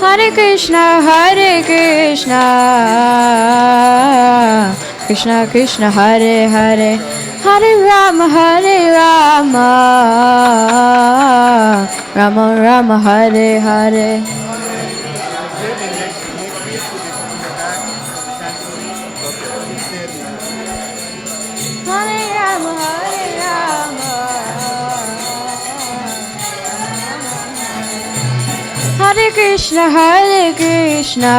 Hare Krishna, Krishna Krishna, Hare Hare, Hare Rama, Rama Rama, Hare Hare. Hare Rama, Hare Rama, Hare Krishna,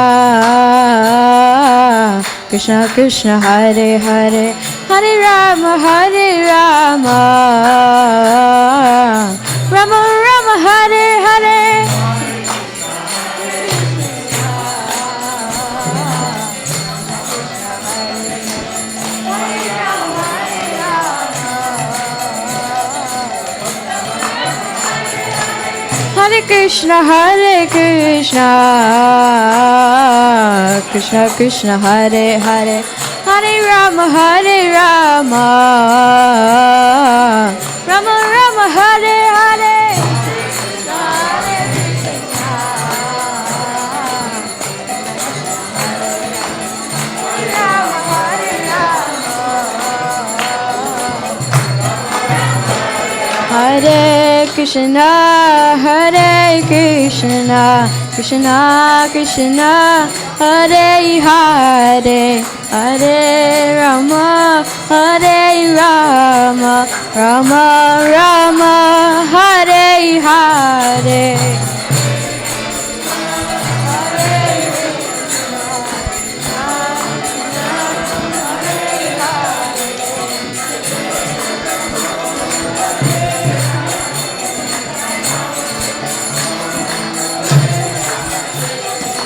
Krishna Krishna, Hare Hare, Hare Rama, Rama Rama, Hare Hare. Hare Krishna, Krishna Krishna, Hare Hare, Hare Rama, Rama Rama, Hare Hare. Hare Krishna, Krishna Krishna, Hare Hare, Hare Rama, Rama Rama, Hare Hare.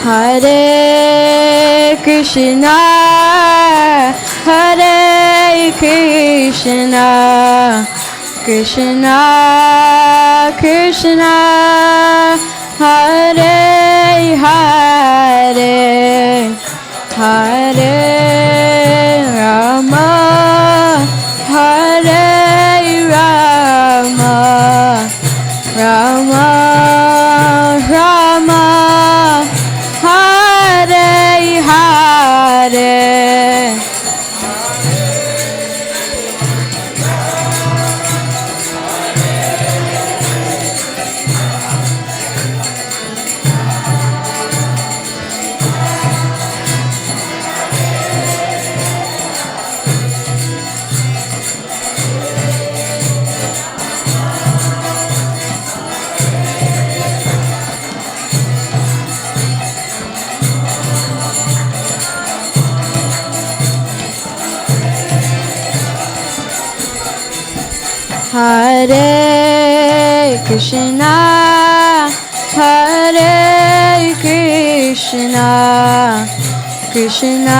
Hare Krishna, Krishna Krishna, Hare Hare, Hare Rama, Rama Rama, Hare Hare. Hare Krishna, Krishna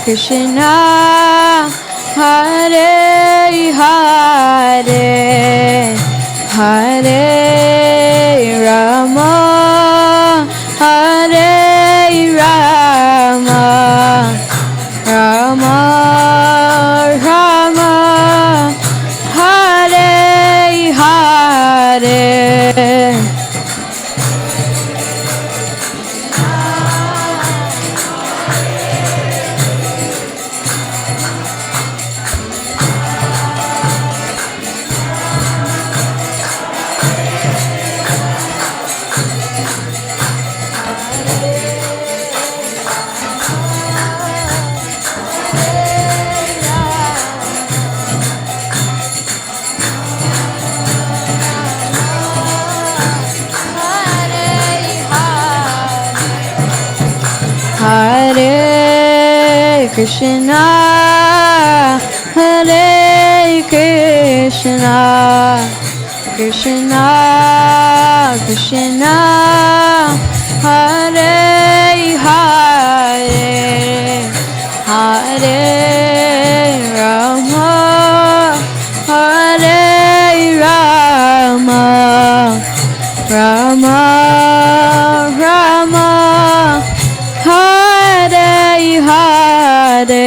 Krishna, Hare Hare, Hare Rama, Rama Rama, Hare Hare. Hare Krishna, Krishna Krishna, Hare Hare, Hare Rama, Rama Rama, Hare Hare.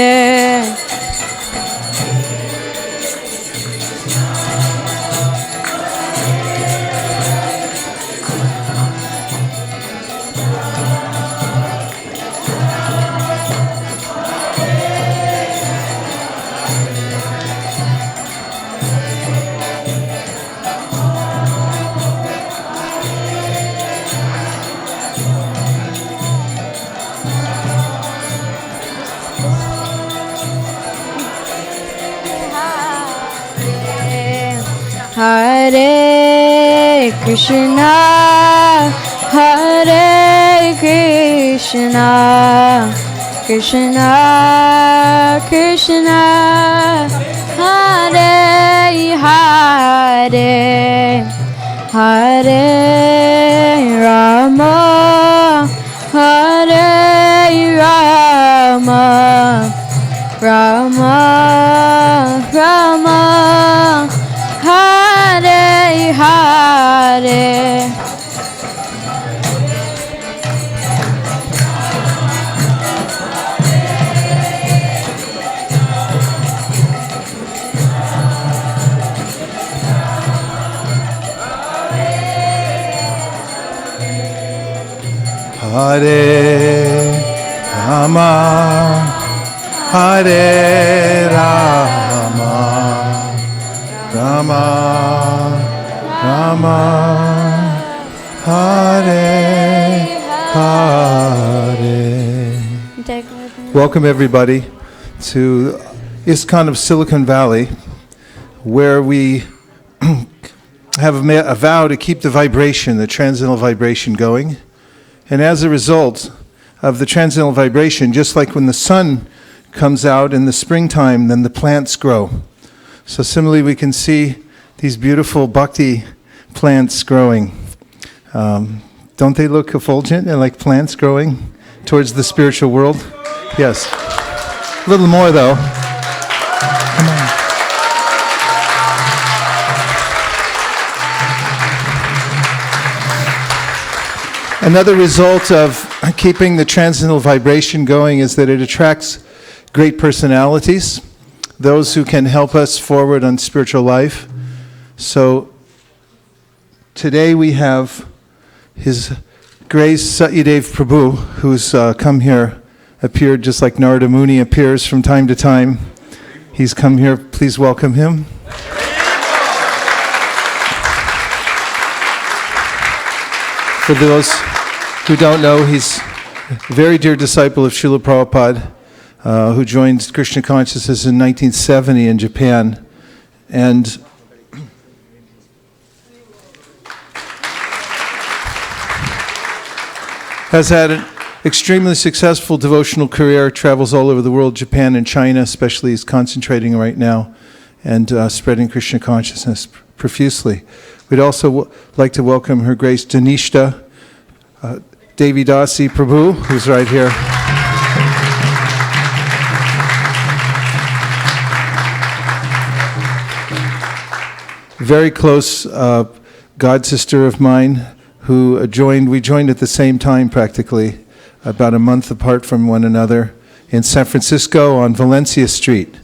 Hare Krishna, Hare Krishna, Krishna Krishna, Hare Hare, Hare Rama, Hare Rama, Rama Rama, Hare Hare. Hare Rama, Hare Rama, Rama Rama, Hare Hare. Welcome everybody to ISKCON of Silicon Valley, where we have a vow to keep the vibration, the transcendental vibration going. And as a result of the transcendental vibration, just like when the sun comes out in the springtime, then the plants grow. So similarly, we can see these beautiful bhakti plants growing. Don't they look effulgent and like plants growing towards the spiritual world? Yes. A little more though. Come on. Another result of keeping the transcendental vibration going is that it attracts great personalities, those who can help us forward on spiritual life. So today we have His Grace Satyadev Prabhu, who's come here, appeared just like Narada Muni appears from time to time. He's come here. Please welcome him. For those who don't know, he's a very dear disciple of Srila Prabhupada, who joined Krishna consciousness in 1970 in Japan, and has had an extremely successful devotional career, travels all over the world, Japan and China especially. He's concentrating right now and spreading Krishna consciousness profusely. We'd also like to welcome Her Grace Danishta Devidasi Prabhu, who's right here. Very close god sister of mine who we joined at the same time practically, about a month apart from one another in San Francisco on Valencia Street,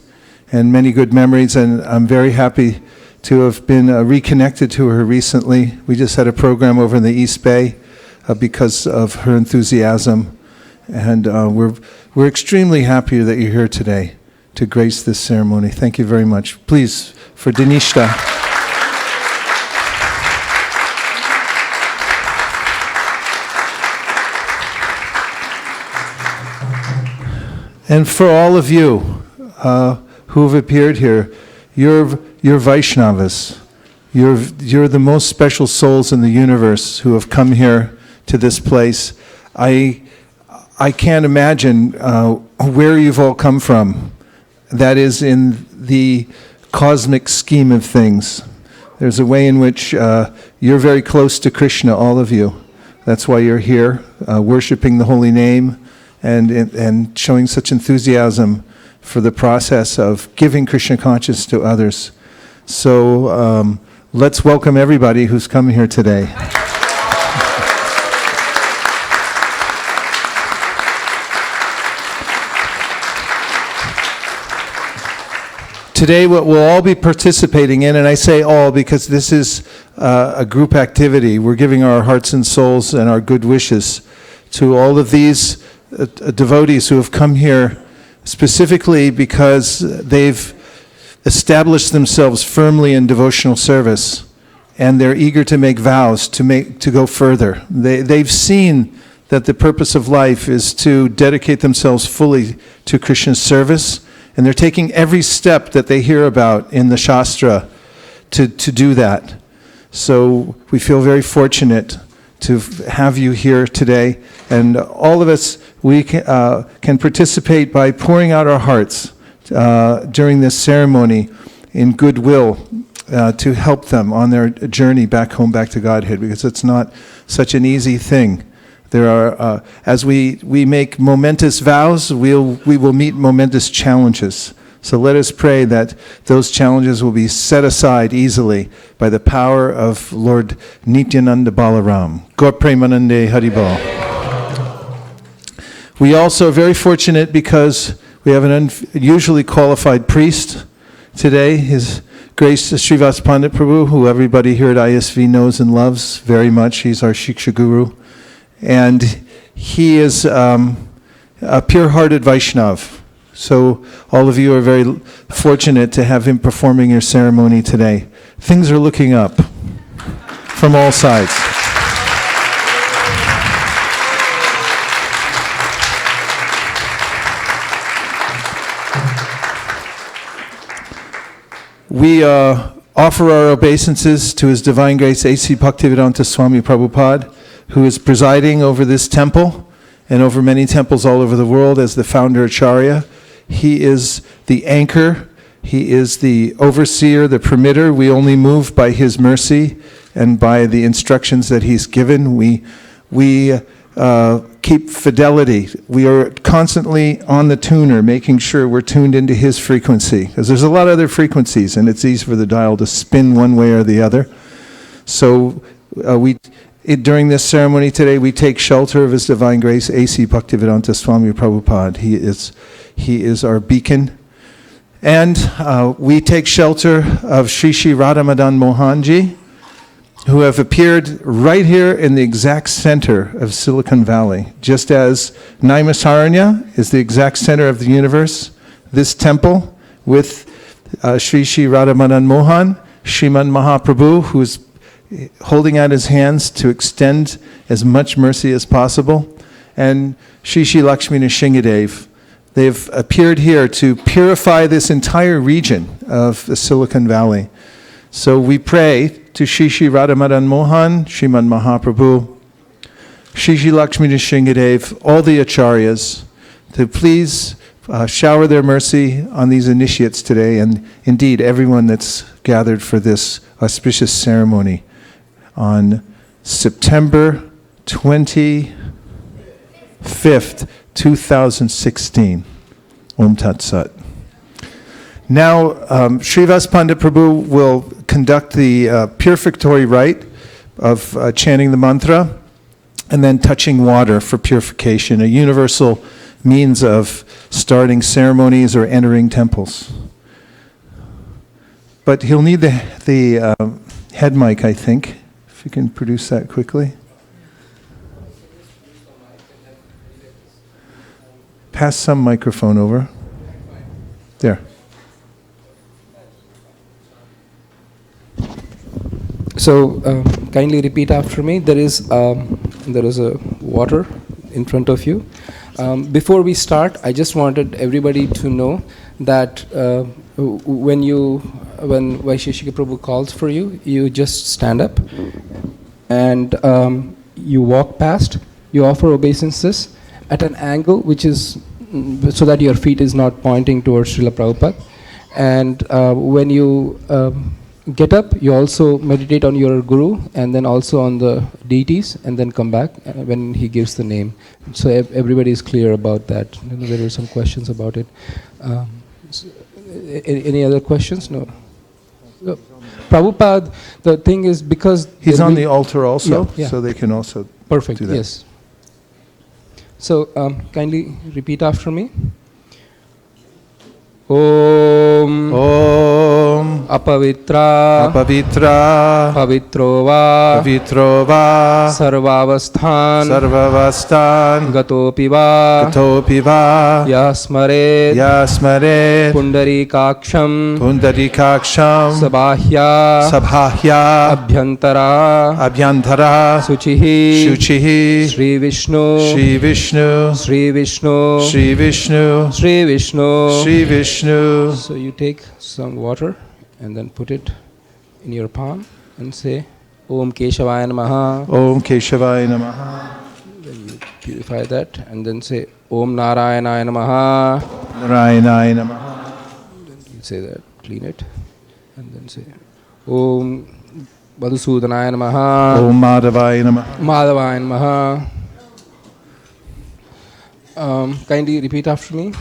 and many good memories, and I'm very happy to have been reconnected to her recently. We just had a program over in the East Bay because of her enthusiasm, and we're extremely happy that you're here today to grace this ceremony. Thank you very much. Please, for Danishta. And for all of you who have appeared here, you're Vaishnavas. You're the most special souls in the universe who have come here to this place. I can't imagine where you've all come from. That is in the cosmic scheme of things. There's a way in which you're very close to Krishna, all of you. That's why you're here, worshiping the holy name and showing such enthusiasm for the process of giving Krishna consciousness to others. So let's welcome everybody who's come here today. Today, what we'll all be participating in, and I say all because this is a group activity. We're giving our hearts and souls and our good wishes to all of these devotees who have come here specifically because they've established themselves firmly in devotional service, and they're eager to make vows to go further. They've seen that the purpose of life is to dedicate themselves fully to Krishna's service. And they're taking every step that they hear about in the Shastra to do that. So we feel very fortunate to have you here today. And all of us, we can participate by pouring out our hearts during this ceremony in goodwill to help them on their journey back home, back to Godhead, because it's not such an easy thing. There are, as we make momentous vows, we will meet momentous challenges. So let us pray that those challenges will be set aside easily by the power of Lord Nityananda Balaram. Gaur Premanande Haribol. We also are very fortunate because we have an unusually qualified priest today. His Grace Srivas Pandit Prabhu, who everybody here at ISV knows and loves very much. He's our Shiksha Guru. And he is a pure-hearted Vaishnav. So all of you are very fortunate to have him performing your ceremony today. Things are looking up from all sides. We offer our obeisances to His Divine Grace A.C. Bhaktivedanta Swami Prabhupada, who is presiding over this temple and over many temples all over the world as the founder Acharya. He is the anchor. He is the overseer, the permitter. We only move by His mercy and by the instructions that He's given. We keep fidelity. We are constantly on the tuner, making sure we're tuned into His frequency. Because there's a lot of other frequencies, and it's easy for the dial to spin one way or the other. So during this ceremony today, we take shelter of His Divine Grace, A.C. Bhaktivedanta Swami Prabhupada. He is our beacon. And we take shelter of Sri Sri Radhamadan Mohanji, who have appeared right here in the exact center of Silicon Valley. Just as Naimisaranya is the exact center of the universe, this temple with Sri Sri Radhamadan Mohan, Sriman Mahaprabhu, who is holding out his hands to extend as much mercy as possible, and Sri Sri Lakshmi Nrsingadev. They've appeared here to purify this entire region of the Silicon Valley. So we pray to Sri Sri Radhamadan Mohan, Sriman Mahaprabhu, Sri Sri Lakshmi Nrsingadev, all the acharyas, to please shower their mercy on these initiates today, and indeed everyone that's gathered for this auspicious ceremony on September 25th, 2016. Om Tat Sat. Now, Srivas Pandit Prabhu will conduct the purificatory rite of chanting the mantra and then touching water for purification, a universal means of starting ceremonies or entering temples. But he'll need the head mic, I think, if you can produce that quickly. Pass some microphone over. There. So kindly repeat after me. There is a water in front of you. Before we start, I just wanted everybody to know that when Vaisesika Prabhu calls for you, you just stand up and you walk past. You offer obeisances at an angle which is so that your feet is not pointing towards Srila Prabhupada. And when you get up, you also meditate on your Guru and then also on the deities, and then come back when he gives the name. So everybody is clear about that. There were some questions about it. Any other questions? No. Prabhupada, the thing is because... He's on the altar also, yeah. so they can also Perfect, do that. Yes. So kindly repeat after me. Om apavitra pavitro va sarvavasthan gatopi va yasmare pundarikaksham sabahya abhyantara suchihi Sri Vishnu. So you take some water and then put it in your palm and say Om Keshavaya Namaha. Om Keshavaya Namaha. Then you purify that and then say Om Narayanaya Namaha. Narayanaya Namaha. Then you say that, clean it, and then say Om Madhusudanaya Namaha. Om Madhavaya Namaha. Madhavaya Namaha. Kindly repeat after me.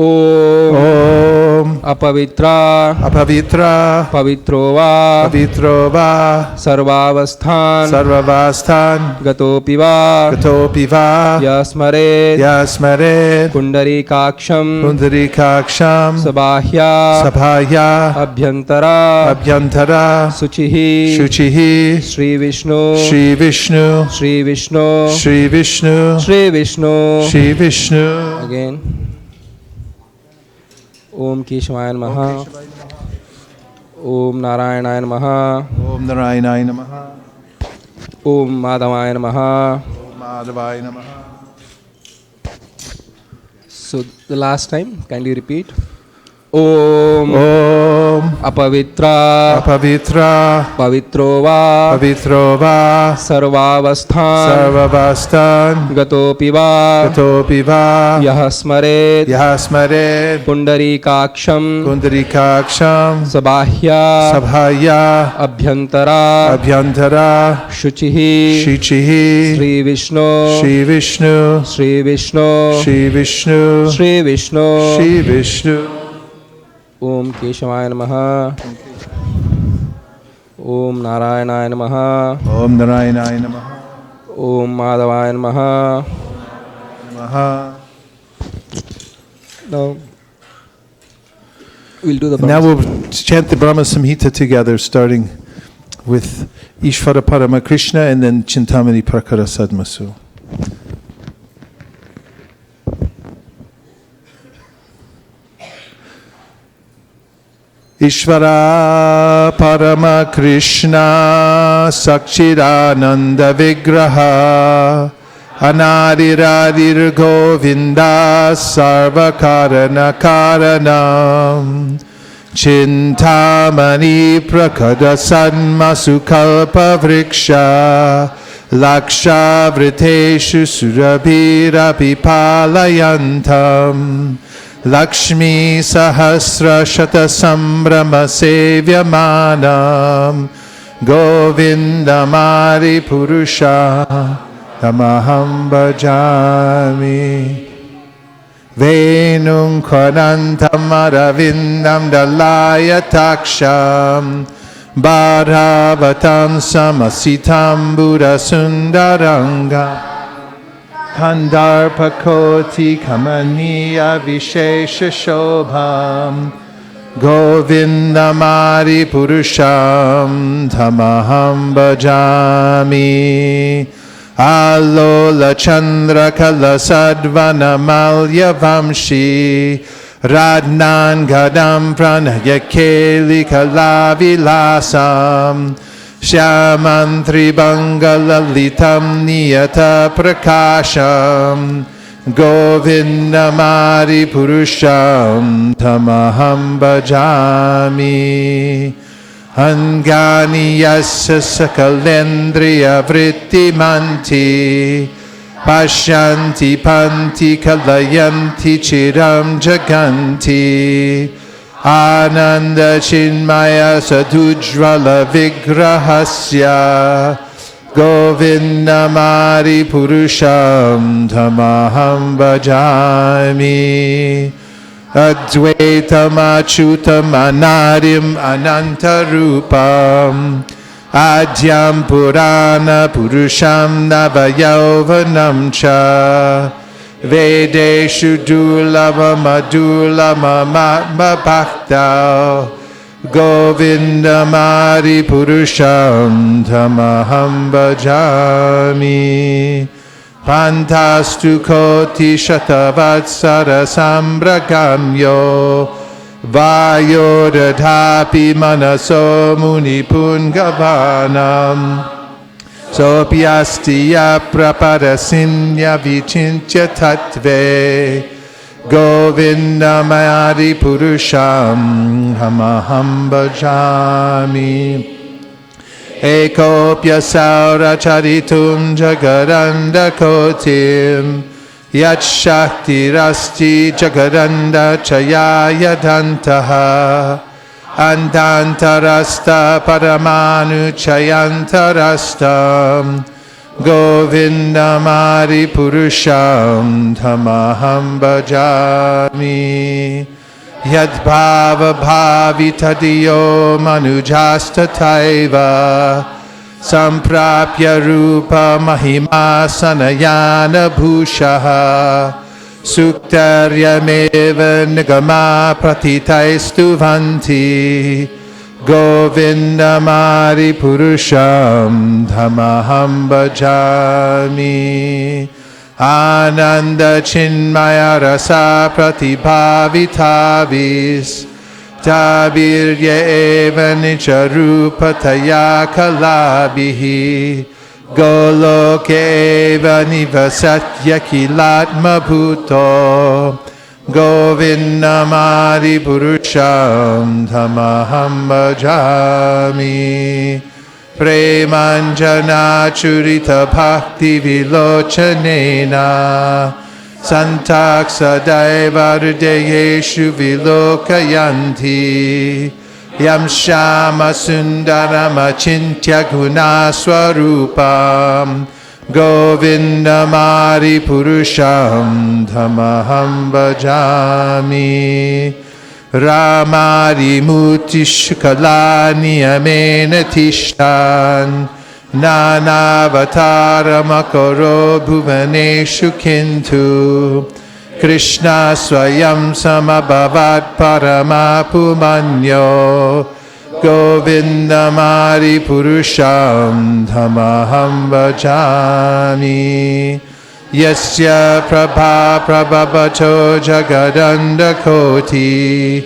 Om Apavitra Apavitra Pavitrova Pavitrova Sarvavasthan Sarvavasthan Gatopiva Gatopiva Yasmare Yasmare Kundarikaksham Pundarikaksham Sabahya Sabhaya Abhyantara Abhyantara Suchihi Shuchihi Shri Vishnu Shri Vishnu Shri Vishnu Shri Vishnu Shri Vishnu. Shri Vishnu. Again. Om Keshavaya Namaha. Om Narayanaya Namaha. Om Narayanaya Namaha. Om Madhavaya Namaha. Om Madhavaya Namaha. So the last time, kindly repeat. Om Apavitra Apavitra Pavitrova Pavitrova Sarvavasthan Sarvavasthan Gatopiva Gatopiva Yahasmaret Yasmare Pundarikaksham Pundarikaksham Sabahya Sabhaya Abhyantara Abhyantara Shuchihi Shichihi Shri Vishnu Shri Vishnu Shri Vishnu Shri Vishnu Shri Vishnu. Shri Vishnu. Om Keshavaya Namaha. Om Narayanaya Namaha. Om Narayanaya Namaha. Om Madhavaya Namaha. Namaha. Now we'll do the Now Brahma. we'll chant the Brahma Samhita together, starting with Ishvara Parama Krishna and then Chintamani Prakara Sadmasu. Ishvara Parama Krishna Sakchidananda Vigraha Anadiradir Govinda Sarvakarana Karanam Chintamani Prakada Sanmasukalpa Vriksha Laksha Vriteshu Surabhira Pipalayantam Lakshmi Sahasra Shata Sambrama Sevyamanam Govindamari Purusha Tamaham Bhajami Venum Kwanantam Aravindam Dalayataksham Bharavatam Samasitam Buddha Sundaranga Kandarpakoti Kamaniya Vishesha Shobham Govindamari Purusham Tamaham Bhajami Alola Chandra Kala Sadvana Malya Vamshi Radnan Gadam Pranaya Keli Kalavilasam Shyamantri Bangalalitam Niyata Prakasham Govindamari Purusham Tamaham Bhajami Angani Yasya Sakalendriya Vrittimanti Pashyanti Panti Kalayanti Chiram Jaganti Ananda Chinmaya Sadujvala Vigrahasya Govindamari Purusham Tamaham Bhajami Advaitam Achutam Anadim Anantarupam Adyam Purana Purusham Navayauvanam Cha Vedeshu Dulama Madulama Matma Bhakta Govindamari Purusham Tamaham Bhajami Pantastu Koti Shatavatsara Sambragamyo Vayodadhapi Manaso Muni Pungavanam Sopyastiya Prapadasinya Vichintya Tattve Govindamari Purusham Hamaham Bhajami. Ekopya Saura Charitum Jagaranda Kotim Yat Shakti Rasti Jagaranda Chayaya Dantaha Antantarasta Paramanu Chayantarastam Govindamari Purusham Tamaham Bhajami. Yadbhava bhavitadiyo manujasta taiva samprapya rupa mahima sanayana bhushaha suktaryameva nigama pratitaistu vanti Govindamari purusham dhamaham bhajami. Ananda Chinmaya Rasa Pratibhavitavis Tabirya Eva Nicharupataya Kalabihi Goloke Eva Nivasatya Kilatma Bhuto Govindamari Purusham Dhamaham Bhajami. Premanjana Churita Bhakti Vilochanena Santaksa Daiva Hridayeshu Vilokayanti Yam Shama Sundarama Chintya Guna Swarupam Govindamari Purusham Dhamaham Bhajami. Ramari Mutishkalani Amena Tishtan Nanavatara Makaro Bhuvaneshu Kintu Krishna Swayam Samabhavat Paramapumanyo Govindamari Purusham Dhamaham Bhajami. Yasya prabha prabhabato jagadanda koti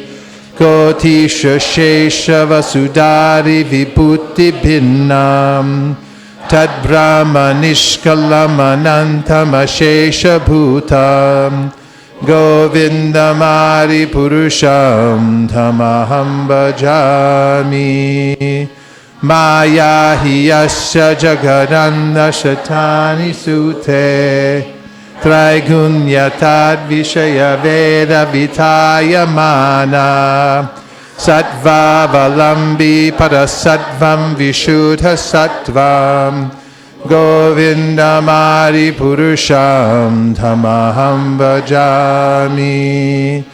Koti shesha vasudari vibhuti bhinnam Tad brahma nishkalamanantam ashesha bhutam Govindamari purusham dhamaham bhajami. Maya hiyasya jagadanda shatani sute Traigunyatad vishaya veda vitaya mana Sattva valambi parasattvam vishuddha sattvam Govindamari purusham dhamaham bhajami.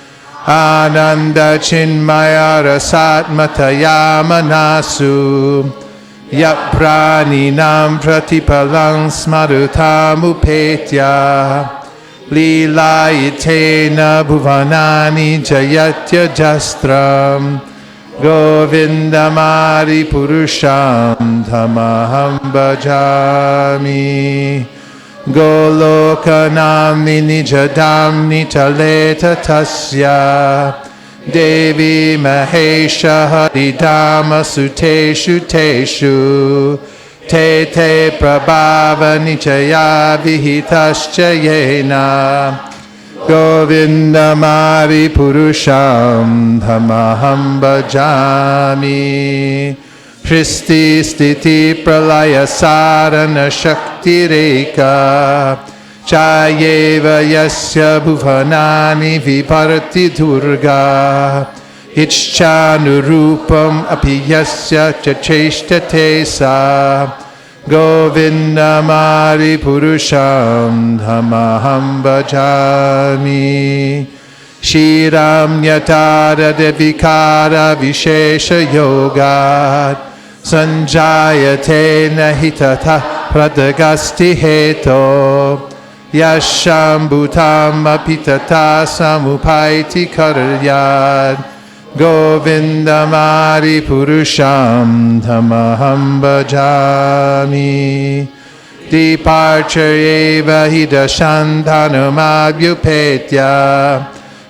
Ananda Chinmaya Rasatmataya Manasu Yat Praninam Pratipalang Smarutam Upetya Lila Itena Bhuvanani Jayatya Jastram Govindamari Purusham Dhamaham Bhajami. Golokanami nijadam nitaleta tasya Devi Mahesha Haridama Suteshu Teshu Te Te Prabhava Nichaya Vihitascha Yena Govindamari Purusham Dhamaham Bhajami. Shristi Stiti Pralaya Sarana Shakti Reka Chayeva Yasya Bhuvanani Viparti Durga Ichchanurupam Api Yasya Chacheshtate Sa Govindamari Purusham Dhamaham Bhajami. Shiram Yatara Devikara Vishesha Yogat Sanjayate Nahitata Pradagasti Heto Yashambhutam Apitata Samupaiti Karyad Govindamari Purusham Dhamaham Bhajami. Departureva Hidashantanamabhyupetya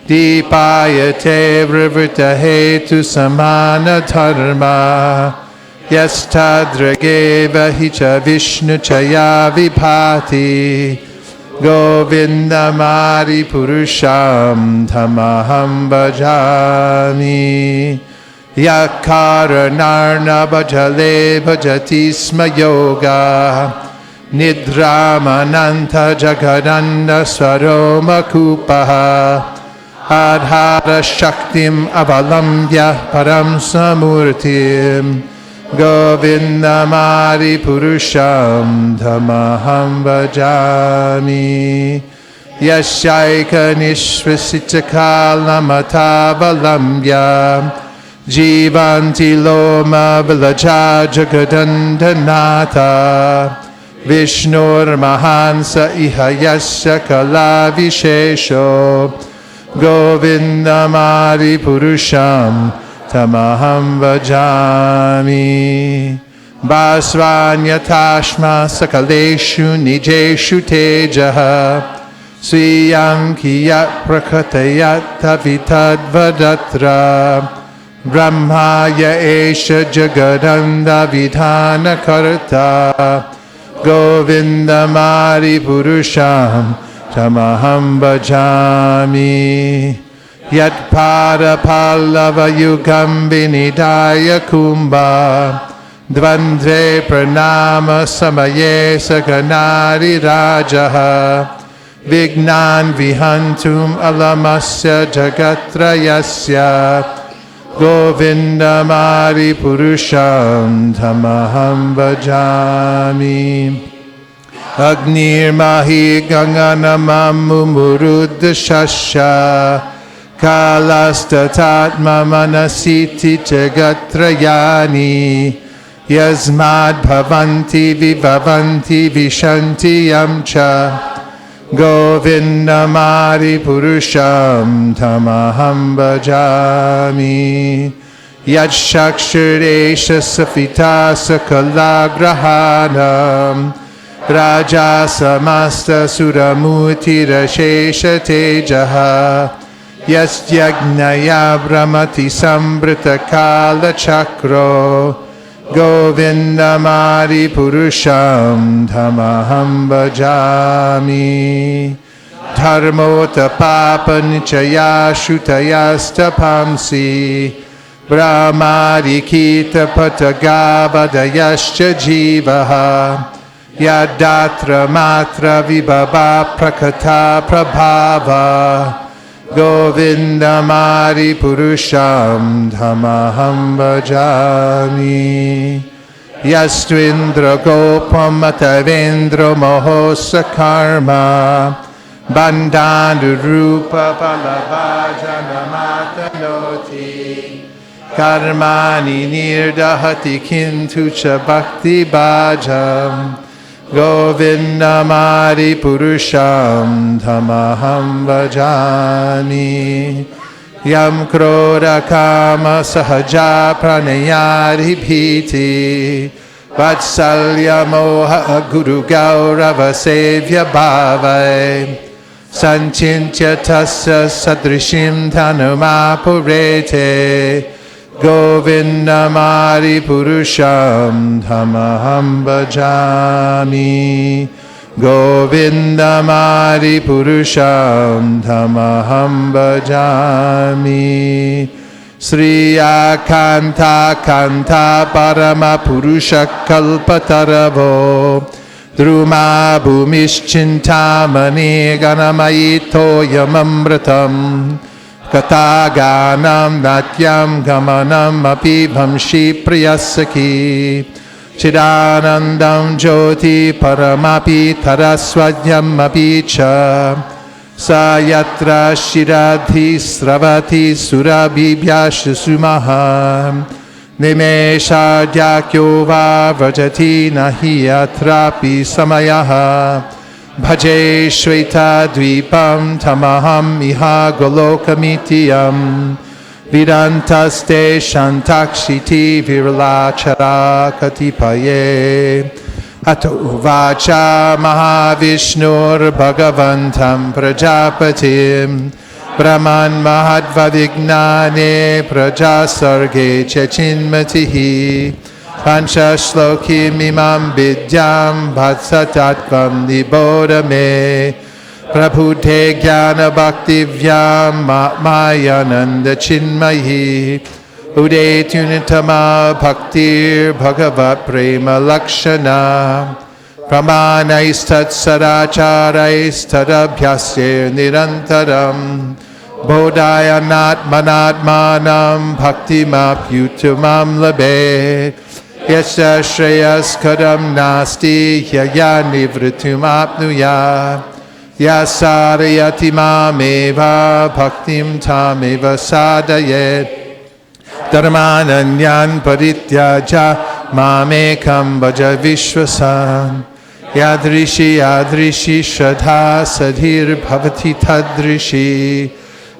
Dipayate Vrivrita Hetu Samana Dharma Yastadrageva Hicha Vishnu Chaya Vipati Govindamari Purusham Tamaham Bhajami. Yakaranarna Bhajale Bhajati Sma Yoga Nidramananta Jagadanda Swaroma Kupaha Adhara Shaktim Avalambya Param Samurtim Govindamari Purusham Tamaham Bhajami. Yashaika Nishvasitakala Matavalamya Jivanti Loma Vilaja Jagadandanata Vishnur Mahansa Ihayasya Kala Vishesho Govindamari Purusham Tamaham Vajami. Basvanya Tashma Sakaleshu Nijeshu Tejaha Swiyam Kiyat Prakatayat Tavitad Vadatra Brahmaya Esha Jagadanda Vidhana Karta Govindamari Purusham Tamaham Bhajami. Yat Pada Pallava Yugam Vinidaya Kumbha Dvandve Pranama Samaye Saganari Rajaha Vignan Vihantum Alamasya Jagatrayasya Govindamari Purusham Tamaham Bhajami. Agnir Mahi Ganganamamu Muruddhashasya Kalastatatma Manasiti Jagatrayani Yasmad Bhavanti Vivavanti Vishanti Yamcha Govindamari Purusham Tamaham Bhajami. Yadshakshuresha Safita Sakalagrahanam Raja Samasta Suramuti Rashesha Tejaha Yastyajnaya Brahmati Sambrita Kala Chakro Govindamari Purusham Tamaham Bhajami. Dharmota Papa Nichaya Shutayasta Pamsi Brahmari Kita Patagabadayascha Jivaha Yadatra Matra Vibhava Prakata Prabhava Govindamari Purusham Tamaham Bhajami. Yastvindra Gopam Matavendra Mohosa Karma Bandhandu Rupa Palavajana Matanoti Karmani Nirdahati Kintu Cha Bhakti Bhajam Govindamari Purusham Tamaham Bhajami. Yam Krodha Kama Sahaja Pranayari Bhiti Vatsalya Moha Guru Gaurava Sevya Bhavai Sanchintya Tasya Sadrishim Tanuma Purete Govindamari Purusham Tamaham Bhajami. Govindamari Purusham Tamaham Bhajami. Sri Akanta Kanta Parama Purusha Kalpataravo Druma Bhumischintamani Ganamayito Yamamratam Kataganam Natyam Gamanam Api Bhamshi Priyasaki Chidanandam Jyoti Paramapi Taraswadyam Apicha Sayatra Shiradhi Sravati Surabhibhyash Sumaha Nimesha Dyakyo Va Vrajati Nahi Atrapi Samayaha Bhaje Shweta Dvipam Tamaham Iha Golokamitiyam Vidantaste Shantakshiti Viralachara Katipaye Ato Vacha Mahavishnur Bhagavantam Prajapatim Brahman Mahadvavignane Prajasarge Chechinmatihi Pancha Shlokim Imam Vidyam Bhatsatatvam Nibodame Prabhute Jnana Bhakti Vyam Mayananda Chinmayi Ude Tunitama Bhaktir Bhagavat Prema Lakshana Pramanaistat Sadacharais Tadabhyasya Nirantaram Bodhayanat Manatmanam Bhakti Mapyutamam Labe Yasya Shreyas Kadam Nasti Yaya Nivritum Apnuya Yasarayati Mameva Bhaktim Tameva Sadayet Dharmananyan Parityaja Mamekam Bhaja Vishwasan Yadrishi Yadrishi Shraddha Sadhir Bhavati Tadrishi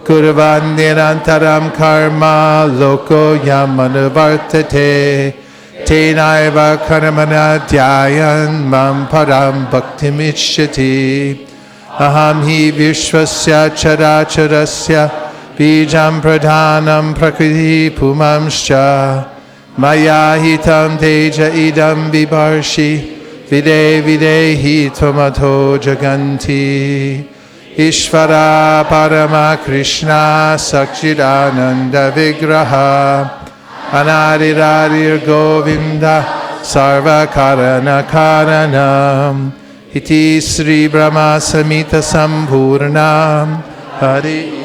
Gurvan Nirantaram Karma Loko Yamanavartate Tenaiva Karamana Dhyayan Mam Param Bhaktimichyati Aham Hi Vishwasya Characharasya Bijam Pradhanam Prakriti Pumamscha Maya Hitam Teja Idam Vibarshi Vide Videhi Tomato Jaganti Ishvara Parama Krishna Sakchidananda Vigraha Anadiradir Govinda Sarva Karana Karanam Iti Sri Brahma Samita Sambhurnam Hari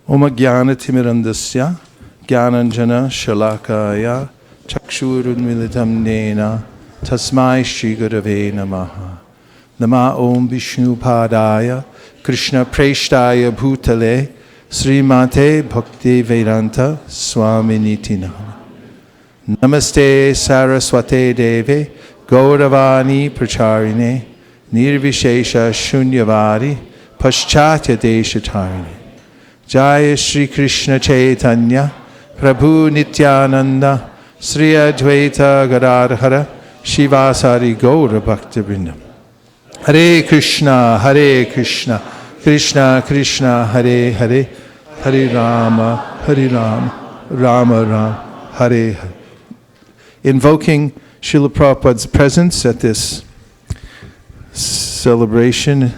Om Jnana Timirandasya Jnananjana Shalakaya Chakshurunmilitam Nena Tasmai Shri Gurave Namaha Nama Om Vishnu Padaya Krishna Preshtaya Bhutale Srimate Bhakti Vedanta Swaminiti Nama Namaste Saraswate Deve Gauravani Pracharine Nirvishesha Shunyavadi Paschatya Deshatarine Jaya Shri Krishna Chaitanya Prabhu Nityananda Sri Advaita Gadadhara Shivasari Gaura Bhaktivinoda Hare Krishna Krishna Krishna Hare Hare Hare Rama Rama Rama Hare Hare. Invoking Srila Prabhupada's presence at this celebration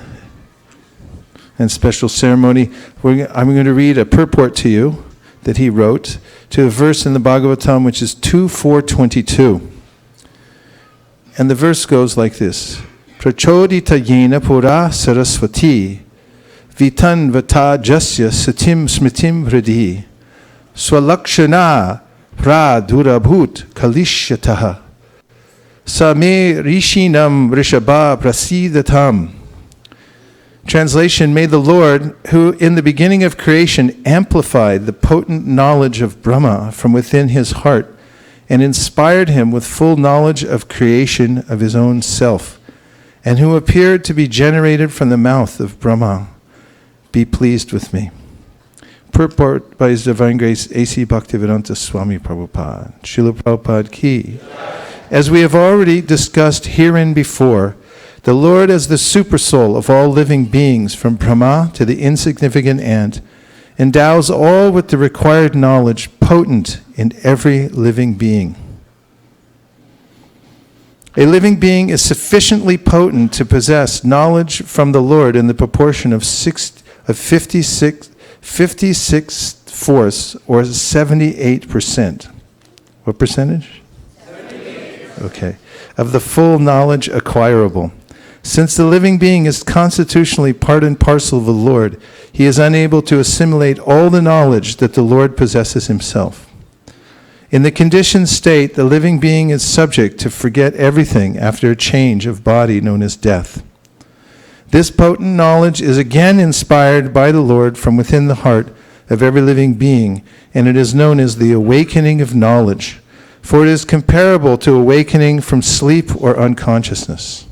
and special ceremony, I'm going to read a purport to you that he wrote to a verse in the Bhagavatam, which is 2.4.22. And the verse goes like this. Prachodita yena pura saraswati vitan vata jasya satim smritim vridi swalakshana pradurabhut kalishyataha same rishinam rishabha prasidatam. Translation, may the Lord, who in the beginning of creation amplified the potent knowledge of Brahma from within his heart and inspired him with full knowledge of creation of his own self, and who appeared to be generated from the mouth of Brahma, be pleased with me. Purport by His Divine Grace A.C. Bhaktivedanta Swami Prabhupada. Srila Prabhupada Ki. As we have already discussed herein before, the Lord, as the supersoul of all living beings, from Brahma to the insignificant ant, endows all with the required knowledge potent in every living being. A living being is sufficiently potent to possess knowledge from the Lord in the proportion of 56 fourths, or 78%. What percentage? 78. Okay. Of the full knowledge acquirable. Since the living being is constitutionally part and parcel of the Lord, he is unable to assimilate all the knowledge that the Lord possesses himself. In the conditioned state, the living being is subject to forget everything after a change of body known as death. This potent knowledge is again inspired by the Lord from within the heart of every living being, and it is known as the awakening of knowledge, for it is comparable to awakening from sleep or unconsciousness.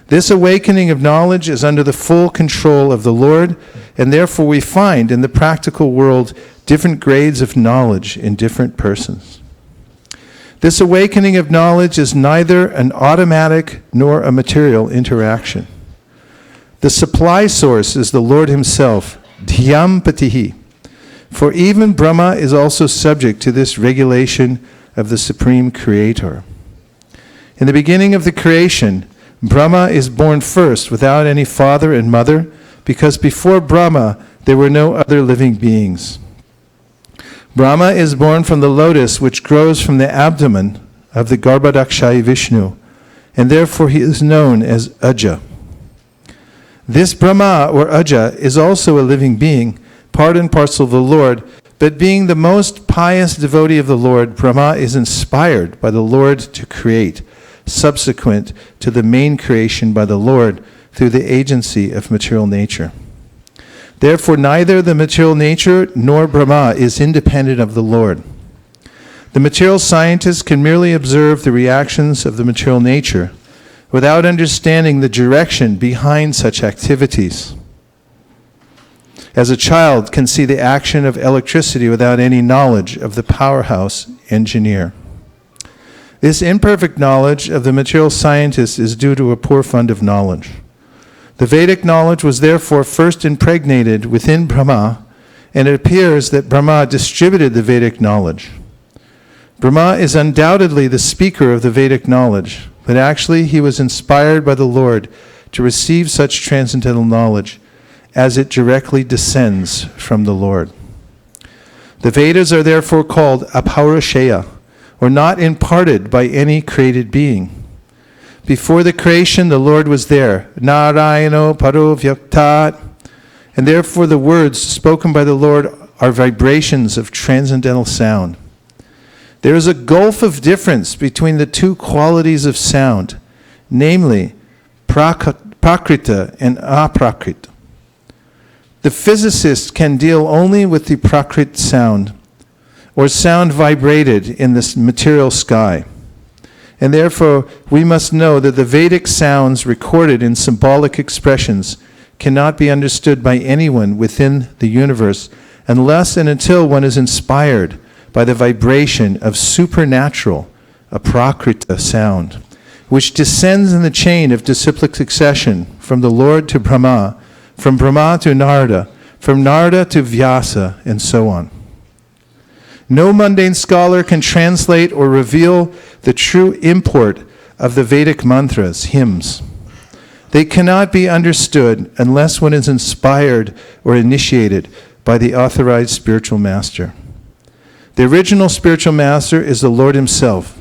This awakening of knowledge is under the full control of the Lord, and therefore we find in the practical world different grades of knowledge in different persons. This awakening of knowledge is neither an automatic nor a material interaction. The supply source is the Lord himself, Dhyam Patihi. For even Brahma is also subject to this regulation of the Supreme Creator. In the beginning of the creation, Brahma is born first without any father and mother, because before Brahma there were no other living beings. Brahma is born from the lotus which grows from the abdomen of the Garbhodakshayi Vishnu, and therefore he is known as Aja. This Brahma or Aja is also a living being, part and parcel of the Lord, but being the most pious devotee of the Lord, Brahma is inspired by the Lord to create, subsequent to the main creation by the Lord through the agency of material nature. Therefore, neither the material nature nor Brahma is independent of the Lord. The material scientist can merely observe the reactions of the material nature without understanding the direction behind such activities. As a child can see the action of electricity without any knowledge of the powerhouse engineer. This imperfect knowledge of the material scientist is due to a poor fund of knowledge. The Vedic knowledge was therefore first impregnated within Brahma, and it appears that Brahma distributed the Vedic knowledge. Brahma is undoubtedly the speaker of the Vedic knowledge, but actually he was inspired by the Lord to receive such transcendental knowledge as it directly descends from the Lord. The Vedas are therefore called apaurusheya, or not imparted by any created being. Before the creation, the Lord was there, Narayano Paro Vyaktat, and therefore the words spoken by the Lord are vibrations of transcendental sound. There is a gulf of difference between the two qualities of sound, namely prakrita and aprakrita. The physicist can deal only with the prakrit sound, or sound vibrated in this material sky. And therefore, we must know that the Vedic sounds recorded in symbolic expressions cannot be understood by anyone within the universe unless and until one is inspired by the vibration of supernatural, aprakrita sound, which descends in the chain of disciplic succession from the Lord to Brahma, from Brahma to Narada, from Narada to Vyasa, and so on. No mundane scholar can translate or reveal the true import of the Vedic mantras, hymns. They cannot be understood unless one is inspired or initiated by the authorized spiritual master. The original spiritual master is the Lord himself,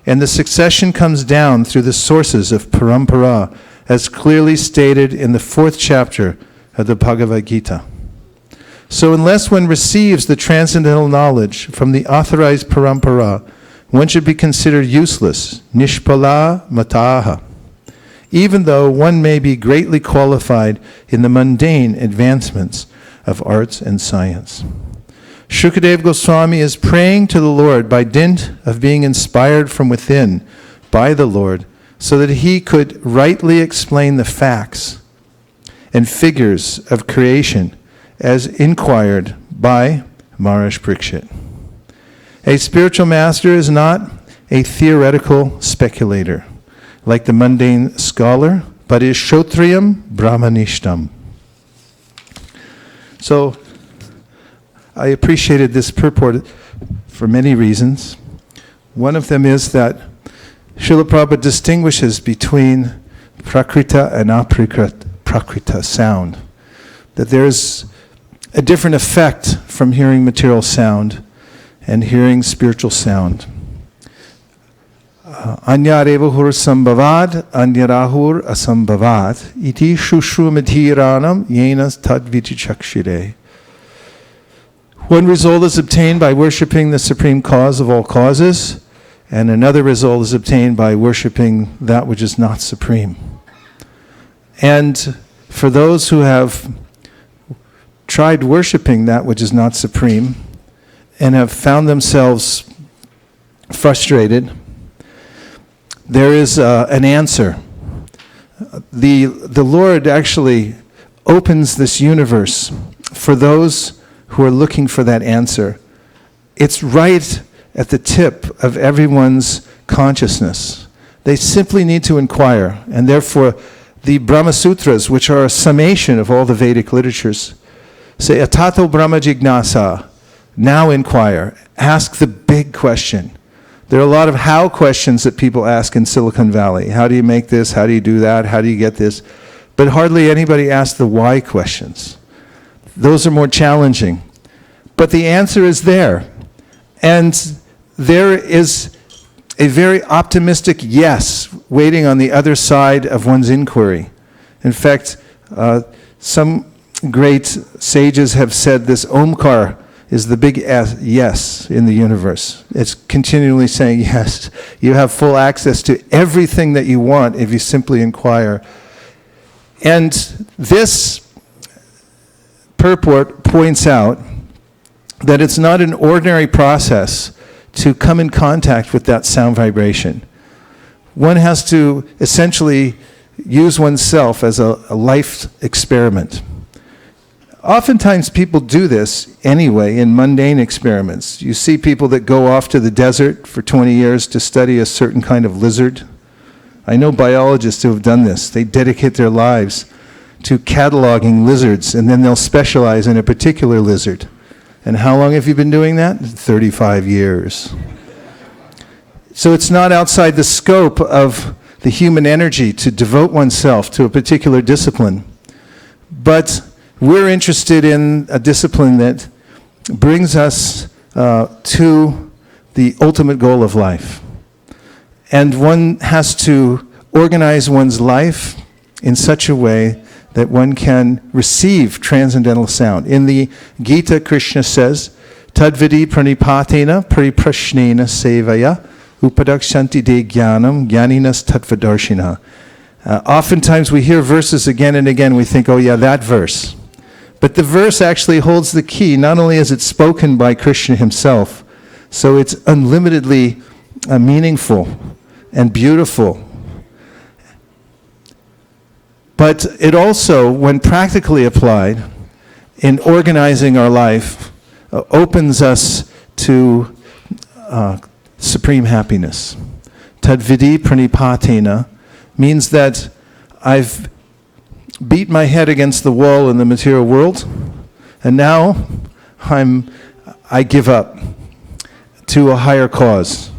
and the succession comes down through the sources of parampara, as clearly stated in the 4th chapter of the Bhagavad Gita. So unless one receives the transcendental knowledge from the authorized parampara, one should be considered useless, nishpala mataha, even though one may be greatly qualified in the mundane advancements of arts and science. Shukadeva Goswami is praying to the Lord by dint of being inspired from within by the Lord, so that he could rightly explain the facts and figures of creation as inquired by Maharaj Parikshit. A spiritual master is not a theoretical speculator like the mundane scholar, but is Shotriyam Brahmanishtam. So, I appreciated this purport for many reasons. One of them is that Srila Prabhupada distinguishes between prakrita and aprakrita sound. That there's a different effect from hearing material sound and hearing spiritual sound. Anyarevahur sambhavad, anyarahur asambhavad, iti shushrumadhiranam yenas tadvichakshire. One result is obtained by worshipping the supreme cause of all causes, and another result is obtained by worshipping that which is not supreme. And for those who have tried worshipping that which is not supreme and have found themselves frustrated, there is an answer. The Lord actually opens this universe for those who are looking for that answer. It's right at the tip of everyone's consciousness. They simply need to inquire, and therefore the Brahma Sutras, which are a summation of all the Vedic literatures, say, Atato Brahma Jignasa, now inquire, ask the big question. There are a lot of how questions that people ask in Silicon Valley. How do you make this? How do you do that? How do you get this? But hardly anybody asks the why questions. Those are more challenging. But the answer is there. And there is a very optimistic yes waiting on the other side of one's inquiry. In fact, some great sages have said this Omkar is the big yes in the universe. It's continually saying yes. You have full access to everything that you want if you simply inquire. And this purport points out that it's not an ordinary process to come in contact with that sound vibration. One has to essentially use oneself as a life experiment. Oftentimes people do this anyway in mundane experiments. You see people that go off to the desert for 20 years to study a certain kind of lizard. I know biologists who have done this. They dedicate their lives to cataloging lizards, and then they'll specialize in a particular lizard. And how long have you been doing that? 35 years. So it's not outside the scope of the human energy to devote oneself to a particular discipline. But we're interested in a discipline that brings us to the ultimate goal of life. And one has to organize one's life in such a way that one can receive transcendental sound. In the Gita, Krishna says, Tadvidi pranipatena pariprashnena sevaya upadakshanti de jnanam jnaninas tattvadarshina. Oftentimes we hear verses again and again, we think, oh yeah, that verse. But the verse actually holds the key. Not only is it spoken by Krishna himself, so it's unlimitedly meaningful and beautiful. But it also, when practically applied, in organizing our life, opens us to supreme happiness. Tadvidi pranipatena means that I've beat my head against the wall in the material world, and now I give up to a higher cause.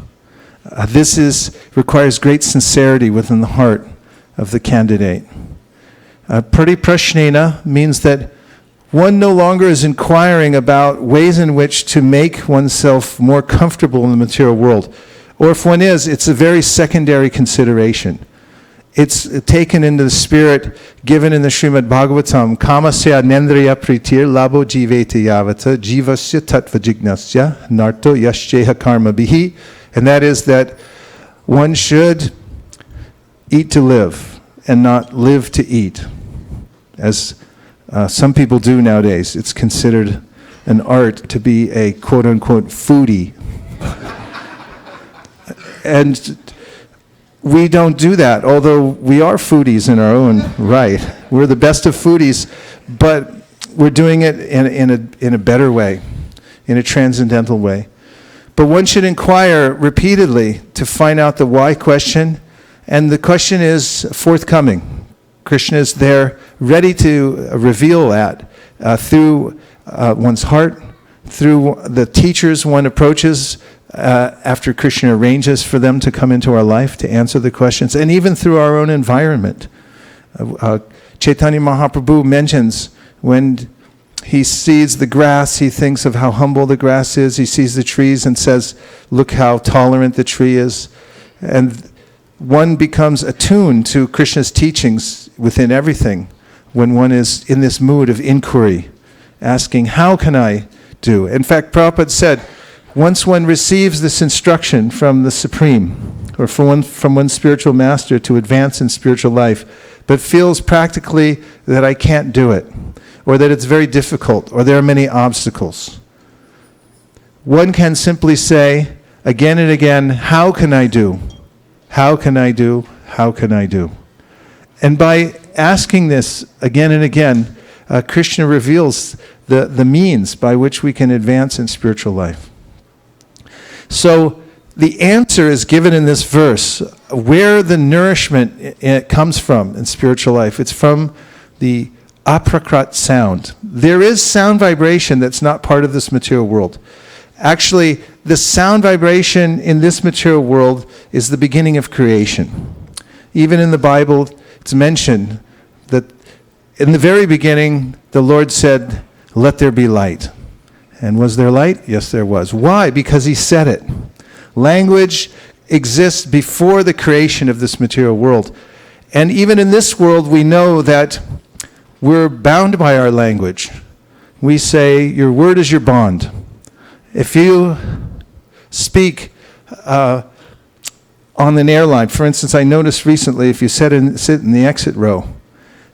This requires great sincerity within the heart of the candidate. Pariprashnena means that one no longer is inquiring about ways in which to make oneself more comfortable in the material world. Or if one is, it's a very secondary consideration. It's taken into the spirit given in the Srimad Bhagavatam, Kamasya nendriya pritir labo jivete yavata jivasya tattva jignasya narto yashcheha karma bihi. And that is that one should eat to live and not live to eat, as some people do nowadays. It's considered an art to be a quote-unquote foodie. And we don't do that, although we are foodies in our own right. We're the best of foodies, but we're doing it in a better way, in a transcendental way. But one should inquire repeatedly to find out the why question, and the question is forthcoming. Krishna is there, ready to reveal that through one's heart, through the teachers one approaches after Krishna arranges for them to come into our life to answer the questions, and even through our own environment. Chaitanya Mahaprabhu mentions when he sees the grass, he thinks of how humble the grass is. He sees the trees and says, look how tolerant the tree is. And one becomes attuned to Krishna's teachings within everything when one is in this mood of inquiry, asking, how can I do? In fact, Prabhupada said, once one receives this instruction from the Supreme, or from one spiritual master to advance in spiritual life, but feels practically that I can't do it, or that it's very difficult, or there are many obstacles, one can simply say, again and again, how can I do? How can I do? How can I do? And by asking this again and again, Krishna reveals the means by which we can advance in spiritual life. So the answer is given in this verse, where the nourishment comes from in spiritual life. It's from the aprakrit sound. There is sound vibration that's not part of this material world. Actually, the sound vibration in this material world is the beginning of creation. Even in the Bible, it's mentioned that in the very beginning, the Lord said, "Let there be light." And was there light? Yes, there was. Why? Because he said it. Language exists before the creation of this material world. And even in this world, we know that we're bound by our language. We say, your word is your bond. If you speak on an airline, for instance, I noticed recently, if you sit in the exit row,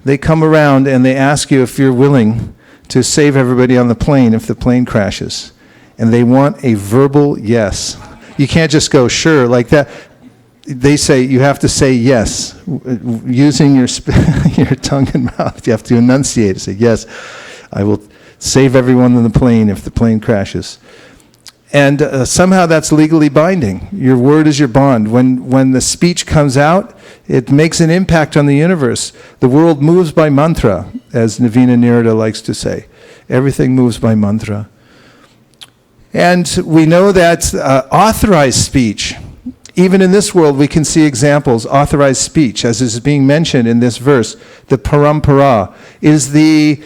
they come around and they ask you if you're willing to save everybody on the plane if the plane crashes. And they want a verbal yes. You can't just go, sure, like that. They say you have to say yes, using your your tongue and mouth. You have to enunciate. Say, yes, I will save everyone on the plane if the plane crashes. And somehow that's legally binding. Your word is your bond. When the speech comes out, it makes an impact on the universe. The world moves by mantra, as Navina Nirada likes to say. Everything moves by mantra. And we know that authorized speech, even in this world we can see examples, authorized speech, as is being mentioned in this verse, the parampara, is the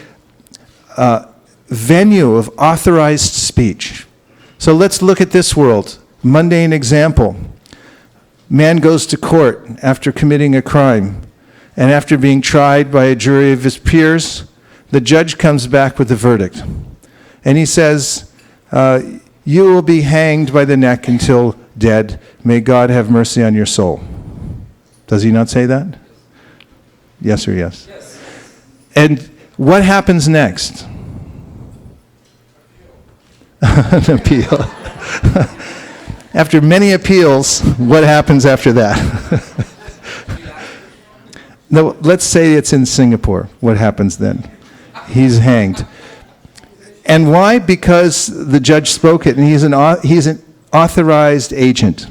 venue of authorized speech. So let's look at this world. Mundane example. Man goes to court after committing a crime, and after being tried by a jury of his peers, the judge comes back with a verdict. And he says, you will be hanged by the neck until dead. May God have mercy on your soul. Does he not say that? Yes or yes? Yes. And what happens next? An appeal. After many appeals, what happens after that? No, let's say it's in Singapore. What happens then? He's hanged. And why? Because the judge spoke it, and he's an authorized agent.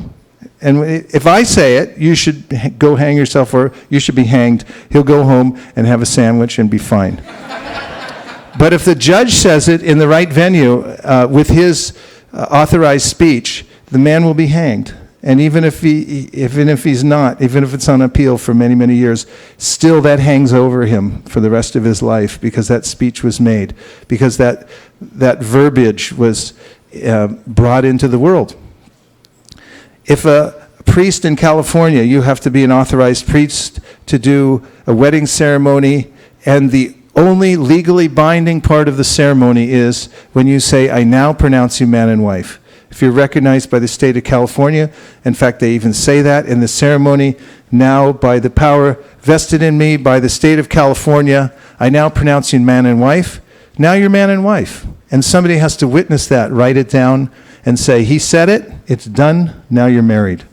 And if I say it, you should go hang yourself, or you should be hanged. He'll go home and have a sandwich and be fine. But if the judge says it in the right venue with his authorized speech, the man will be hanged. And even if he's not, even if it's on appeal for many, many years, still that hangs over him for the rest of his life, because that speech was made, because that verbiage was brought into the world. If a priest in California, you have to be an authorized priest to do a wedding ceremony, and the only legally binding part of the ceremony is when you say, I now pronounce you man and wife. If you're recognized by the state of California, in fact, they even say that in the ceremony, now by the power vested in me by the state of California, I now pronounce you man and wife. Now you're man and wife. And somebody has to witness that, write it down, and say, he said it, it's done, now you're married.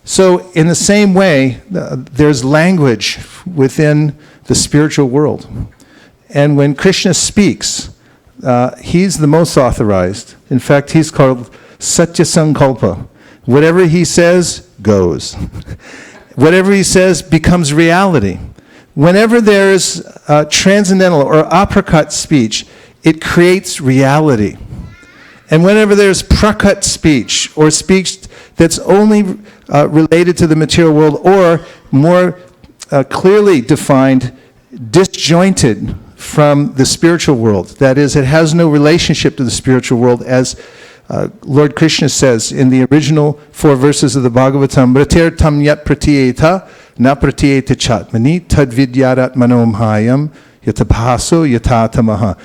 So in the same way, there's language within the spiritual world. And when Krishna speaks, he's the most authorized. In fact, he's called Satya Sankalpa. Whatever he says, goes. Whatever he says becomes reality. Whenever there's transcendental or aprakrit speech, it creates reality. And whenever there's prakrit speech, or speech that's only related to the material world, or more clearly defined, disjointed from the spiritual world. That is, it has no relationship to the spiritual world, as Lord Krishna says in the original 4 verses of the Bhagavatam, Mritir tam yat pratiyeta na pratiyeta chatmani tad vidyarat manomhayam yatabhaso yatatamaha.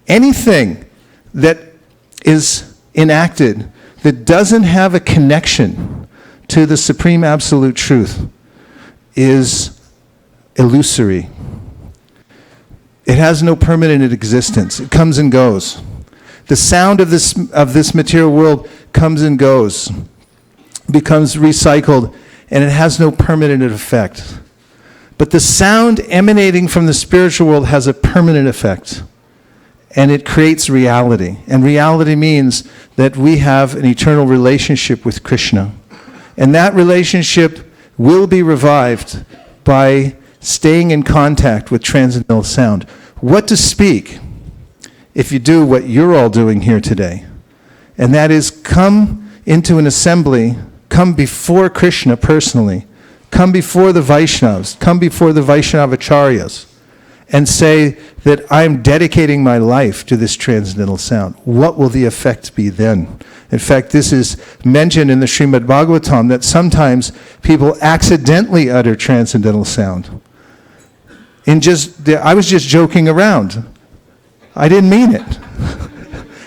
Anything that is enacted that doesn't have a connection to the Supreme Absolute Truth is illusory. It has no permanent existence. It comes and goes. The sound of this material world comes and goes, becomes recycled, and it has no permanent effect. But the sound emanating from the spiritual world has a permanent effect, and it creates reality. And reality means that we have an eternal relationship with Krishna. And that relationship will be revived by staying in contact with transcendental sound. What to speak if you do what you're all doing here today? And that is come into an assembly, come before Krishna personally, come before the Vaishnavas, come before the Vaishnavacharyas, and say that I'm dedicating my life to this transcendental sound. What will the effect be then? In fact, this is mentioned in the Srimad Bhagavatam that sometimes people accidentally utter transcendental sound. I was just joking around. I didn't mean it.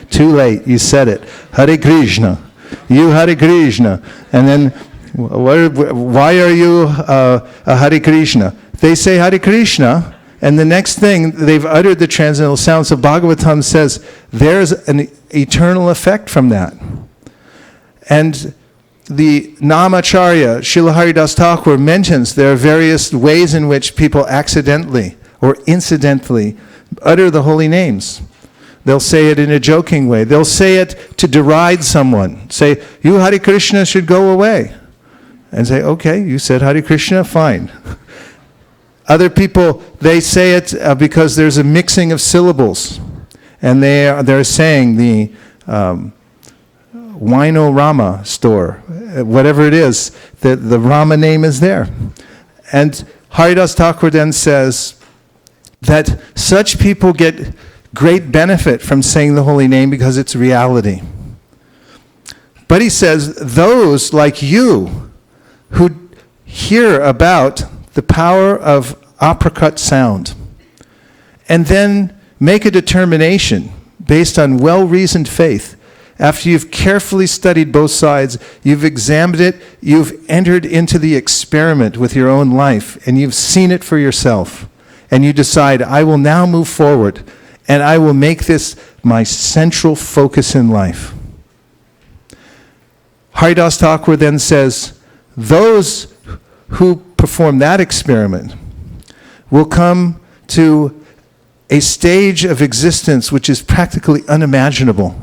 Too late, you said it. Hare Krishna. You Hare Krishna. And then, why are you a Hare Krishna? They say Hare Krishna, and the next thing, they've uttered the transcendental sound. So Bhagavatam says there's an eternal effect from that. And the Namacharya, Srila Haridas Thakur, mentions there are various ways in which people accidentally or incidentally utter the holy names. They'll say it in a joking way. They'll say it to deride someone. Say, you Hare Krishna should go away. And say, okay, you said Hare Krishna, fine. Other people, they say it because there's a mixing of syllables. And they're saying the Wino Rama store, whatever it is, the Rama name is there. And Haridas Thakur then says that such people get great benefit from saying the holy name because it's reality. But he says, those like you who hear about the power of apricot sound and then make a determination based on well-reasoned faith, after you've carefully studied both sides, you've examined it, you've entered into the experiment with your own life, and you've seen it for yourself, and you decide, I will now move forward, and I will make this my central focus in life. Haridas Thakur then says, those who perform that experiment will come to a stage of existence which is practically unimaginable.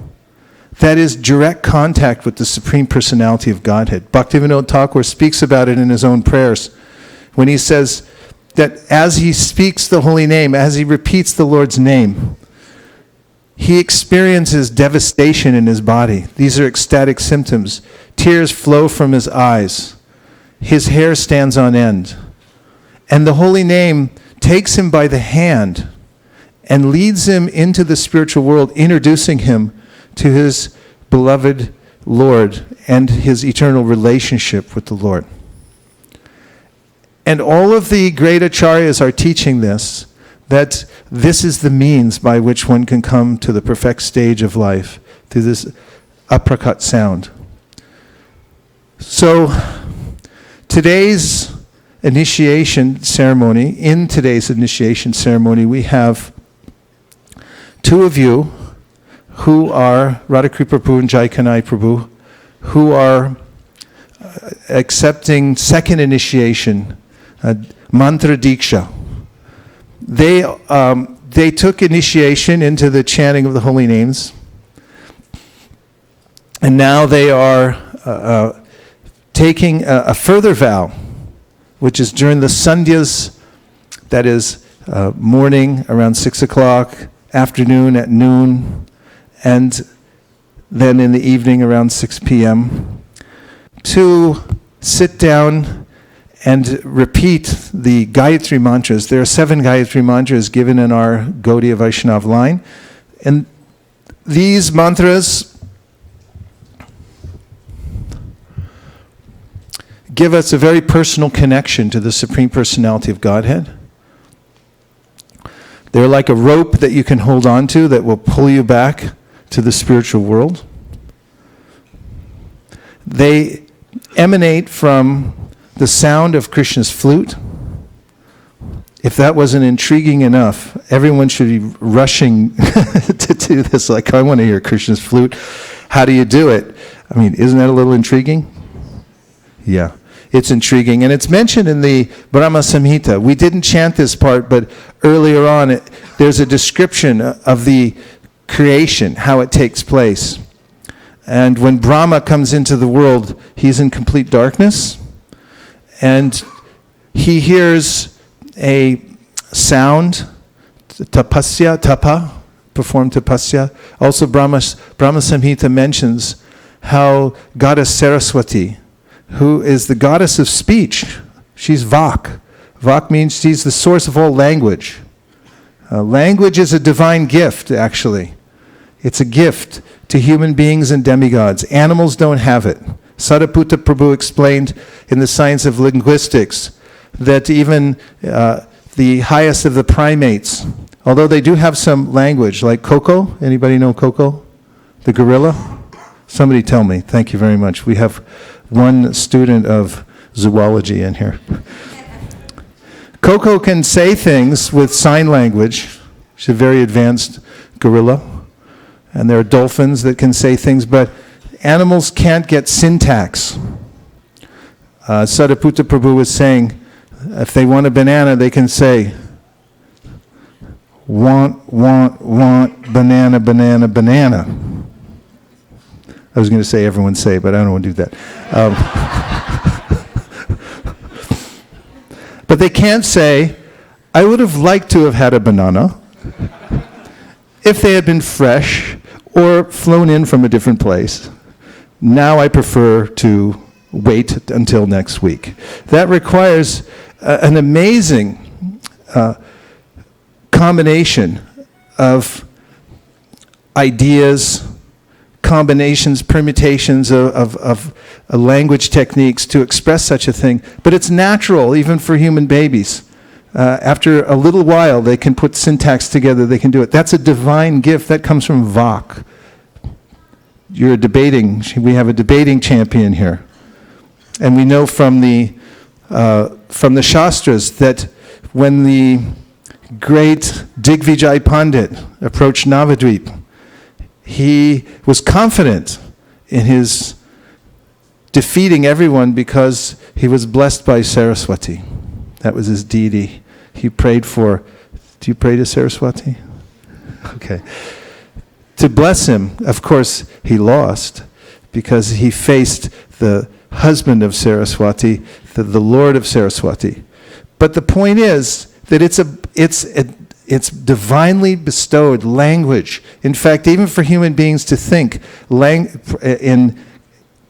That is direct contact with the Supreme Personality of Godhead. Bhaktivinoda Thakur speaks about it in his own prayers when he says that as he speaks the holy name, as he repeats the Lord's name, he experiences devastation in his body. These are ecstatic symptoms. Tears flow from his eyes. His hair stands on end. And the holy name takes him by the hand and leads him into the spiritual world, introducing him to his beloved Lord and his eternal relationship with the Lord. And all of the great acharyas are teaching this, that this is the means by which one can come to the perfect stage of life, through this apricot sound. So, today's initiation ceremony, we have two of you who are Radhakripa Prabhu and Jaikanai Prabhu, who are accepting second initiation, mantra diksha. They took initiation into the chanting of the holy names, and now they are taking a further vow, which is during the sandhyas, that is morning around 6 o'clock, afternoon at noon, and then in the evening around 6 p.m., to sit down and repeat the Gayatri mantras. There are 7 Gayatri mantras given in our Gaudiya Vaishnav line. And these mantras give us a very personal connection to the Supreme Personality of Godhead. They're like a rope that you can hold on to that will pull you back to the spiritual world. They emanate from the sound of Krishna's flute. if that wasn't intriguing enough, everyone should be rushing to do this. Like, I want to hear Krishna's flute. How do you do it? I mean, isn't that a little intriguing? Yeah, it's intriguing. And it's mentioned in the Brahma Samhita. We didn't chant this part, but earlier on, there's a description of the creation, how it takes place. And when Brahma comes into the world, he's in complete darkness. And he hears a sound, tapasya, tapa, perform tapasya. Also Brahma Samhita mentions how goddess Saraswati, who is the goddess of speech, she's Vak. Vak means she's the source of all language. Language is a divine gift, actually. It's a gift to human beings and demigods. Animals don't have it. Sariputta Prabhu explained in the science of linguistics that even the highest of the primates, although they do have some language, like Coco. Anybody know Coco? The gorilla? Somebody tell me. Thank you very much. We have one student of zoology in here. Coco can say things with sign language. She's a very advanced gorilla. And there are dolphins that can say things, but animals can't get syntax. Sariputta Prabhu was saying, if they want a banana, they can say, want, banana, banana, banana. I was going to say everyone say, but I don't want to do that. But they can't say, I would have liked to have had a banana if they had been fresh or flown in from a different place. Now I prefer to wait until next week. That requires an amazing combination of ideas, combinations, permutations of language techniques to express such a thing. But it's natural, even for human babies. After a little while, they can put syntax together, they can do it. That's a divine gift. That comes from Vak. We have a debating champion here. And we know from the Shastras that when the great Digvijay Pandit approached Navadvip, he was confident in his defeating everyone because he was blessed by Saraswati. That was his deity. He prayed for, do you pray to Saraswati? Okay. To bless him, of course, he lost because he faced the husband of Saraswati, the Lord of Saraswati. But the point is that it's divinely bestowed language. In fact, even for human beings to think in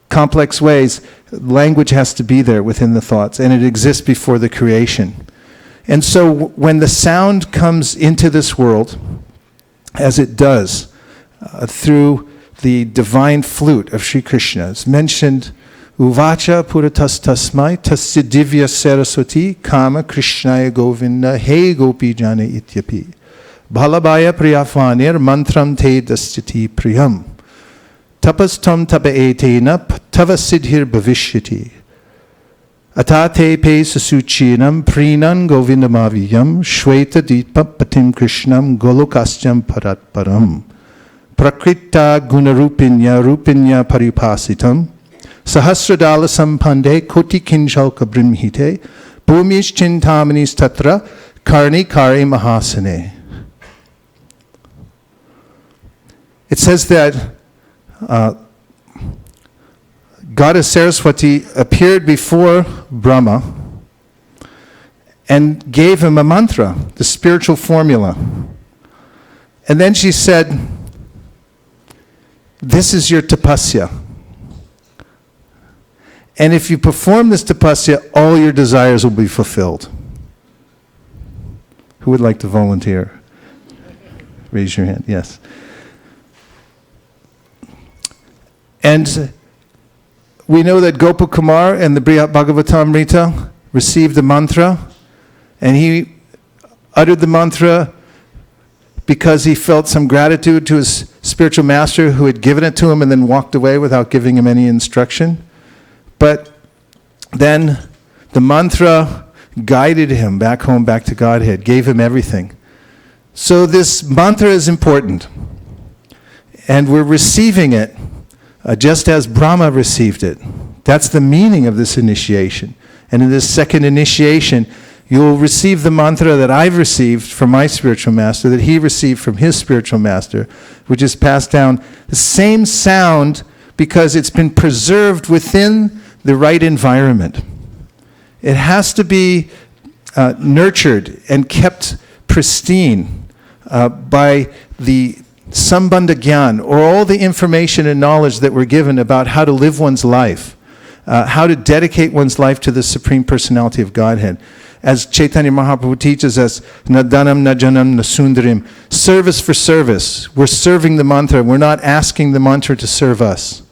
complex ways, language has to be there within the thoughts, and it exists before the creation. And so when the sound comes into this world, as it does, through the divine flute of Sri Krishna, it's mentioned, Uvacha puratas tasmai tasya divya saraswati kama krishnaya govinda he gopi jana ityapi bhalabaya priyafanir mantram te dasyati priyam tapastam tapa etena tava siddhir bhavishyati atate pe sasuchinam prinan govindamaviyam shweta deepa patim krishnam golokastyam parat param prakrita gunarupinya rupinya paripasitam Sahasradala sampande koti kinchalka brimhite bhumish chintamani tatra karni kari mahasane. It says that Goddess Saraswati appeared before Brahma and gave him a mantra, the spiritual formula. And then she said, this is your tapasya. And if you perform this tapasya, all your desires will be fulfilled. Who would like to volunteer? Raise your hand. Yes. And we know that Gopakumar and the Brihat Bhagavatamrita received the mantra, and he uttered the mantra because he felt some gratitude to his spiritual master who had given it to him and then walked away without giving him any instruction. But then the mantra guided him back home, back to Godhead, gave him everything. So this mantra is important. And we're receiving it just as Brahma received it. That's the meaning of this initiation. And in this second initiation, you'll receive the mantra that I've received from my spiritual master, that he received from his spiritual master, which is passed down the same sound because it's been preserved within the right environment. It has to be nurtured and kept pristine by the Sambandha Gyan, or all the information and knowledge that we're given about how to live one's life, how to dedicate one's life to the Supreme Personality of Godhead. As Chaitanya Mahaprabhu teaches us, Nadanam Najanam Nasundarim, service for service. We're serving the mantra. We're not asking the mantra to serve us.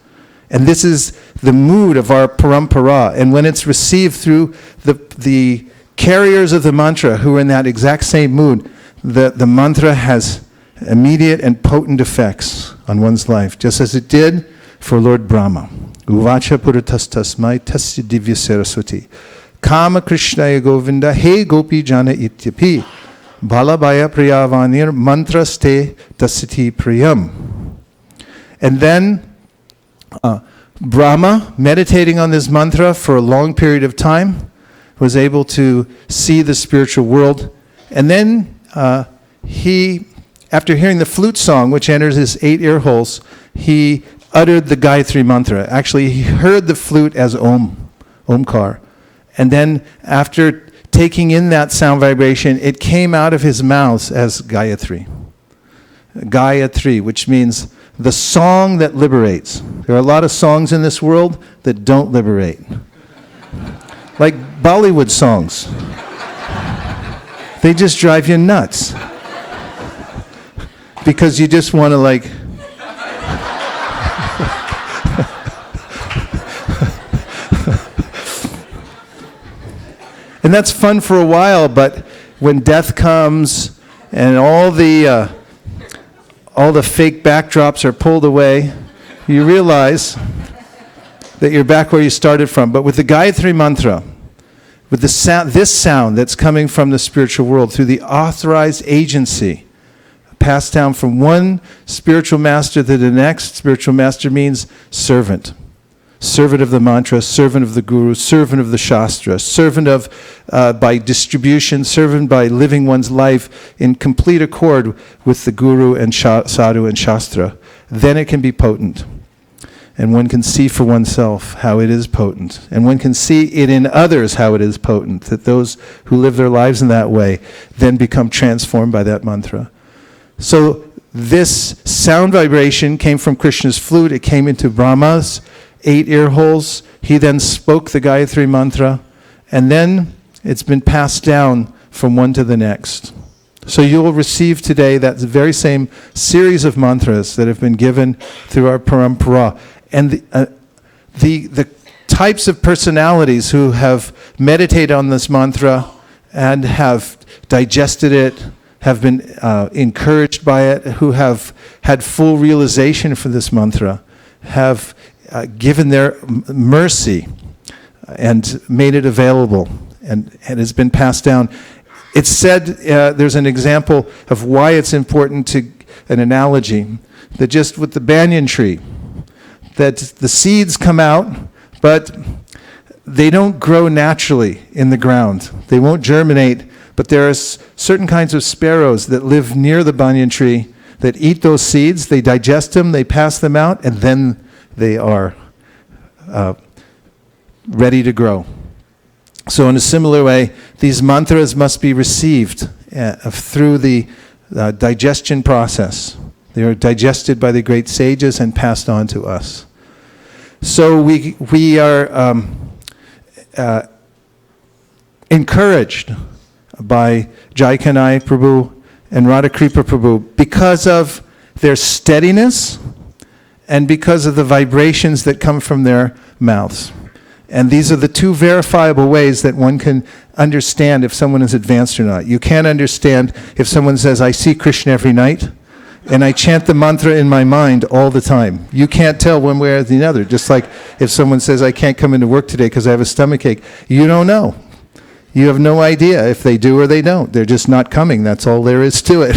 And this is the mood of our parampara. And when it's received through the carriers of the mantra who are in that exact same mood, the mantra has immediate and potent effects on one's life, just as it did for Lord Brahma. Uvacha puratas tasmai tasya divya saraswati. Kama Krishnaya Govinda he gopi jana ityapi. Balabhaya priyavanir mantraste tasiti priyam. And then Brahma, meditating on this mantra for a long period of time, was able to see the spiritual world. And then he, after hearing the flute song, which enters his 8 ear holes, he uttered the Gayatri mantra. Actually, he heard the flute as Om, Omkar. And then after taking in that sound vibration, it came out of his mouth as Gayatri. Gayatri, which means the song that liberates. There are a lot of songs in this world that don't liberate. Like Bollywood songs. They just drive you nuts. Because you just want to like... And that's fun for a while, but when death comes and all the fake backdrops are pulled away, you realize that you're back where you started from. But with the Gayatri mantra, with the this sound that's coming from the spiritual world through the authorized agency, passed down from one spiritual master to the next. Spiritual master means servant. Servant of the mantra, servant of the guru, servant of the shastra, servant of, by distribution, servant by living one's life in complete accord with the guru and sadhu and shastra. Then it can be potent. And one can see for oneself how it is potent. And one can see it in others how it is potent. That those who live their lives in that way then become transformed by that mantra. So this sound vibration came from Krishna's flute. It came into Brahma's 8 ear holes. He then spoke the Gayatri mantra, and then it's been passed down from one to the next. So you will receive today that very same series of mantras that have been given through our parampara. And the types of personalities who have meditated on this mantra and have digested it, have been encouraged by it, who have had full realization for this mantra, have given their mercy and made it available, and has been passed down. It's said, there's an example of why it's important, to an analogy, that just with the banyan tree, that the seeds come out, but they don't grow naturally in the ground. They won't germinate, but there are certain kinds of sparrows that live near the banyan tree that eat those seeds, they digest them, they pass them out, and then they are ready to grow. So in a similar way, these mantras must be received through the digestion process. They are digested by the great sages and passed on to us. So we are encouraged by Jaikanai Prabhu and Radhakripa Prabhu because of their steadiness and because of the vibrations that come from their mouths. And these are the two verifiable ways that one can understand if someone is advanced or not. You can't understand if someone says, I see Krishna every night, and I chant the mantra in my mind all the time. You can't tell one way or the other. Just like if someone says, I can't come into work today because I have a stomachache. You don't know. You have no idea if they do or they don't. They're just not coming. That's all there is to it.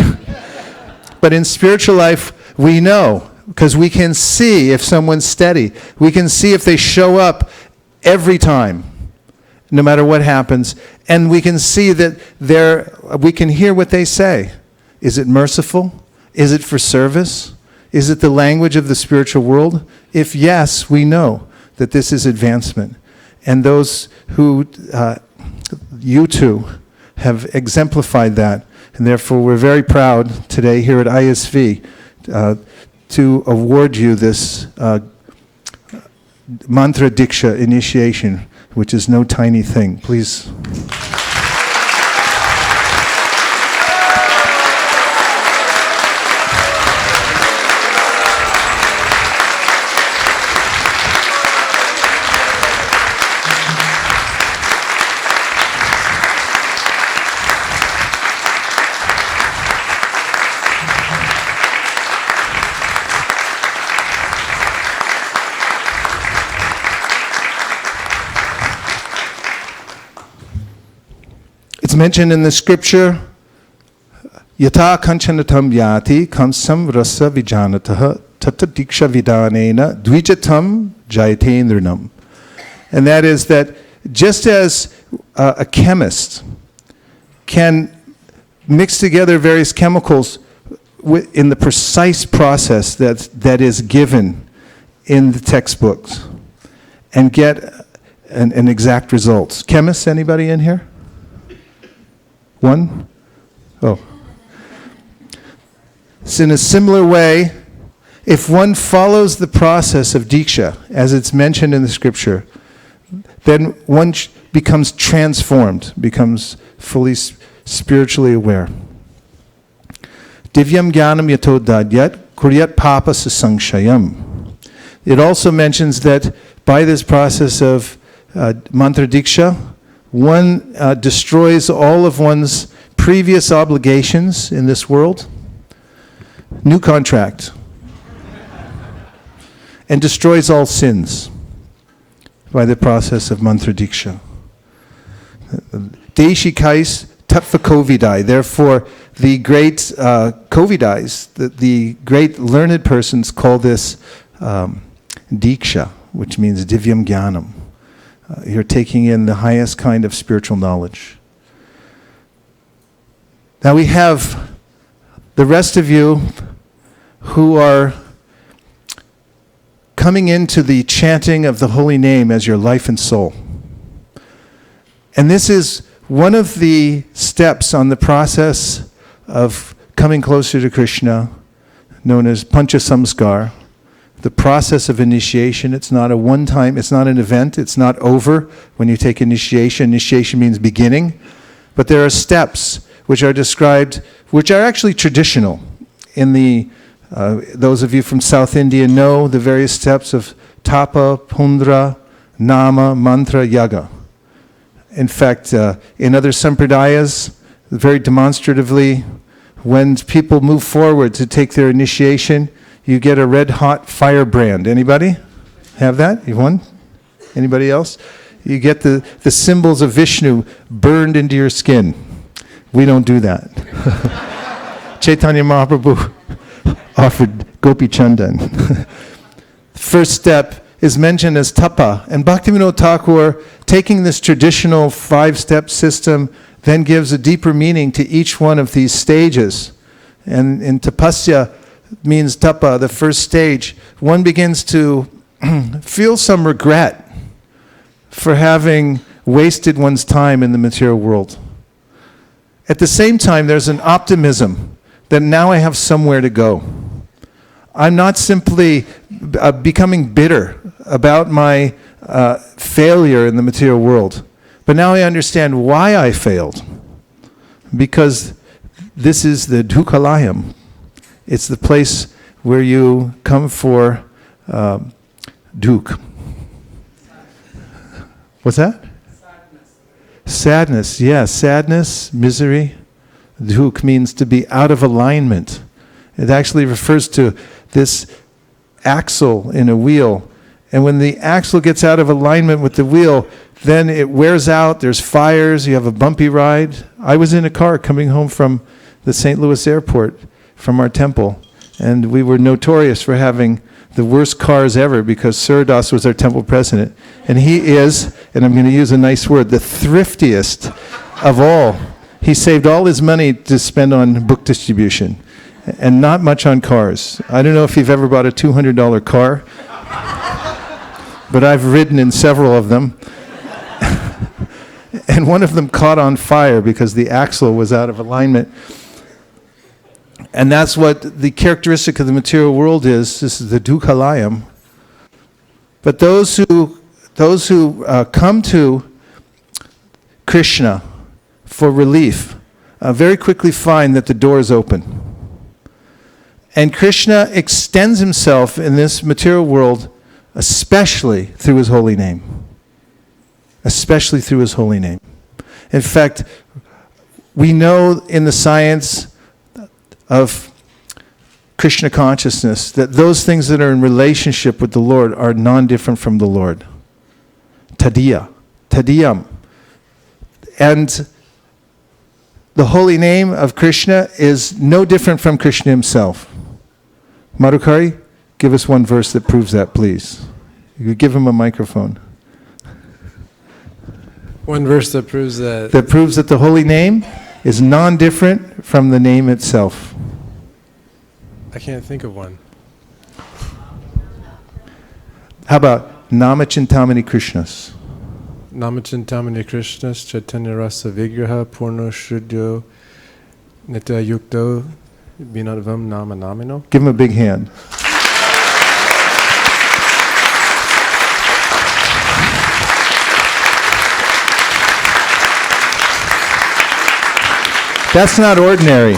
But in spiritual life, we know, because we can see if someone's steady. We can see if they show up every time, no matter what happens. And we can see that we can hear what they say. Is it merciful? Is it for service? Is it the language of the spiritual world? If yes, we know that this is advancement. And those who, you two, have exemplified that. And therefore, we're very proud today here at ISV to award you this Mantra Diksha initiation, which is no tiny thing. Please. It's mentioned in the scripture, Yata kanchanatam yati kamsam rasa vijanataha tata diksha vidanena dvijatam jayatendranam. And that is that just as a chemist can mix together various chemicals in the precise process that is given in the textbooks and get an exact result. Chemists, anybody in here? One? Oh. So in a similar way, if one follows the process of Diksha, as it's mentioned in the scripture, then one becomes transformed, becomes fully spiritually aware. Divyam jnanam yato dadyat kuryat papa sasankshayam. It also mentions that by this process of mantra Diksha, one destroys all of one's previous obligations in this world, new contract, and destroys all sins by the process of mantra Diksha. Deshikais tattva kovidai. Therefore, the great kovidais, the great learned persons call this Diksha, which means divyam jnanam. You're taking in the highest kind of spiritual knowledge. Now we have the rest of you who are coming into the chanting of the holy name as your life and soul. And this is one of the steps on the process of coming closer to Krishna, known as Pancha Samskar. The process of initiation, it's not a one-time, it's not an event, it's not over when you take initiation. Initiation means beginning. But there are steps which are described, which are actually traditional. In the, those of you from South India know the various steps of tapa, pundra, nama, mantra, yaga. In fact, in other sampradayas, very demonstratively, when people move forward to take their initiation, you get a red-hot firebrand. Anybody have that? You won? Anybody else? You get the symbols of Vishnu burned into your skin. We don't do that. Chaitanya Mahaprabhu offered Gopi Chandan. First step is mentioned as tapa. And Bhaktivinoda Thakur, taking this traditional 5-step system, then gives a deeper meaning to each one of these stages. And in tapasya, means tapa, the first stage, one begins to feel some regret for having wasted one's time in the material world. At the same time, there's an optimism that now I have somewhere to go. I'm not simply becoming bitter about my failure in the material world, but now I understand why I failed. Because this is the dukkhalayam. It's the place where you come for duk. What's that? Sadness, yes. Sadness, misery. Duk means to be out of alignment. It actually refers to this axle in a wheel, And when the axle gets out of alignment with the wheel, then it wears out, there's fires, you have a bumpy ride. I was in a car coming home from the St. Louis airport from our temple, and we were notorious for having the worst cars ever because Suridas was our temple president. And he is, and I'm going to use a nice word, the thriftiest of all. He saved all his money to spend on book distribution and not much on cars. I don't know if you've ever bought a $200 car, but I've ridden in several of them. And one of them caught on fire because the axle was out of alignment. And that's what the characteristic of the material world is. This is the dukhalayam. But those who come to Krishna for relief very quickly find that the door is open. And Krishna extends himself in this material world especially through his holy name. Especially through his holy name. In fact, we know in the science of Krishna consciousness that those things that are in relationship with the Lord are non-different from the Lord. Tadiyam. And the holy name of Krishna is no different from Krishna himself. Madhukari, give us one verse that proves that, please. You could give him a microphone. One verse that proves that. That proves that the holy name is non-different from the name itself. I can't think of one. How about Namachintamani Krishnas? Namachintamani Krishnas Chaitanya Rasa Vigraha Purno Shuddho Nitya Yukto Vinadvam Nama Namino. Give him a big hand. That's not ordinary.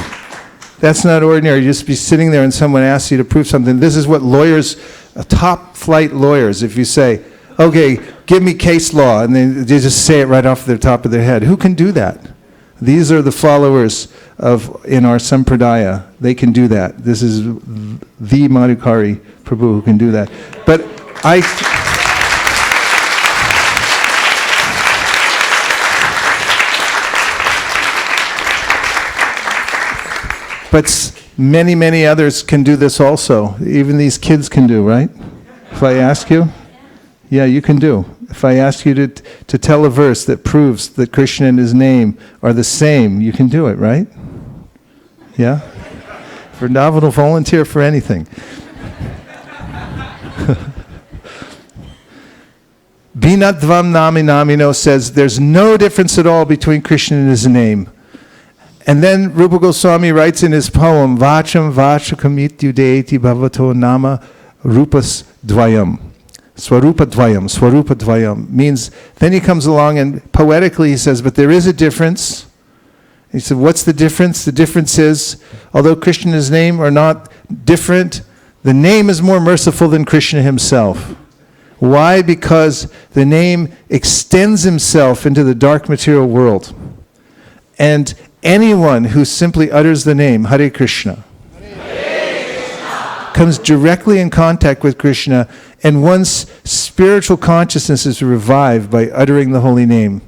That's not ordinary. You just be sitting there and someone asks you to prove something. This is what lawyers, top flight lawyers, if you say, okay, give me case law, and they just say it right off the top of their head. Who can do that? These are the followers in our Sampradaya. They can do that. This is the Madhukari Prabhu who can do that. But many, many others can do this also. Even these kids can do, right? If I ask you? Yeah, you can do. If I ask you to tell a verse that proves that Krishna and his name are the same, you can do it, right? Yeah? Vrindavan will volunteer for anything. Binadvam Nami Namino says there's no difference at all between Krishna and his name. And then Rupa Goswami writes in his poem, Vacham Vachakamityudeti Bhavato Nama Rupas Dvayam. Swarupa Dvayam means, then he comes along and poetically he says, but there is a difference. He said, what's the difference? The difference is, although Krishna and his name are not different, the name is more merciful than Krishna himself. Why? Because the name extends himself into the dark material world. And anyone who simply utters the name, Hare Krishna, comes directly in contact with Krishna, and one's spiritual consciousness is revived by uttering the holy name.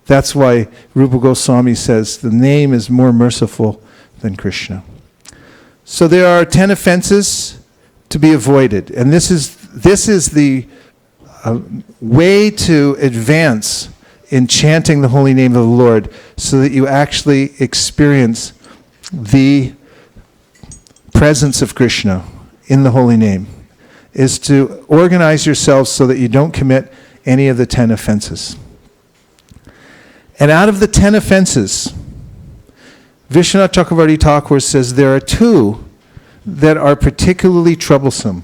That's why Rupa Goswami says the name is more merciful than Krishna. So there are 10 offenses to be avoided, and this is the way to advance in chanting the holy name of the Lord, so that you actually experience the presence of Krishna in the holy name, is to organize yourself so that you don't commit any of the 10 offenses. And out of the 10 offenses, Vishwanath Chakravarti Thakur says there are 2 that are particularly troublesome.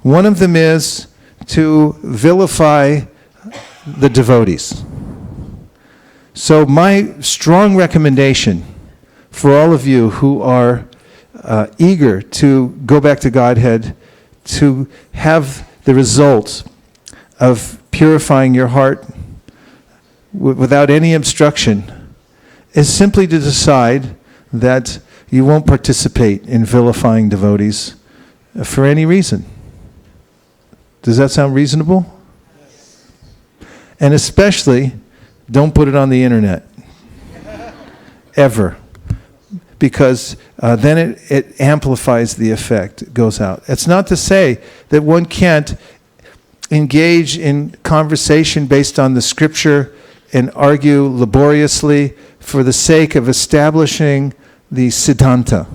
One of them is to vilify the devotees. So my strong recommendation for all of you who are eager to go back to Godhead, to have the result of purifying your heart without any obstruction, is simply to decide that you won't participate in vilifying devotees for any reason. Does that sound reasonable? And especially, don't put it on the internet. Ever. Because then it amplifies the effect. It goes out. It's not to say that one can't engage in conversation based on the scripture and argue laboriously for the sake of establishing the siddhanta.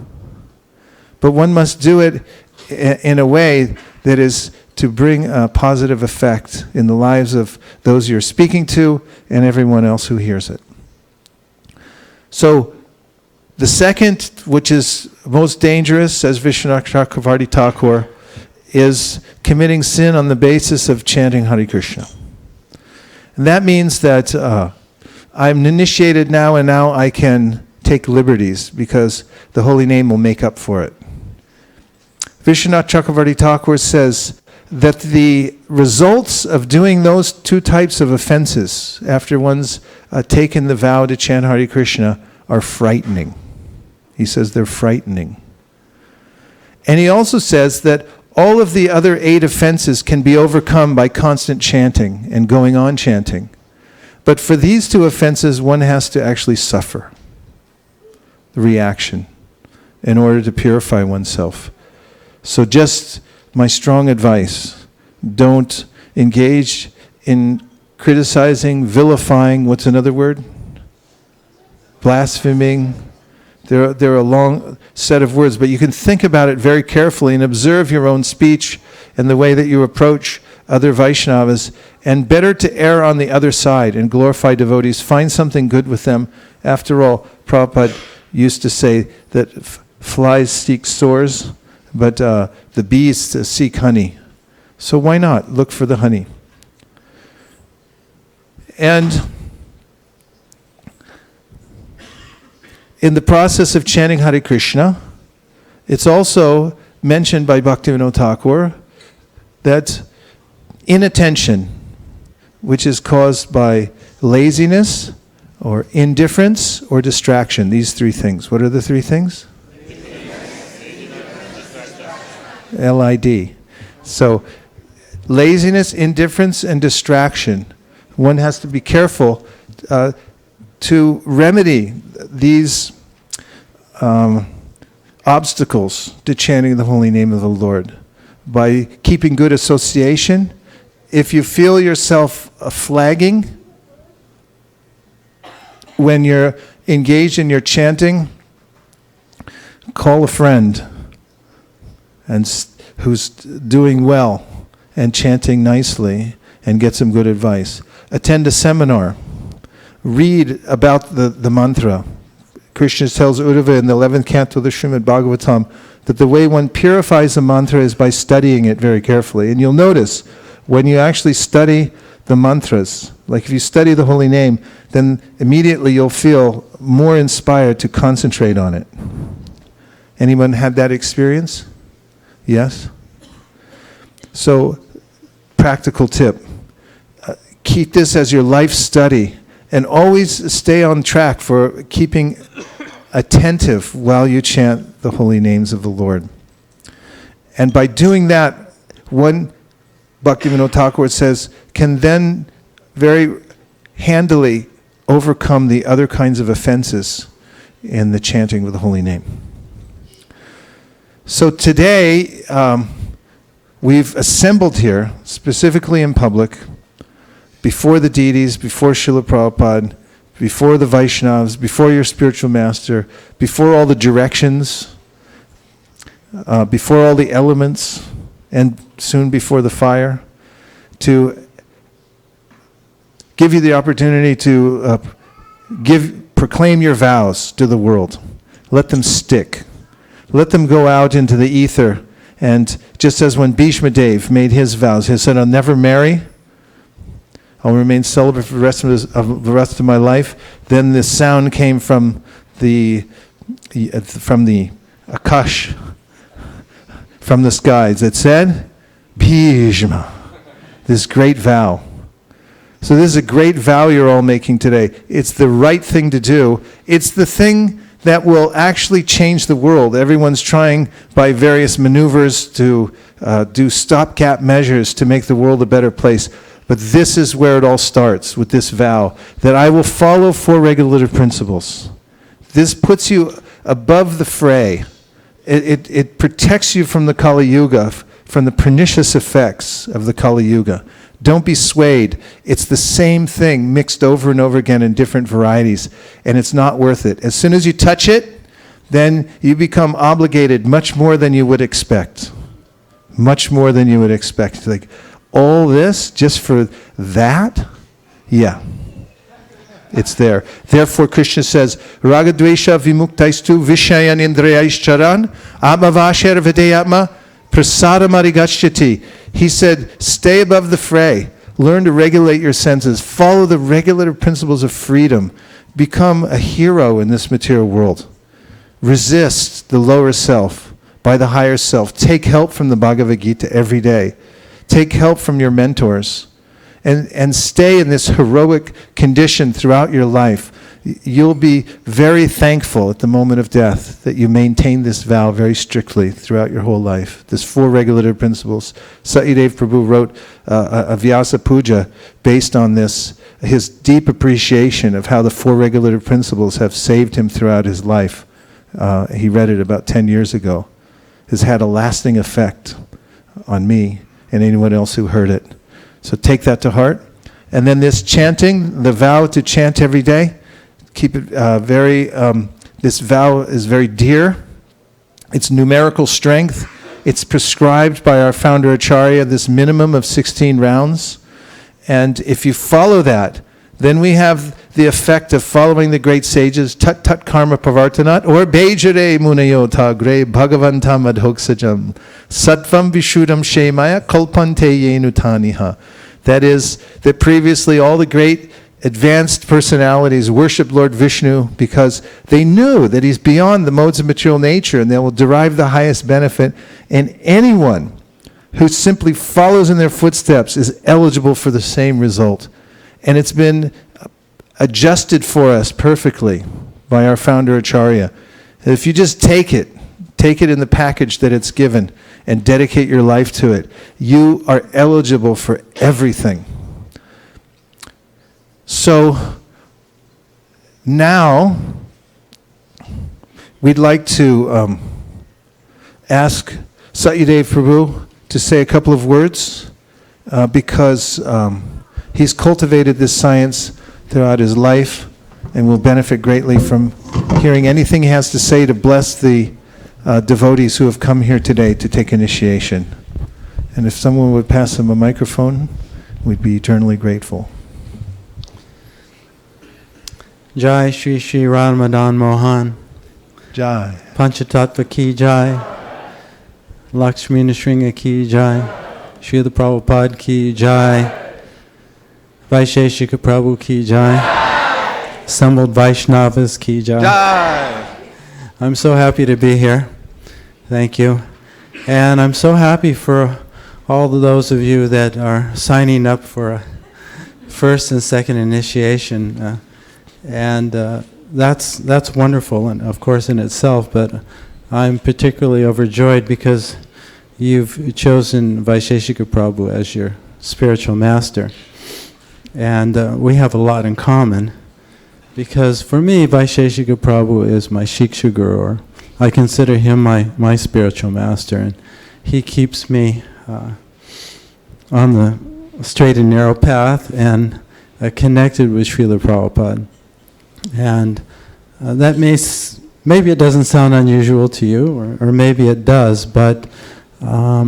But one must do it in a way that is to bring a positive effect in the lives of those you're speaking to and everyone else who hears it. So, the second, which is most dangerous, says Vishwanath Chakravarti Thakur, is committing sin on the basis of chanting Hare Krishna. And that means that I'm initiated now, and now I can take liberties because the holy name will make up for it. Vishwanath Chakravarti Thakur says that the results of doing those two types of offenses after one's taken the vow to chant Hare Krishna are frightening. He says they're frightening. And he also says that all of the other 8 offenses can be overcome by constant chanting and going on chanting. But for these 2 offenses, one has to actually suffer the reaction in order to purify oneself. So just my strong advice, don't engage in criticizing, vilifying, what's another word? Blaspheming. There are a long set of words, but you can think about it very carefully and observe your own speech and the way that you approach other Vaishnavas, and better to err on the other side and glorify devotees. Find something good with them. After all, Prabhupada used to say that flies seek sores, but the bees seek honey. So why not look for the honey? And in the process of chanting Hare Krishna, it's also mentioned by Bhaktivinoda Thakur that inattention, which is caused by laziness or indifference or distraction, these 3 things. What are the 3 things? LID. So, laziness, indifference, and distraction. One has to be careful to remedy these obstacles to chanting the holy name of the Lord by keeping good association. If you feel yourself flagging when you're engaged in your chanting, call a friend and who's doing well and chanting nicely and get some good advice. Attend a seminar. Read about the mantra. Krishna tells Uddhava in the 11th canto of the Srimad Bhagavatam that the way one purifies the mantra is by studying it very carefully. And you'll notice when you actually study the mantras, like if you study the holy name, then immediately you'll feel more inspired to concentrate on it. Anyone had that experience? Yes? So, practical tip. Keep this as your life study. And always stay on track for keeping attentive while you chant the holy names of the Lord. And by doing that, one, Bhaktivinoda Thakur says, can then very handily overcome the other kinds of offenses in the chanting of the holy name. So today, we've assembled here, specifically in public, before the deities, before Srila Prabhupada, before the Vaishnavas, before your spiritual master, before all the directions, before all the elements, and soon before the fire, to give you the opportunity to proclaim your vows to the world. Let them stick. Let them go out into the ether. And just as when Bhishma Dev made his vows, he said, I'll never marry, I'll remain celibate for the rest of my life. Then this sound came from the Akash, from the skies. It said, Bhishma, this great vow. So this is a great vow you're all making today. It's the right thing to do. It's the thing that will actually change the world. Everyone's trying by various maneuvers to do stopgap measures to make the world a better place. But this is where it all starts, with this vow, that I will follow 4 regulative principles. This puts you above the fray. It protects you from the Kali Yuga, from the pernicious effects of the Kali Yuga. Don't be swayed. It's the same thing mixed over and over again in different varieties, and it's not worth it. As soon as you touch it, then you become obligated much more than you would expect. Much more than you would expect. Like, all this just for that? Yeah. It's there. Therefore, Krishna says, Ragadvesha vimuktaistu vishayan indriyaischaran amavasher videyatma prasadamarigashyati. He said, stay above the fray. Learn to regulate your senses. Follow the regulative principles of freedom. Become a hero in this material world. Resist the lower self by the higher self. Take help from the Bhagavad Gita every day. Take help from your mentors. And stay in this heroic condition throughout your life. You'll be very thankful at the moment of death that you maintain this vow very strictly throughout your whole life. There's 4 regulative principles. Satyadev Prabhu wrote a Vyasa Puja based on this, his deep appreciation of how the 4 regulative principles have saved him throughout his life. He read it about 10 years ago. Has had a lasting effect on me and anyone else who heard it. So take that to heart. And then this chanting, the vow to chant every day, keep it this vow is very dear. It's numerical strength. It's prescribed by our founder Acharya, this minimum of 16 rounds. And if you follow that, then we have the effect of following the great sages, tat tat karma pravartanat, or bejare munayota gre bhagavantam adhoksajam, sattvam vishuddham shemaya kalpante yenutaniha. That is, that previously all the great advanced personalities worship Lord Vishnu because they knew that he's beyond the modes of material nature and they will derive the highest benefit. And anyone who simply follows in their footsteps is eligible for the same result. And it's been adjusted for us perfectly by our founder Acharya. If you just take it in the package that it's given and dedicate your life to it, you are eligible for everything. So now we'd like to ask Satyadev Prabhu to say a couple of words because he's cultivated this science throughout his life and will benefit greatly from hearing anything he has to say to bless the devotees who have come here today to take initiation. And if someone would pass him a microphone, we'd be eternally grateful. Jai Shri Shri Radha Mohan Jai. Panchatattva ki Jai, Lakshmi Nrsimha ki Jai, Srila Prabhupada ki Jai, Vaisesika Prabhu ki Jai, assembled Vaishnavas ki Jai. Jai. I'm so happy to be here. Thank you. And I'm so happy for all of those of you that are signing up for a first and second initiation. And that's wonderful, and of course in itself, but I'm particularly overjoyed because you've chosen Vaisesika Prabhu as your spiritual master. And we have a lot in common, because for me, Vaisesika Prabhu is my Shiksha Guru, or I consider him my spiritual master, and he keeps me on the straight and narrow path and connected with Srila Prabhupada. And that maybe it doesn't sound unusual to you, or maybe it does, but I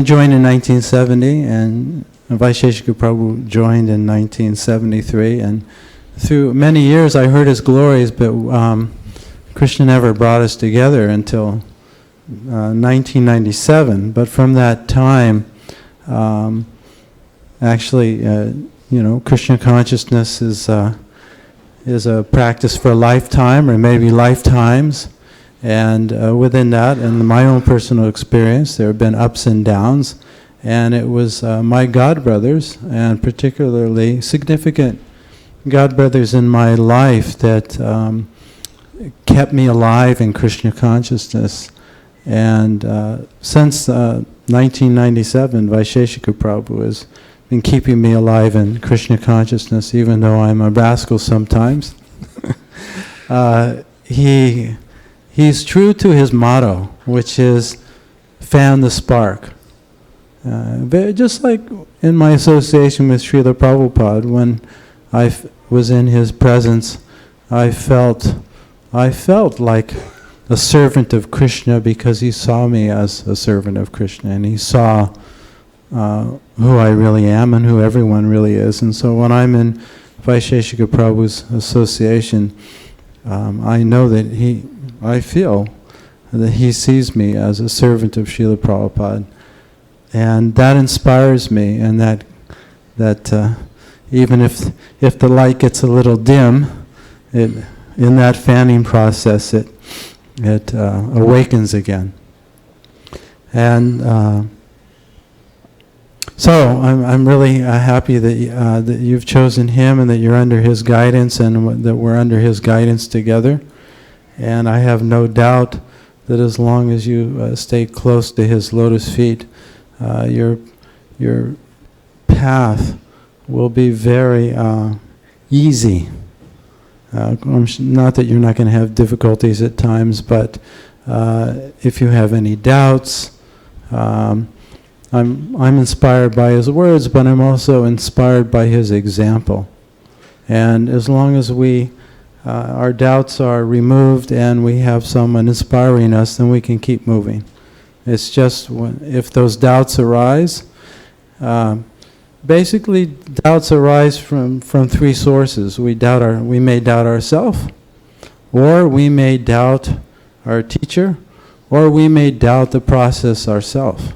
joined in 1970, and Vaisesika Prabhu joined in 1973, and through many years I heard his glories, but Krishna never brought us together until 1997. But from that time, actually, Krishna consciousness is a practice for a lifetime, or maybe lifetimes. And within that, in my own personal experience, there have been ups and downs. And it was my godbrothers, and particularly significant godbrothers in my life that kept me alive in Krishna consciousness. And since 1997, Vaisesika Prabhu has been keeping me alive in Krishna consciousness, even though I'm a rascal sometimes. He's true to his motto, which is fan the spark. Just like in my association with Srila Prabhupada, when I was in his presence, I felt like a servant of Krishna because he saw me as a servant of Krishna, and he saw who I really am and who everyone really is. And so when I'm in Vaisesika Prabhu's association, I know that I feel that he sees me as a servant of Srila Prabhupada. And that inspires me, and that even if the light gets a little dim, in that fanning process, it awakens again. And so I'm really happy that you've chosen him and that you're under his guidance and that we're under his guidance together. And I have no doubt that as long as you stay close to his lotus feet, your path will be very easy. Not that you're not going to have difficulties at times, but if you have any doubts, I'm inspired by his words, but I'm also inspired by his example. And as long as our doubts are removed and we have someone inspiring us, then we can keep moving. It's just if those doubts arise, basically doubts arise from three sources. We may doubt ourselves, or we may doubt our teacher, or we may doubt the process ourselves.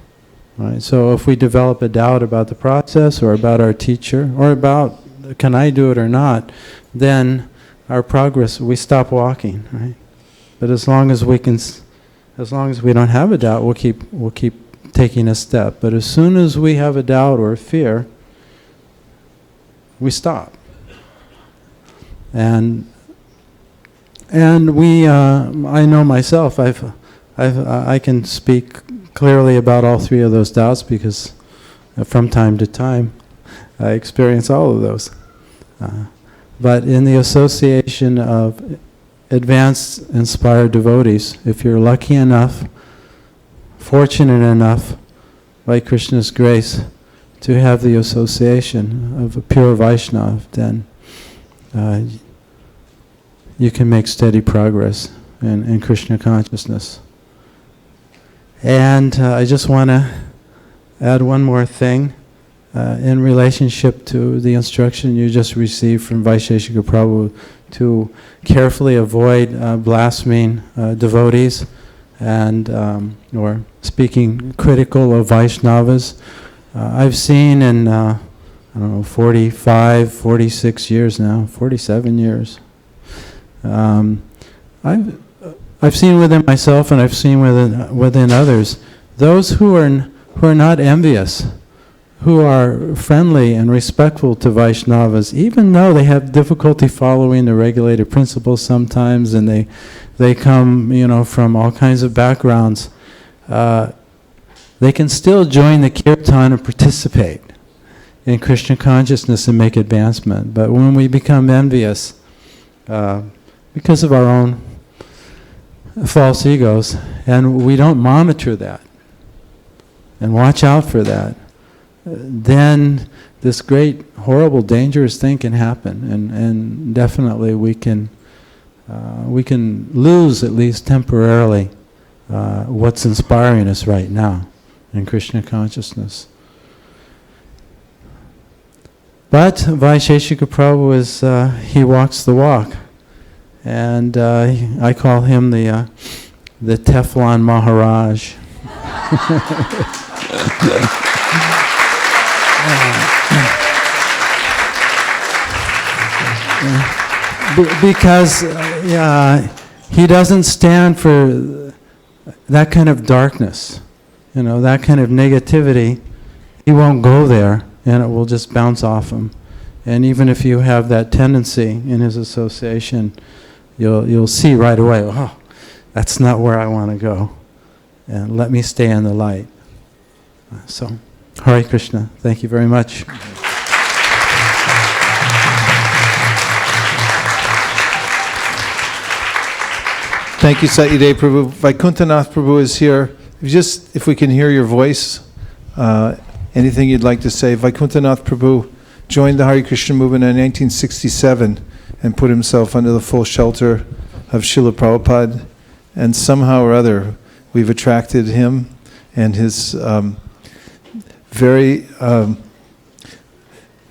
Right? So if we develop a doubt about the process or about our teacher or about can I do it or not, then our progress, we stop walking. Right? But as long as we don't have a doubt, we'll keep taking a step. But as soon as we have a doubt or a fear, we stop. And we, I know myself, I can speak clearly about all three of those doubts because from time to time I experience all of those. But in the association of advanced, inspired devotees, if you're lucky enough, fortunate enough, by Krishna's grace, to have the association of a pure Vaishnava, then you can make steady progress in Krishna consciousness. And I just want to add one more thing in relationship to the instruction you just received from Vaisesika Prabhu to carefully avoid blaspheming devotees and or speaking critical of Vaishnavas. I've seen in, 45, 46 years now, 47 years. I've seen within myself and I've seen within others, those who are not envious, who are friendly and respectful to Vaishnavas, even though they have difficulty following the regulated principles sometimes, and they come, from all kinds of backgrounds. They can still join the kirtan and participate in Krishna consciousness and make advancement. But when we become envious, because of our own false egos, and we don't monitor that and watch out for that, then this great, horrible, dangerous thing can happen, and definitely we can lose, at least temporarily, what's inspiring us right now in Krishna consciousness. But Vaisesika Prabhu he walks the walk, and I call him the Teflon Maharaj. Because he doesn't stand for that kind of darkness, that kind of negativity. He won't go there, and it will just bounce off him. And even if you have that tendency in his association, you'll see right away, oh, that's not where I want to go. And let me stay in the light. So, Hare Krishna. Thank you very much. Thank you, Satydev Prabhu. Vaikuntanath Prabhu is here. If we can hear your voice, anything you'd like to say. Vaikuntanath Prabhu joined the Hare Krishna movement in 1967 and put himself under the full shelter of Srila Prabhupada. And somehow or other, we've attracted him and his very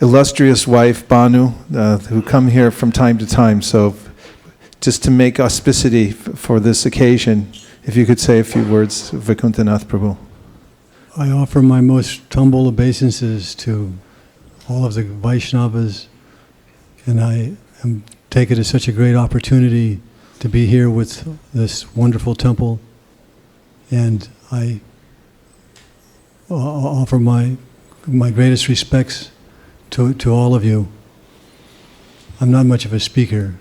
illustrious wife, Banu, who come here from time to time. So just to make auspicity for this occasion, if you could say a few words, Vaikuntanath Prabhu. I offer my most humble obeisances to all of the Vaishnavas, and I take it as such a great opportunity to be here with this wonderful temple, and I offer my greatest respects to all of you. I'm not much of a speaker,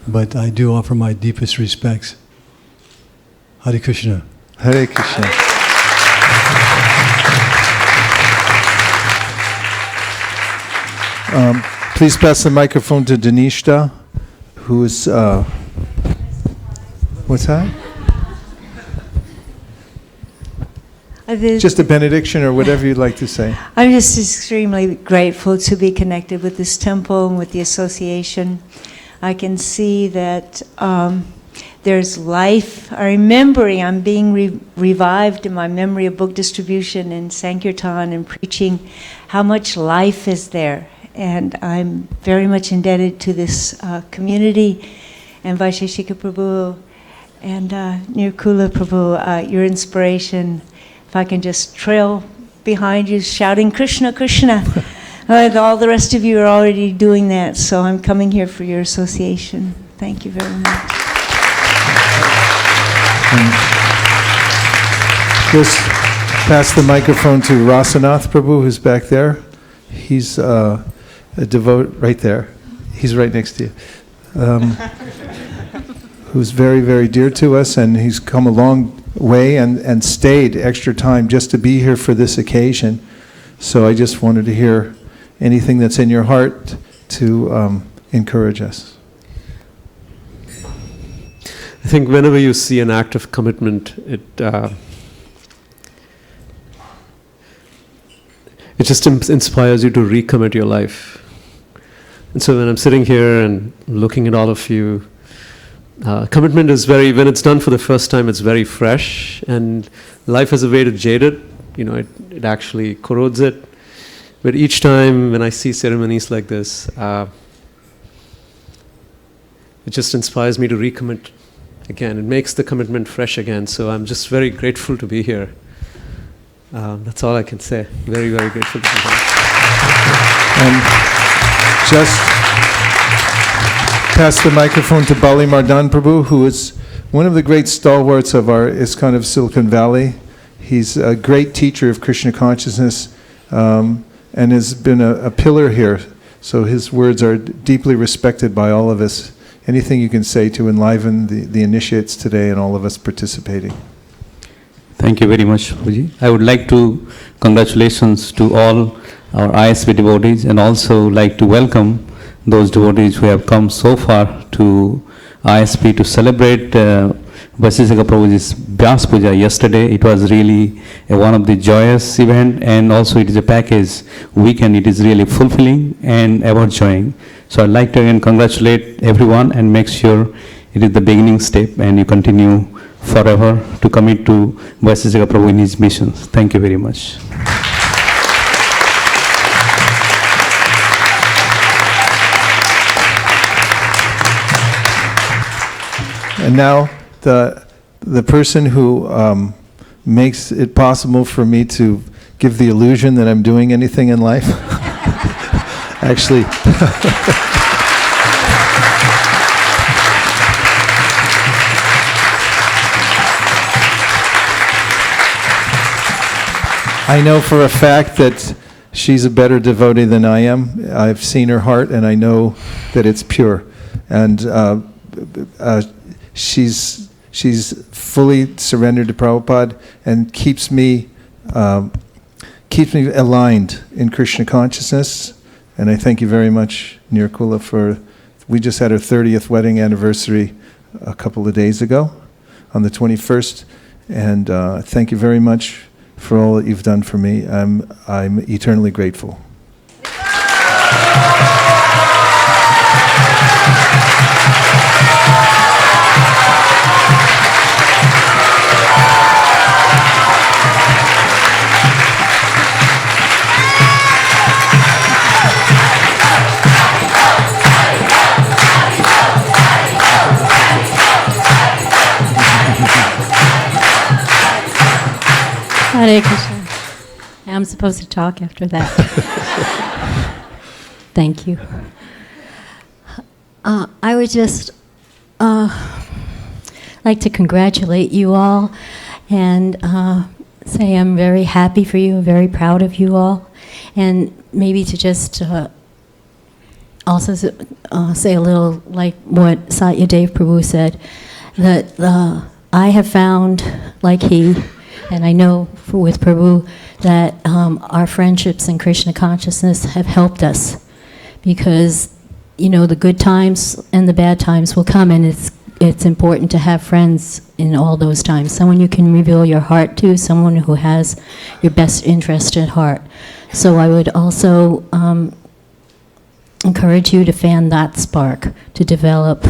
but I do offer my deepest respects. Hare Krishna. Hare Krishna. Please pass the microphone to Danishta, who is, what's that? Just a benediction or whatever you'd like to say. I'm just extremely grateful to be connected with this temple and with the association. I can see that there's life. I'm being revived in my memory of book distribution and Sankirtan and preaching, how much life is there. And I'm very much indebted to this community and Vaisesika Prabhu and Nirkula Prabhu, your inspiration. If I can just trail behind you shouting Krishna, Krishna. All the rest of you are already doing that, so I'm coming here for your association. Thank you very much. Just pass the microphone to Rasanath Prabhu, who's back there. He's a devote right there. He's right next to you. Who's very, very dear to us, and he's come a long way and stayed extra time just to be here for this occasion. So I just wanted to hear anything that's in your heart to encourage us. I think whenever you see an act of commitment, it just inspires you to recommit your life. And so when I'm sitting here and looking at all of you, commitment is when it's done for the first time, it's very fresh, and life has a way to jade it. It actually corrodes it. But each time when I see ceremonies like this, it just inspires me to recommit again. It makes the commitment fresh again. So I'm just very grateful to be here. That's all I can say. Very, very grateful to be here. And just pass the microphone to Bali Mardan Prabhu, who is one of the great stalwarts of our ISKCON of Silicon Valley. He's a great teacher of Krishna consciousness, and has been a pillar here. So his words are deeply respected by all of us. Anything you can say to enliven the initiates today and all of us participating? Thank you very much, Prabhuji. I would like to congratulations to all our ISV devotees, and also like to welcome those devotees who have come so far to ISP to celebrate Vaisesika Prabhuji's Vyas Puja yesterday. It was really one of the joyous event, and also it is a package weekend. It is really fulfilling and ever joying. So I'd like to again congratulate everyone and make sure it is the beginning step and you continue forever to commit to Vaisesika Prabhu in his missions. Thank you very much. And now the person who makes it possible for me to give the illusion that I'm doing anything in life, actually, I know for a fact that she's a better devotee than I am. I've seen her heart, and I know that it's pure. And she's fully surrendered to Prabhupada and keeps me aligned in Krishna consciousness. And I thank you very much, Nirkula, for... We just had our 30th wedding anniversary a couple of days ago, on the 21st. And thank you very much for all that you've done for me. I'm eternally grateful. Hare Krishna. I'm supposed to talk after that. Thank you. I would just like to congratulate you all and say I'm very happy for you, very proud of you all, and maybe to just also say a little like what Satyadev Prabhu said, that I have found, like he, and I know with Prabhu, that our friendships in Krishna consciousness have helped us, because the good times and the bad times will come, and it's important to have friends in all those times. Someone you can reveal your heart to, someone who has your best interest at heart. So I would also encourage you to fan that spark, to develop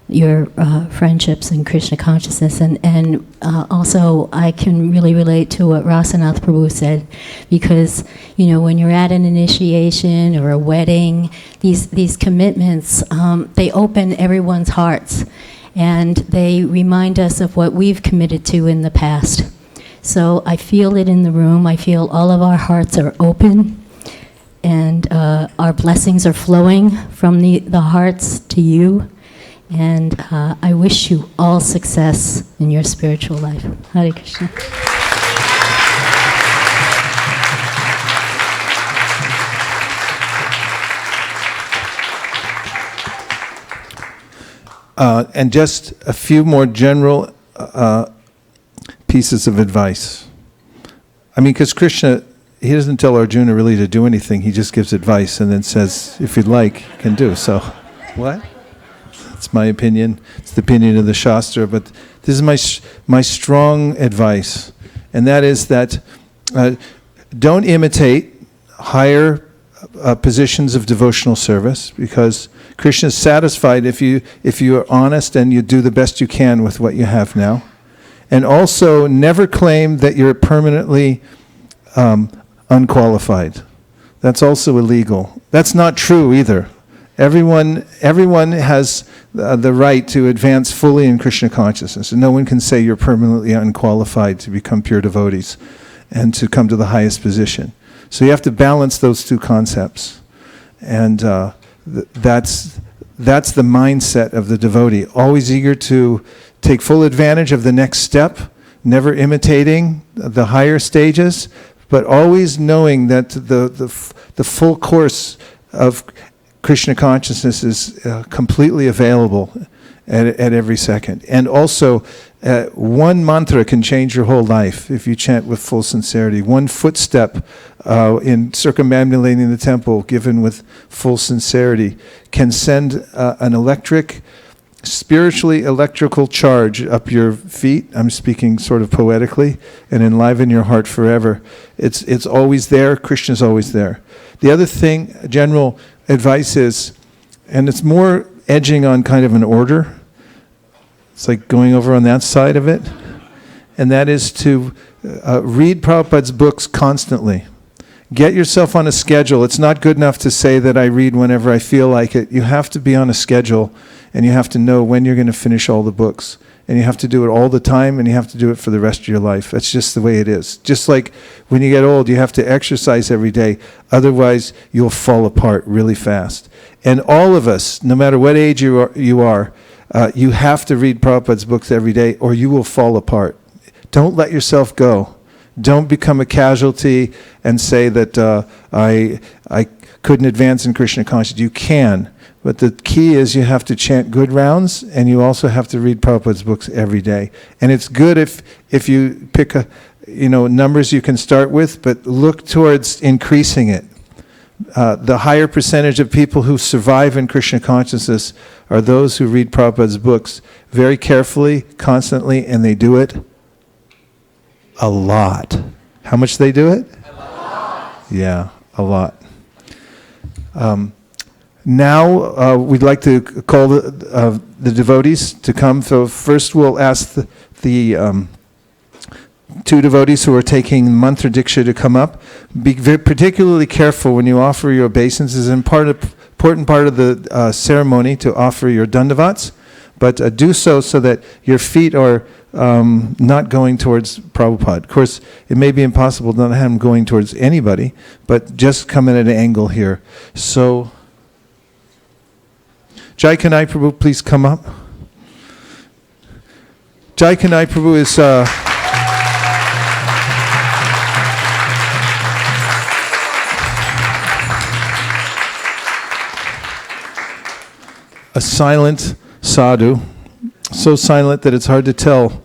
your friendships in Krishna consciousness. And also I can really relate to what Rasanath Prabhu said, because when you're at an initiation or a wedding, these commitments, they open everyone's hearts, and they remind us of what we've committed to in the past. So I feel it in the room. I feel all of our hearts are open, and our blessings are flowing from the hearts to you. And I wish you all success in your spiritual life. Hare Krishna. And just a few more general pieces of advice. Because Krishna, he doesn't tell Arjuna really to do anything. He just gives advice and then says, if you'd like, you can do. So, what? It's my opinion. It's the opinion of the Shastra, but this is my strong advice, and that is that don't imitate higher positions of devotional service, because Krishna is satisfied if you are honest and you do the best you can with what you have now. And also, never claim that you're permanently unqualified. That's also illegal. That's not true either. Everyone has the right to advance fully in Krishna consciousness, and no one can say you're permanently unqualified to become pure devotees and to come to the highest position. So you have to balance those two concepts, and that's the mindset of the devotee. Always eager to take full advantage of the next step, never imitating the higher stages, but always knowing that the full course of Krishna consciousness is completely available at every second. And also, one mantra can change your whole life if you chant with full sincerity. One footstep in circumambulating the temple, given with full sincerity, can send an spiritually electrical charge up your feet. I'm speaking sort of poetically, and enliven your heart forever. It's always there. Krishna's always there. The other thing, general advice is, and it's more edging on kind of an order, it's like going over on that side of it, and that is to read Prabhupada's books constantly. Get yourself on a schedule. It's not good enough to say that I read whenever I feel like it. You have to be on a schedule, and you have to know when you're going to finish all the books. And you have to do it all the time, and you have to do it for the rest of your life. That's just the way it is. Just like when you get old, you have to exercise every day. Otherwise, you'll fall apart really fast. And all of us, no matter what age you are, you have to read Prabhupada's books every day, or you will fall apart. Don't let yourself go. Don't become a casualty and say that I couldn't advance in Krishna consciousness. You can. But the key is you have to chant good rounds, and you also have to read Prabhupada's books every day. And it's good if you pick numbers you can start with, but look towards increasing it. The higher percentage of people who survive in Krishna consciousness are those who read Prabhupada's books very carefully, constantly, and they do it a lot. How much they do it? A lot. Yeah, a lot. Now we'd like to call the devotees to come. So first we'll ask the two devotees who are taking mantra diksha to come up. Be particularly careful when you offer your obeisances. It's an important part of the ceremony to offer your dandavats, but do so that your feet are not going towards Prabhupada. Of course, it may be impossible not to have them going towards anybody, but just come in at an angle here. So, Jai Kanai Prabhu, please come up. Jai Kanai Prabhu is a silent sadhu, so silent that it's hard to tell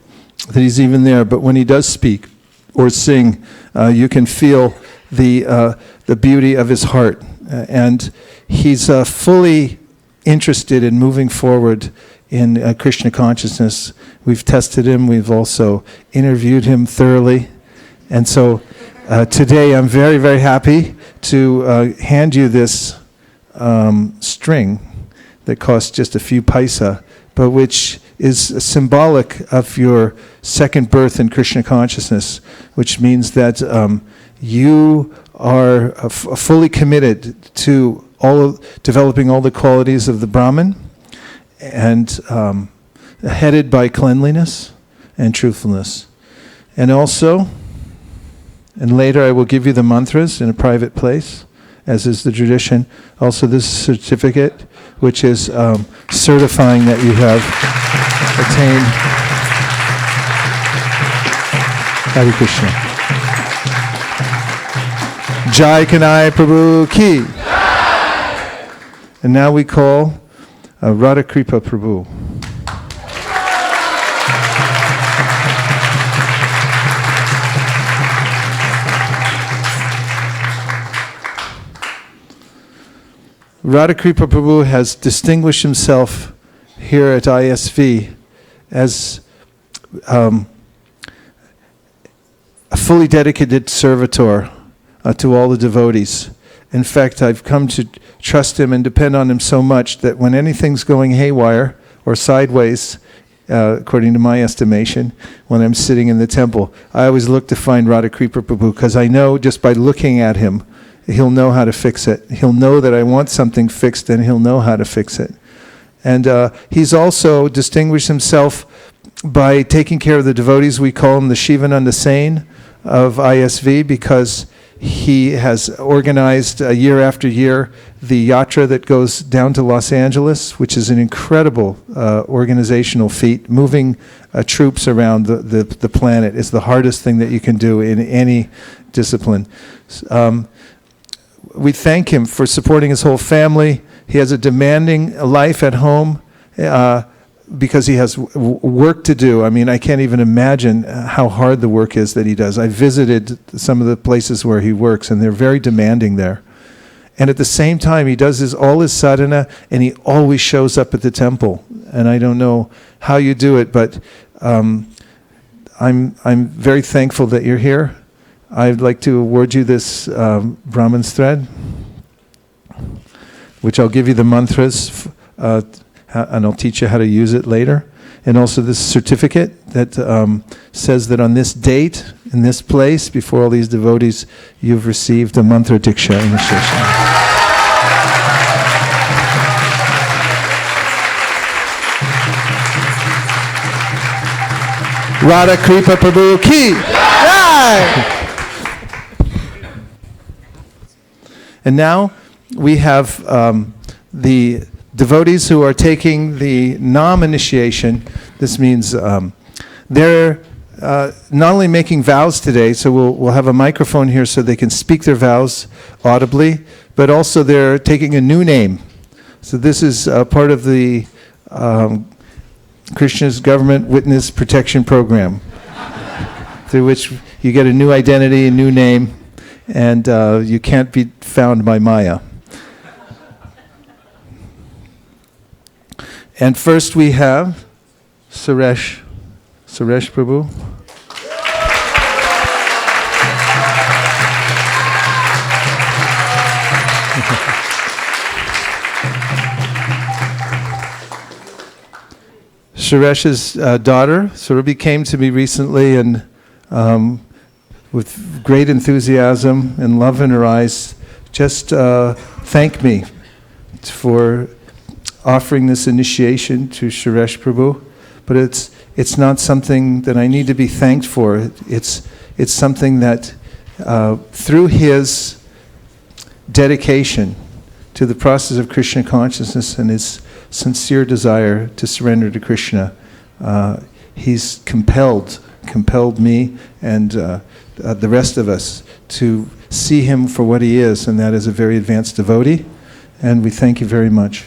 that he's even there. But when he does speak or sing, you can feel the beauty of his heart, and he's fully interested in moving forward in Krishna consciousness. We've tested him. We've also interviewed him thoroughly, and so today I'm very, very happy to hand you this string that costs just a few paisa, but which is symbolic of your second birth in Krishna consciousness, which means that you are fully committed to developing all the qualities of the Brahman, and headed by cleanliness and truthfulness. And also, and later I will give you the mantras in a private place, as is the tradition. Also this certificate, which is certifying that you have attained. Hare Krishna. Jai Kanai Prabhu Ki. Jai! And now we call Radha Kripa Prabhu. Radha Kripa Prabhu has distinguished himself here at ISV as a fully dedicated servitor to all the devotees. In fact, I've come to trust him and depend on him so much that when anything's going haywire or sideways, according to my estimation, when I'm sitting in the temple, I always look to find Radha Kripa Prabhu, because I know just by looking at him, he'll know how to fix it. He'll know that I want something fixed, and he'll know how to fix it. And he's also distinguished himself by taking care of the devotees. We call him the Shivananda Sain of ISV, because he has organized year after year the yatra that goes down to Los Angeles, which is an incredible organizational feat. Moving troops around the planet is the hardest thing that you can do in any discipline. We thank him for supporting his whole family. He has a demanding life at home because he has work to do. I mean, I can't even imagine how hard the work is that he does. I visited some of the places where he works, and they're very demanding there. And at the same time, he does all his sadhana, and he always shows up at the temple. And I don't know how you do it, but I'm very thankful that you're here. I'd like to award you this Brahman's thread, which I'll give you the mantras, and I'll teach you how to use it later. And also this certificate that says that on this date, in this place, before all these devotees, you've received a mantra diksha initiation. Radha Kripa Prabhu Ki. Jai! And now we have the devotees who are taking the Nam initiation. This means they're not only making vows today, so we'll have a microphone here so they can speak their vows audibly, but also they're taking a new name. So this is part of the Krishna's Government Witness Protection Program, through which you get a new identity, a new name, and you can't be found by Maya. And first we have Suresh Prabhu. Suresh's daughter, Surabhi, came to me recently and with great enthusiasm and love in her eyes, just thanked me for offering this initiation to Suresh Prabhu. But it's not something that I need to be thanked for. It's something that through his dedication to the process of Krishna consciousness and his sincere desire to surrender to Krishna, he's compelled me and the rest of us to see him for what he is, and that is a very advanced devotee. And we thank you very much.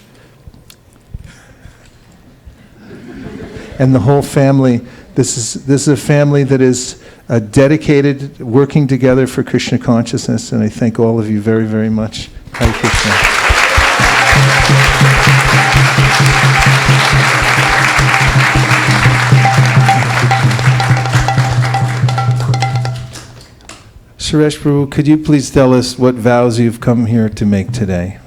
And the whole family, this is a family that is dedicated, working together for Krishna consciousness, and I thank all of you very, very much. Hare Krishna. Suresh Prabhu, could you please tell us what vows you've come here to make today?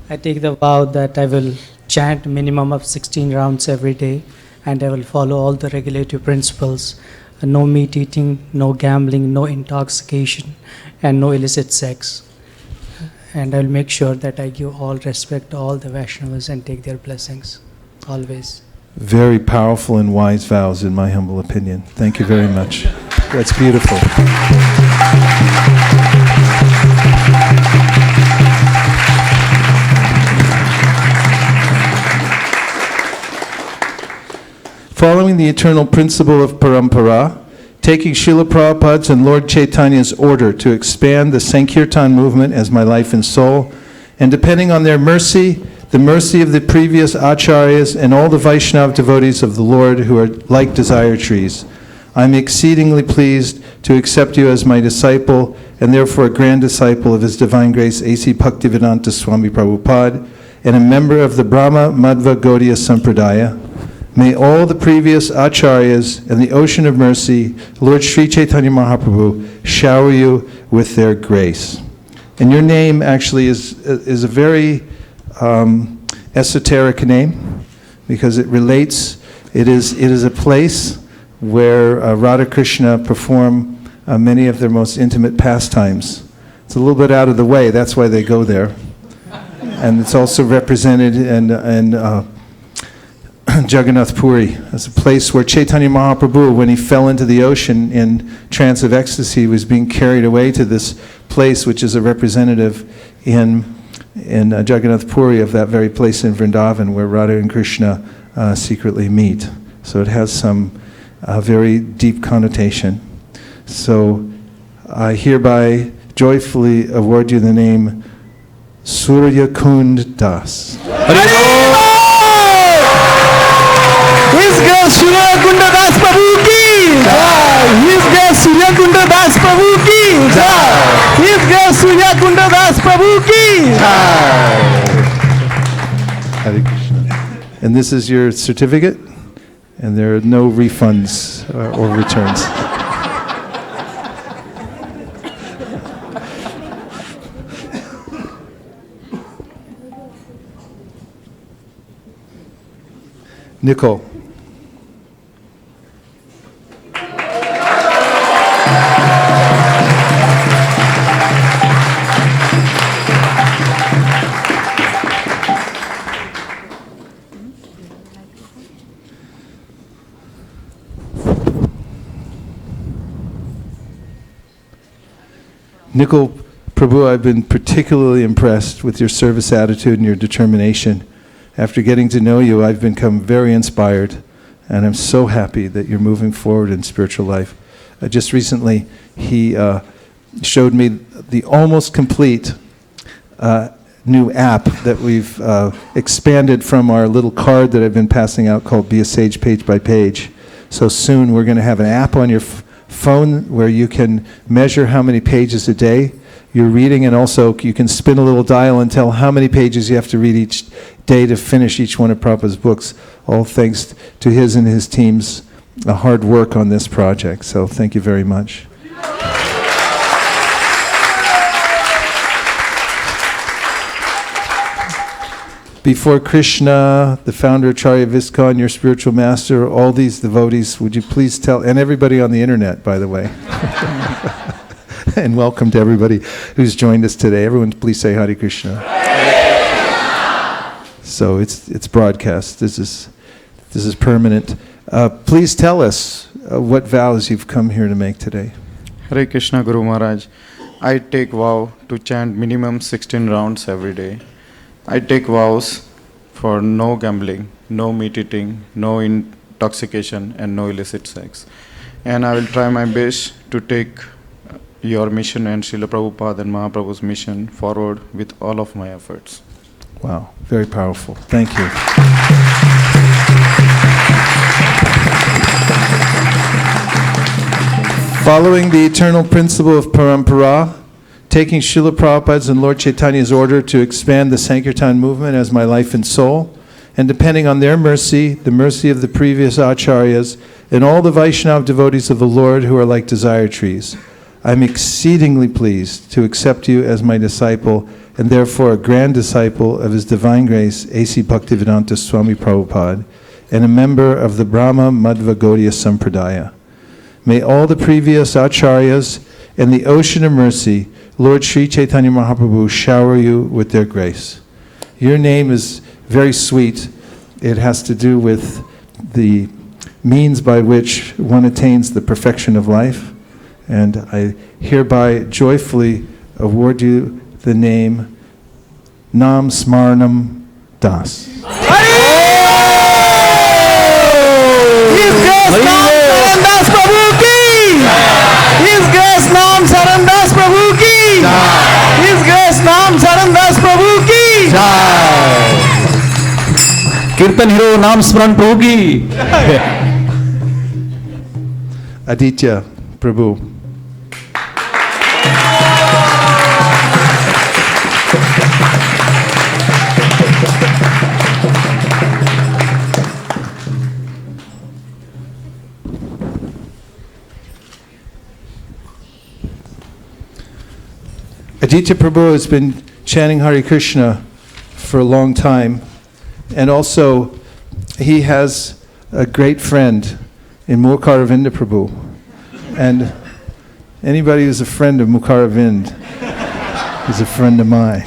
I take the vow that I will chant minimum of 16 rounds every day, and I will follow all the regulative principles. No meat eating, no gambling, no intoxication, and no illicit sex. And I will make sure that I give all respect to all the Vaishnavas and take their blessings, always. Very powerful and wise vows, in my humble opinion. Thank you very much. That's beautiful. Following the eternal principle of parampara, taking Srila Prabhupada's and Lord Chaitanya's order to expand the Sankirtan movement as my life and soul, and depending on their mercy, the mercy of the previous acharyas and all the Vaishnava devotees of the Lord who are like desire trees, I am exceedingly pleased to accept you as my disciple and therefore a grand disciple of His Divine Grace A.C. Bhaktivedanta Swami Prabhupada and a member of the Brahma Madhva Gaudiya Sampradaya. May all the previous acharyas and the ocean of mercy, Lord Sri Chaitanya Mahaprabhu, shower you with their grace. And your name actually is a very esoteric name because it relates. It is a place where Radha Krishna perform many of their most intimate pastimes. It's a little bit out of the way. That's why they go there. And it's also represented in Jagannath Puri as a place where Chaitanya Mahaprabhu, when he fell into the ocean in trance of ecstasy, was being carried away to this place, which is a representative in Jagannath Puri of that very place in Vrindavan where Radha and Krishna secretly meet. So it has some very deep connotation. So I hereby joyfully award you the name Surya Kund Das. His grace Surya Kunda Das Prabhu ki jai. His grace Surya Kunda Das Prabhu ki jai. His grace Surya Kunda Das Prabhu ki jai. Hare Krishna. And this is your certificate, and there are no refunds or returns. Nicole. Nicole Prabhu, I've been particularly impressed with your service attitude and your determination. After getting to know you, I've become very inspired, And I'm so happy that you're moving forward in spiritual life. Just recently, he showed me the almost complete new app that we've expanded from our little card that I've been passing out called Be a Sage Page by Page. So soon we're going to have an app on your phone where you can measure how many pages a day you're reading, and also you can spin a little dial and tell how many pages you have to read each day to finish each one of Prabhupada's books, all thanks to his and his team's hard work on this project. So thank you very much. Before Krishna, the founder of Acharya of ISKCON, your spiritual master, all these devotees, would you please tell, and everybody on the internet, by the way, and welcome to everybody who's joined us today. Everyone please say Hare Krishna. So it's broadcast. This is permanent. Please tell us what vows you've come here to make today. Hare Krishna Guru Maharaj. I take vow to chant minimum 16 rounds every day. I take vows for no gambling, no meat eating, no intoxication, and no illicit sex. And I will try my best to take your mission and Srila Prabhupada and Mahaprabhu's mission forward with all of my efforts. Wow, very powerful. Thank you. Following the eternal principle of parampara, taking Srila Prabhupada's and Lord Chaitanya's order to expand the Sankirtan movement as my life and soul, and depending on their mercy, the mercy of the previous acharyas, and all the Vaishnava devotees of the Lord who are like desire trees, I'm exceedingly pleased to accept you as my disciple, and therefore a grand disciple of His Divine Grace, A.C. Bhaktivedanta Swami Prabhupada, and a member of the Brahma Madhva Gaudiya Sampradaya. May all the previous acharyas and the ocean of mercy, Lord Sri Chaitanya Mahaprabhu, shower you with their grace. Your name is very sweet. It has to do with the means by which one attains the perfection of life. And I hereby joyfully award you the name Nam Smarnam Das. His grace Nam Saran Das Prabhu ki! His grace Nam Saran Das Prabhu ki! His grace Nam Saran Das Prabhu ki! Kirtan Hero Nam Smaran Prabhu ki! Aditya Prabhu. Aditya Prabhu has been chanting Hare Krishna for a long time, and also he has a great friend in Mukaravinda Prabhu. And anybody who's a friend of Mukaravind is a friend of mine.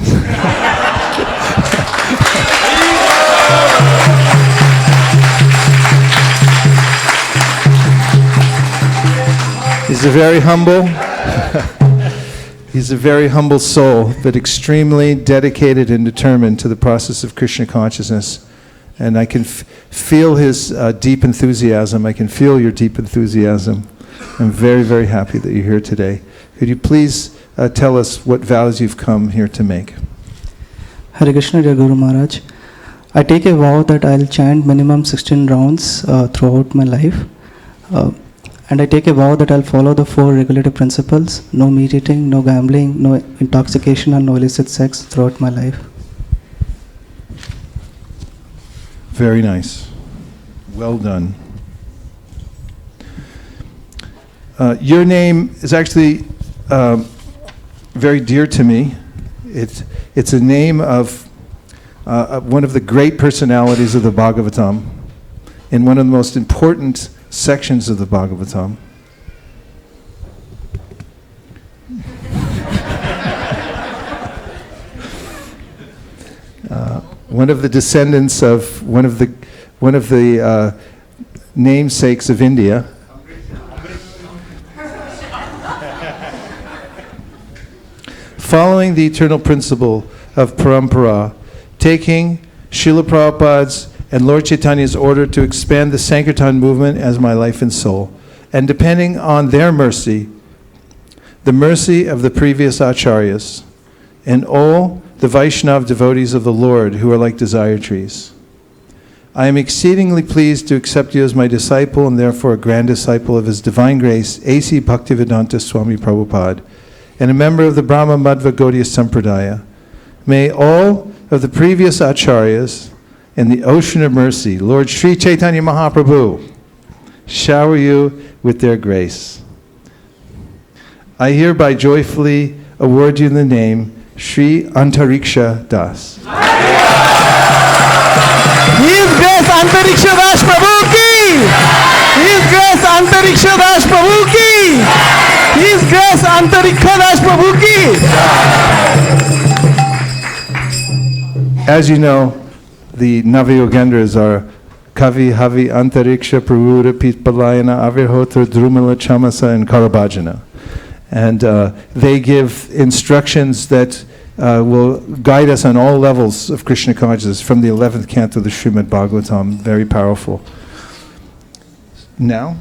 He's a very humble. He's a very humble soul, but extremely dedicated and determined to the process of Krishna consciousness. And I can feel his deep enthusiasm. I can feel your deep enthusiasm. I'm very, very happy that you're here today. Could you please tell us what vows you've come here to make? Hare Krishna, dear Guru Maharaj. I take a vow that I'll chant minimum 16 rounds throughout my life. And I take a vow that I'll follow the 4 regulative principles: no meat eating, no gambling, no intoxication, and no illicit sex throughout my life. Very nice. Well done. Your name is actually very dear to me. It's a name of one of the great personalities of the Bhagavatam, in one of the most important sections of the Bhagavatam. One of the descendants of one of the namesakes of India. Following the eternal principle of parampara, taking Srila Prabhupada's and Lord Chaitanya's order to expand the Sankirtan movement as my life and soul. And depending on their mercy, the mercy of the previous acharyas, and all the Vaishnav devotees of the Lord who are like desire trees. I am exceedingly pleased to accept you as my disciple and therefore a grand disciple of His Divine Grace, A.C. Bhaktivedanta Swami Prabhupada, and a member of the Brahma Madhva Gaudiya Sampradaya. May all of the previous acharyas in the ocean of mercy, Lord Sri Chaitanya Mahaprabhu, shower you with their grace. I hereby joyfully award you the name Sri Antariksha Das. His Grace Antariksha Das Prabhu ki! His Grace Antariksha Das Prabhu ki! His Grace Antariksha Das Prabhu ki! As you know, the Navayogendras are Kavi, Havi, Antariksha, Prabhuda, Pitpalayana, Avirhotra, Drumala, Chamasa, and Karabhajana. And they give instructions that will guide us on all levels of Krishna consciousness from the 11th canto of the Srimad Bhagavatam. Very powerful. Now,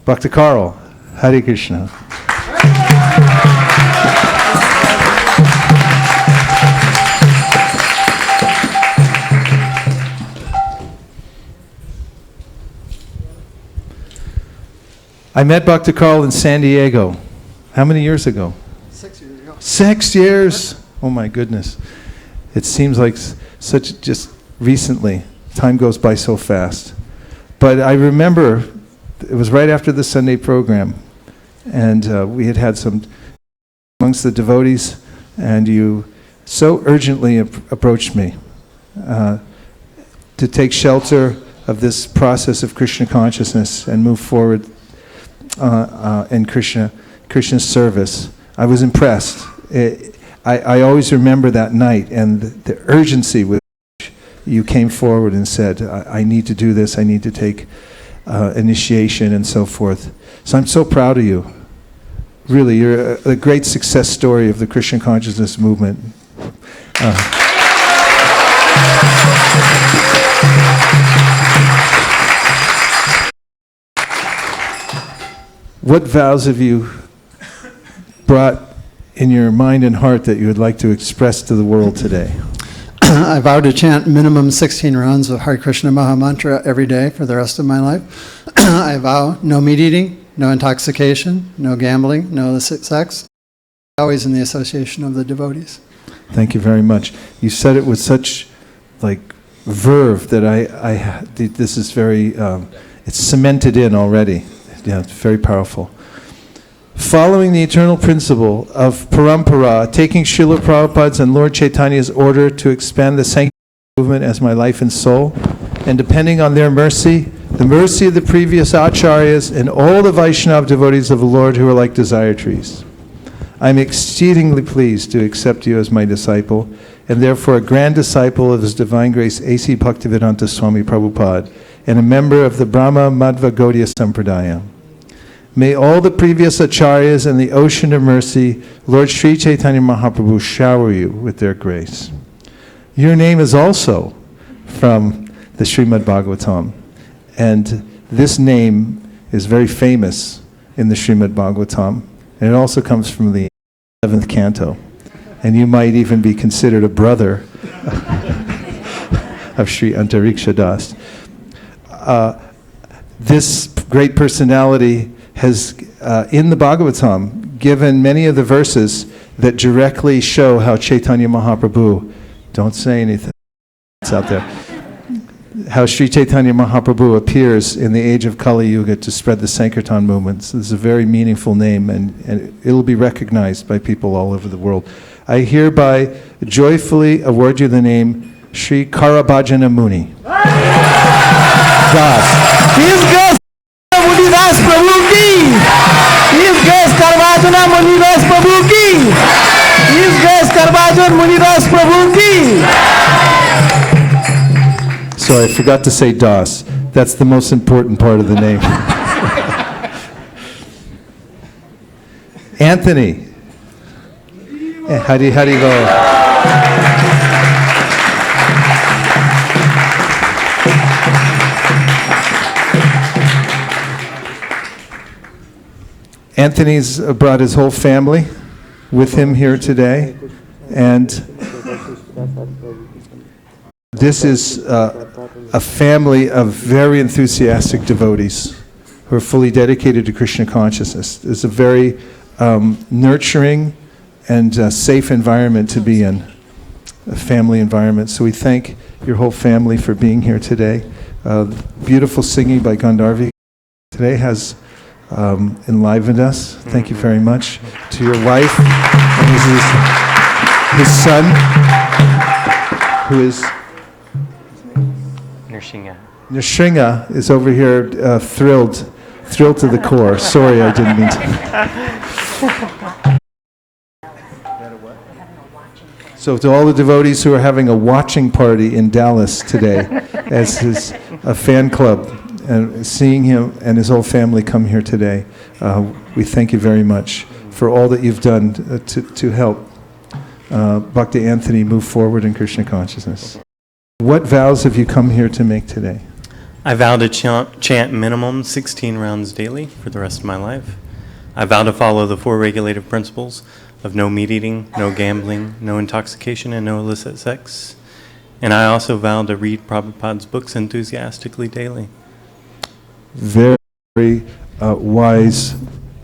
Bhakta Karl, Hare Krishna. I met Bhakta Karl in San Diego. How many years ago? 6 years ago. 6 years? Oh my goodness. It seems like such just recently. Time goes by so fast. But I remember it was right after the Sunday program, and we had some amongst the devotees, and you so urgently approached me to take shelter of this process of Krishna consciousness and move forward in Krishna's service. I was impressed. I always remember that night and the urgency with which you came forward and said, I need to do this, I need to take initiation and so forth. So I'm so proud of you. Really, you're a great success story of the Krishna consciousness movement. What vows have you brought in your mind and heart that you would like to express to the world today? I vow to chant minimum 16 rounds of Hare Krishna Maha Mantra every day for the rest of my life. I vow no meat eating, no intoxication, no gambling, no illicit sex, always in the association of the devotees. Thank you very much. You said it with such verve that this is very, it's cemented in already. Yeah, it's very powerful. Following the eternal principle of parampara, taking Srila Prabhupada's and Lord Chaitanya's order to expand the Sankirtan movement as my life and soul, and depending on their mercy, the mercy of the previous acharyas and all the Vaishnava devotees of the Lord who are like desire trees. I am exceedingly pleased to accept you as my disciple, and therefore a grand disciple of His Divine Grace, A.C. Bhaktivedanta Swami Prabhupada, and a member of the Brahma Madhva Gaudiya Sampradaya. May all the previous acharyas and the ocean of mercy, Lord Sri Chaitanya Mahaprabhu, shower you with their grace. Your name is also from the Srimad Bhagavatam, and this name is very famous in the Srimad Bhagavatam, and it also comes from the 11th canto, and you might even be considered a brother of Sri Antariksha Das. This great personality has, in the Bhagavatam, given many of the verses that directly show how Chaitanya Mahaprabhu, don't say anything, it's out there, how Sri Chaitanya Mahaprabhu appears in the age of Kali Yuga to spread the Sankirtan movement. So this is a very meaningful name, and it'll be recognized by people all over the world. I hereby joyfully award you the name Sri Karabhajana Muni. Das. His Grace Muni Das Prabhu ki! His Grace Karabhajana Muni Das Prabhu ki! His Grace Karabhajana Muni Das Prabhu ki! So I forgot to say Das. That's the most important part of the name. Anthony. Hari Hari Go. Anthony's brought his whole family with him here today, and this is a family of very enthusiastic devotees who are fully dedicated to Krishna consciousness. It's a very nurturing and safe environment to be in, a family environment. So we thank your whole family for being here today. Beautiful singing by Gandharvi today has enlivened us. Thank you very much. To your wife and his son, who is Nrsinga is over here thrilled to the core. Sorry, I didn't mean to. So to all the devotees who are having a watching party in Dallas today, as a fan club, and seeing him and his whole family come here today, we thank you very much for all that you've done to help Bhakti Anthony move forward in Krishna consciousness. What vows have you come here to make today? I vow to chant minimum 16 rounds daily for the rest of my life. I vow to follow the 4 regulative principles of no meat eating, no gambling, no intoxication, and no illicit sex. And I also vow to read Prabhupada's books enthusiastically daily. Very, very wise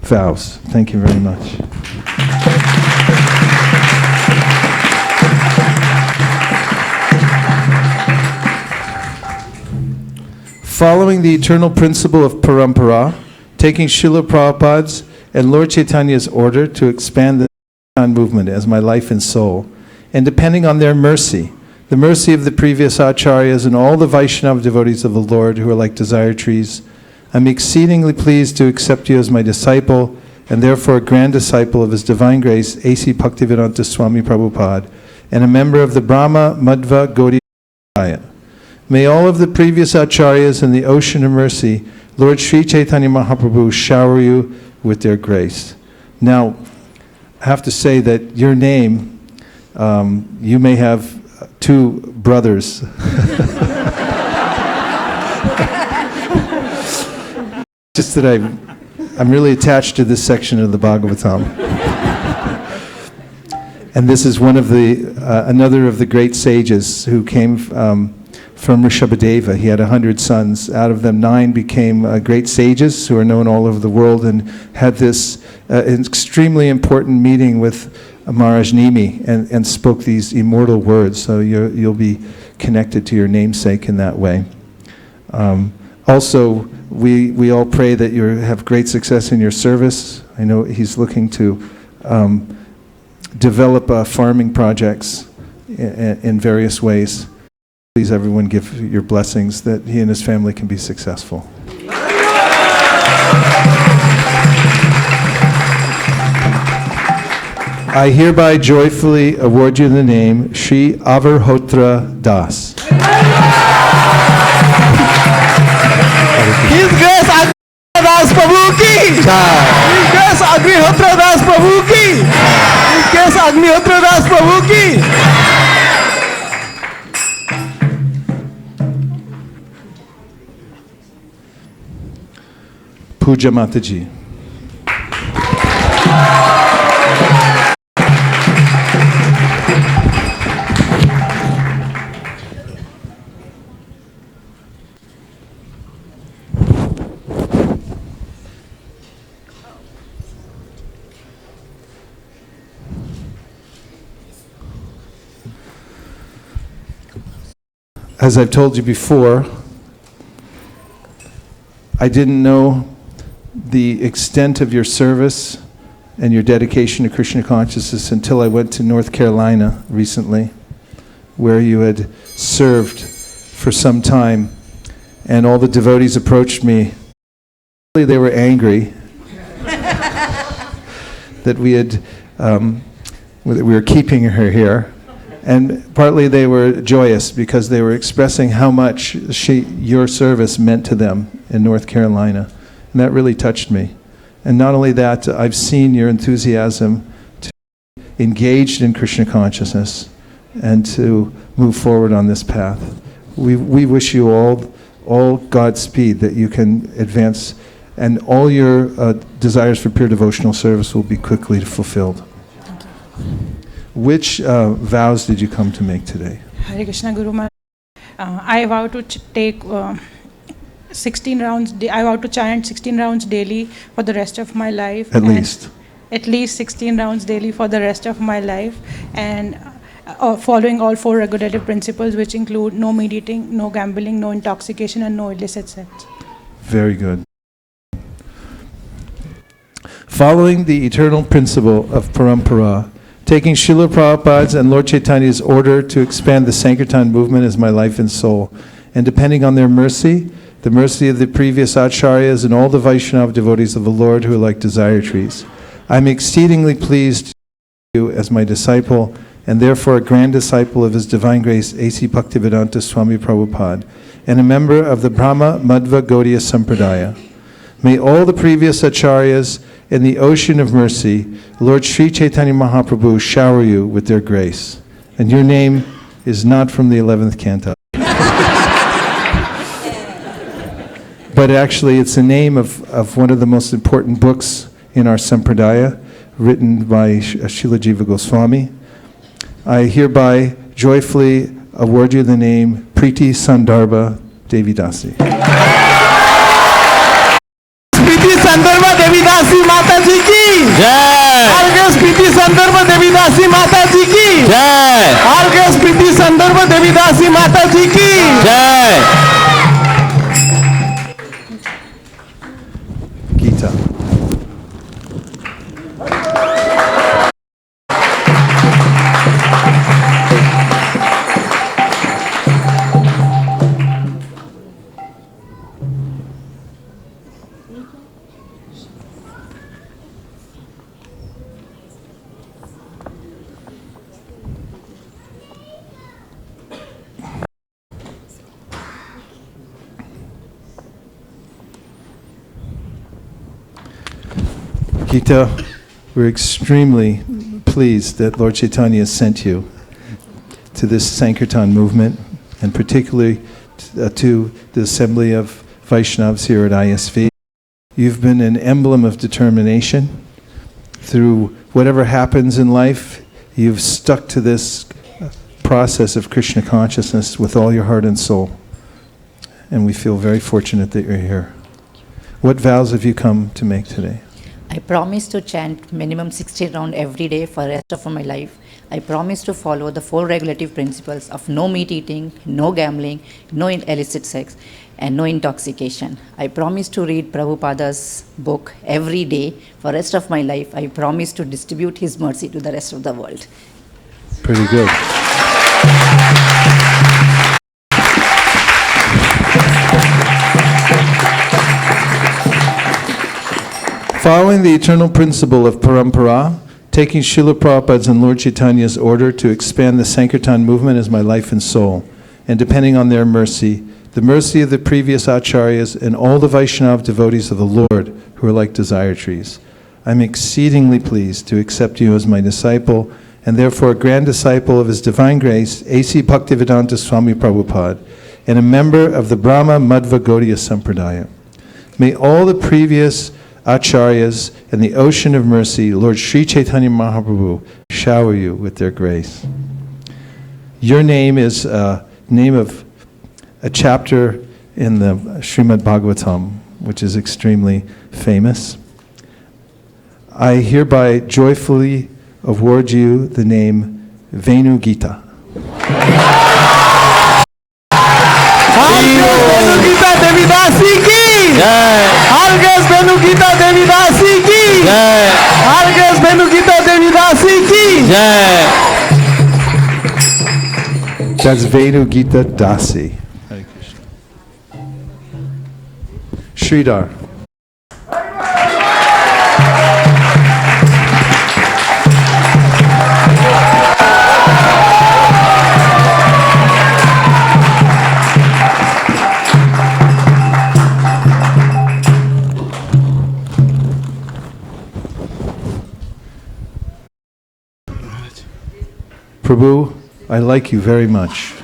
vows. Thank you very much. Following the eternal principle of parampara, taking Srila Prabhupada's and Lord Chaitanya's order to expand the movement as my life and soul, and depending on their mercy, the mercy of the previous acharyas and all the Vaishnava devotees of the Lord who are like desire trees, I'm exceedingly pleased to accept you as my disciple, and therefore a grand disciple of His Divine Grace, A.C. Bhaktivedanta Swami Prabhupada, and a member of the Brahma Madhva Gaudiya. May all of the previous acharyas in the ocean of mercy, Lord Sri Chaitanya Mahaprabhu, shower you with their grace. Now, I have to say that your name, you may have 2 brothers. Just that I'm really attached to this section of the Bhagavatam. And this is one of another of the great sages who came from Rishabhadeva. He had 100 sons. Out of them, 9 became great sages who are known all over the world, and had this extremely important meeting with Maharaj Nimi and spoke these immortal words. So you'll be connected to your namesake in that way. Also, we all pray that you have great success in your service. I know he's looking to develop farming projects in various ways. Please, everyone, give your blessings that he and his family can be successful. I hereby joyfully award you the name Shri Avarhotra Das. His Grace Agnihotra Das Prabhu ki! His Grace Agnihotra Das Prabhu ki! His Grace Agnihotra Das Prabhu ki! Puja Mataji. As I've told you before, I didn't know the extent of your service and your dedication to Krishna consciousness until I went to North Carolina recently, where you had served for some time, and all the devotees approached me. They were angry that we were keeping her here. And partly they were joyous because they were expressing how much your service meant to them in North Carolina. And that really touched me. And not only that, I've seen your enthusiasm to be engaged in Krishna consciousness and to move forward on this path. We wish you all Godspeed, that you can advance and all your desires for pure devotional service will be quickly fulfilled. Which vows did you come to make today? Hare Krishna Guru Maharaj. I vow to take 16 rounds. I vow to chant 16 rounds daily for the rest of my life. At least. At least 16 rounds daily for the rest of my life, and following all 4 regulative principles, which include no meat eating, no gambling, no intoxication, and no illicit sex. Very good. Following the eternal principle of parampara, taking Srila Prabhupada's and Lord Chaitanya's order to expand the Sankirtan movement as my life and soul, and depending on their mercy, the mercy of the previous acharyas and all the Vaishnava devotees of the Lord who are like desire trees, I'm exceedingly pleased to you as my disciple, and therefore a grand disciple of His Divine Grace, A.C. Bhaktivedanta Swami Prabhupada, and a member of the Brahma Madhva Gaudiya Sampradaya. May all the previous acharyas in the ocean of mercy, Lord Sri Chaitanya Mahaprabhu, shower you with their grace. And your name is not from the 11th canto. But actually it's the name of one of the most important books in our Sampradaya, written by Srila Jiva Goswami. I hereby joyfully award you the name Priti Sandarbha Devidasi. Priti Sandarbha Devidasi Mata Ji ki Jai. Argas Priti Sandarbha Devidasi Mata Ji ki Jai. Argas Priti Sandarbha Devidasi Mata Ji ki Jai. Gita. Gita, we're extremely pleased that Lord Chaitanya sent you to this Sankirtan movement, and particularly to the Assembly of Vaishnavas here at ISV. You've been an emblem of determination. Through whatever happens in life, you've stuck to this process of Krishna consciousness with all your heart and soul. And we feel very fortunate that you're here. What vows have you come to make today? I promise to chant minimum 16 rounds every day for the rest of my life. I promise to follow the 4 regulative principles of no meat eating, no gambling, no illicit sex, and no intoxication. I promise to read Prabhupada's book every day for the rest of my life. I promise to distribute his mercy to the rest of the world. Pretty good. Following the eternal principle of parampara, taking Srila Prabhupada's and Lord Chaitanya's order to expand the Sankirtan movement as my life and soul, and depending on their mercy, the mercy of the previous acharyas and all the Vaishnava devotees of the Lord who are like desire trees, I'm exceedingly pleased to accept you as my disciple, and therefore a grand disciple of His Divine Grace, A.C. Bhaktivedanta Swami Prabhupada, and a member of the Brahma Madhva Gaudiya Sampradaya. May all the previous acharyas and the ocean of mercy, Lord Sri Chaitanya Mahaprabhu, shower you with their grace. Your name is name of a chapter in the Srimad Bhagavatam, which is extremely famous. I hereby joyfully award you the name Venu Gita. Venu Gita Devidasi ki Jai. Argas Venu Gita Devidasi ki Jai. Argas Venu Gita Devidasi ki Jai. That's Venu Gita Dasi. Hare Krishna. Sridhar. Prabhu, I like you very much.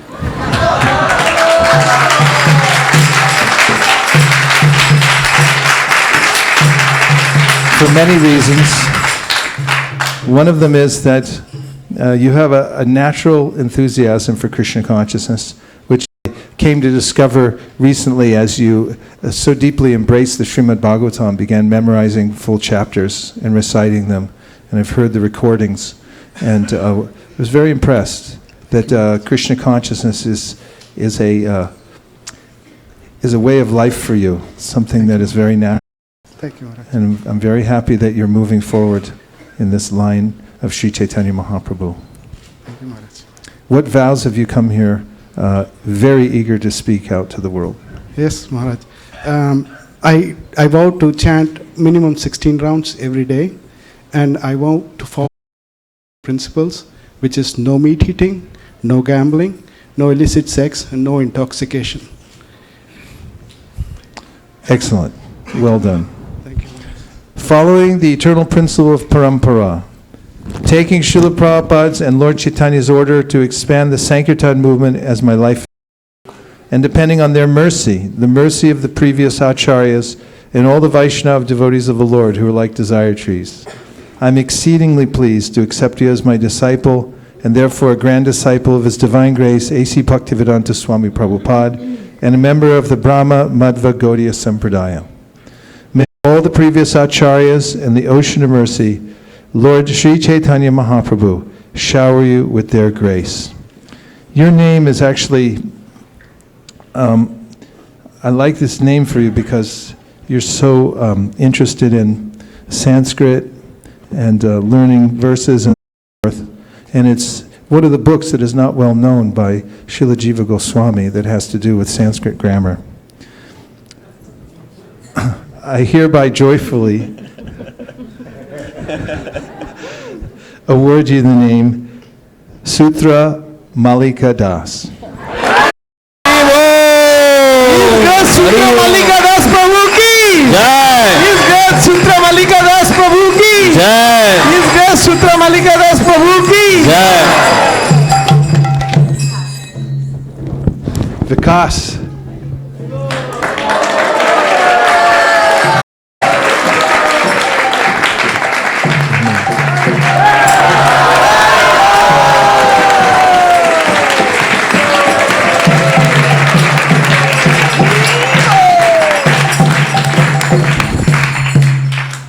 for many reasons. One of them is that you have a natural enthusiasm for Krishna consciousness, which I came to discover recently as you so deeply embraced the Srimad Bhagavatam, began memorizing full chapters and reciting them. And I've heard the recordings, and I was very impressed that Krishna consciousness is a way of life for you, something that is very natural. Thank you, Maharaj. And I'm very happy that you're moving forward in this line of Sri Chaitanya Mahaprabhu. Thank you, Maharaj. What vows have you come here very eager to speak out to the world? Yes, Maharaj. I vow to chant minimum 16 rounds every day, and I vow to follow principles, which is no meat eating, no gambling, no illicit sex, and no intoxication. Excellent. Well done. Thank you. Following the eternal principle of parampara, taking Srila Prabhupada's and Lord Chaitanya's order to expand the Sankirtan movement as my life, and depending on their mercy, the mercy of the previous acharyas, and all the Vaishnava devotees of the Lord who are like desire trees, I'm exceedingly pleased to accept you as my disciple, and therefore a grand disciple of His Divine Grace, A.C. Bhaktivedanta Swami Prabhupada, and a member of the Brahma Madhva Gaudiya Sampradaya. May all the previous acharyas and the ocean of mercy, Lord Sri Chaitanya Mahaprabhu, shower you with their grace. Your name is actually, I like this name for you because you're so interested in Sanskrit and learning verses and so forth. And it's one of the books that is not well known by Srila Jiva Goswami that has to do with Sanskrit grammar. I hereby joyfully award you the name Sutra Malika Das. Sutra Malika Das Prabhu ki Jai. His Grace Sutra Malika Das Prabhu ki Jai. His Grace Sutra Malika Das Prabhu ki Jai. Vikas.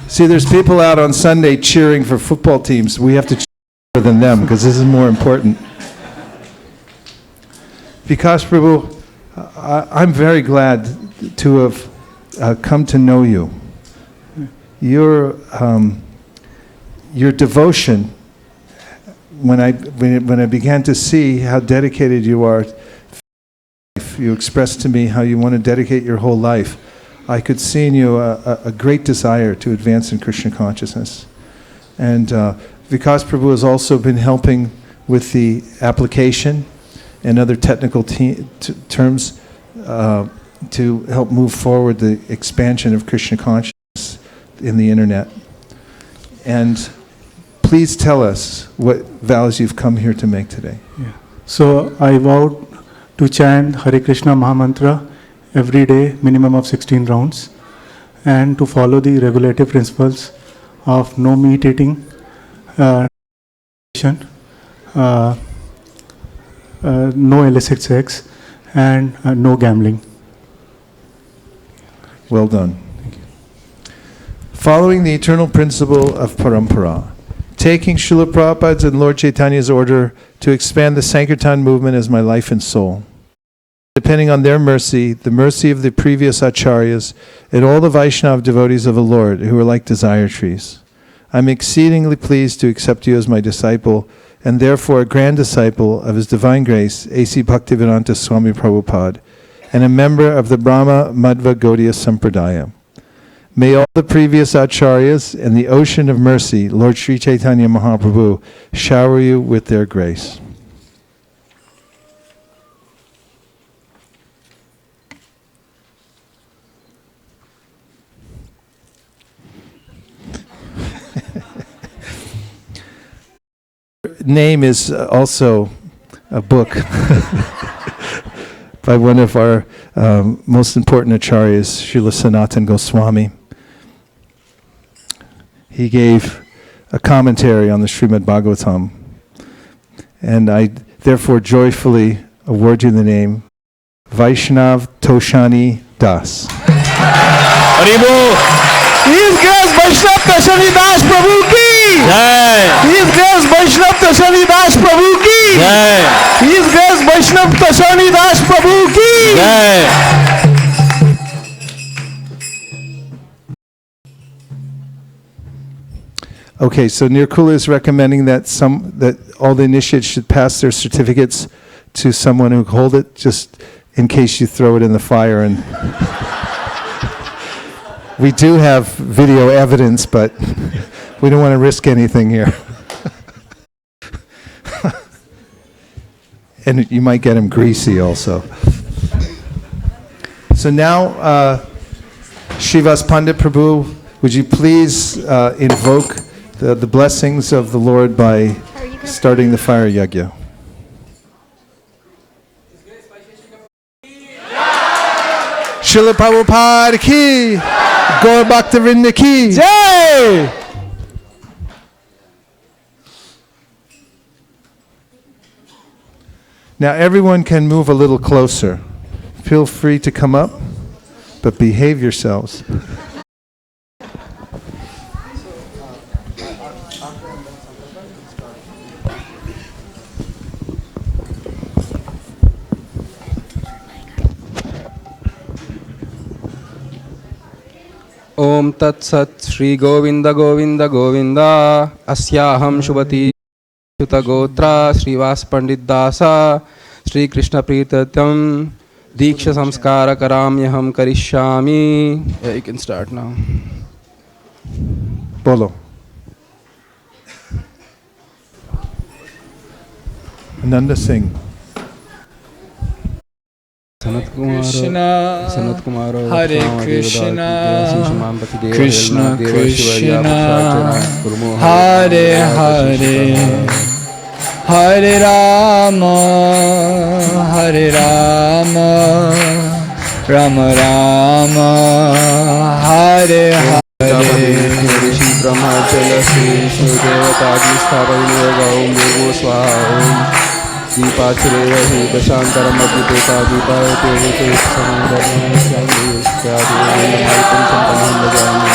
See, there's people out on Sunday cheering for football teams. We have to cheer more than them because this is more important. Vikas Prabhu, I'm very glad to have come to know you. Your devotion, when I began to see how dedicated you are, you expressed to me how you want to dedicate your whole life. I could see in you a great desire to advance in Krishna consciousness. And Vikas Prabhu has also been helping with the application and other technical terms to help move forward the expansion of Krishna consciousness in the internet. And please tell us what vows you've come here to make today. Yeah. So I vowed to chant Hare Krishna Mahamantra every day, minimum of 16 rounds, and to follow the regulative principles of no meat eating, no illicit sex, and no gambling. Well done. Thank you. Following the eternal principle of parampara, taking Srila Prabhupada's and Lord Chaitanya's order to expand the Sankirtan movement as my life and soul, depending on their mercy, the mercy of the previous acharyas, and all the Vaishnava devotees of the Lord who are like desire trees, I'm exceedingly pleased to accept you as my disciple, and therefore a grand disciple of His Divine Grace, A.C. Bhaktivedanta Swami Prabhupada, and a member of the Brahma Madhva Gaudiya Sampradaya. May all the previous acharyas and the ocean of mercy, Lord Sri Chaitanya Mahaprabhu, shower you with their grace. Name is also a book by one of our most important acharyas, Srila Sanatana Goswami. he gave a commentary on the Srimad Bhagavatam. And I therefore joyfully award you the name Vaishnav Toshani Das. His Grace Vaishnav Toshani Das Prabhu ki Jai. His Grace Vaishnav Toshani Das Prabhu ki Jai. His Grace Vaishnav Toshani Das Prabhu ki Jai. Okay, so Nirkula is recommending that all the initiates should pass their certificates to someone who hold it, just in case you throw it in the fire. And we do have video evidence, but we don't want to risk anything here. And you might get him greasy also. So now, Srivas Pandit Prabhu, would you please invoke the blessings of the Lord by starting the fire yajna? Srila Prabhupada ki, Gaur Bhaktivinoda ki Jai! Now everyone can move a little closer. Feel free to come up, but behave yourselves. Om Tat Sat Shri Govinda Govinda Govinda Asyaham Shubhati Shuta Gotra Srivas Pandit Dasa Shri Krishna Pritatyam Diksha Samskara Karamyaham Karishyami. Yeah, you can start now. Bolo. Ananda Singh. Krishna, Hare Krishna, Krishna Krishna, Hare Hare, Hare Rama, Hare Rama, Rama Rama, Hare Hare. Rishi Brahmachala Sri Sudevata Swaha Dipachrevahi Dashantaram Abhipeta Dipayate Samandarana Swami Syadi Maitam Santanam Bhajami.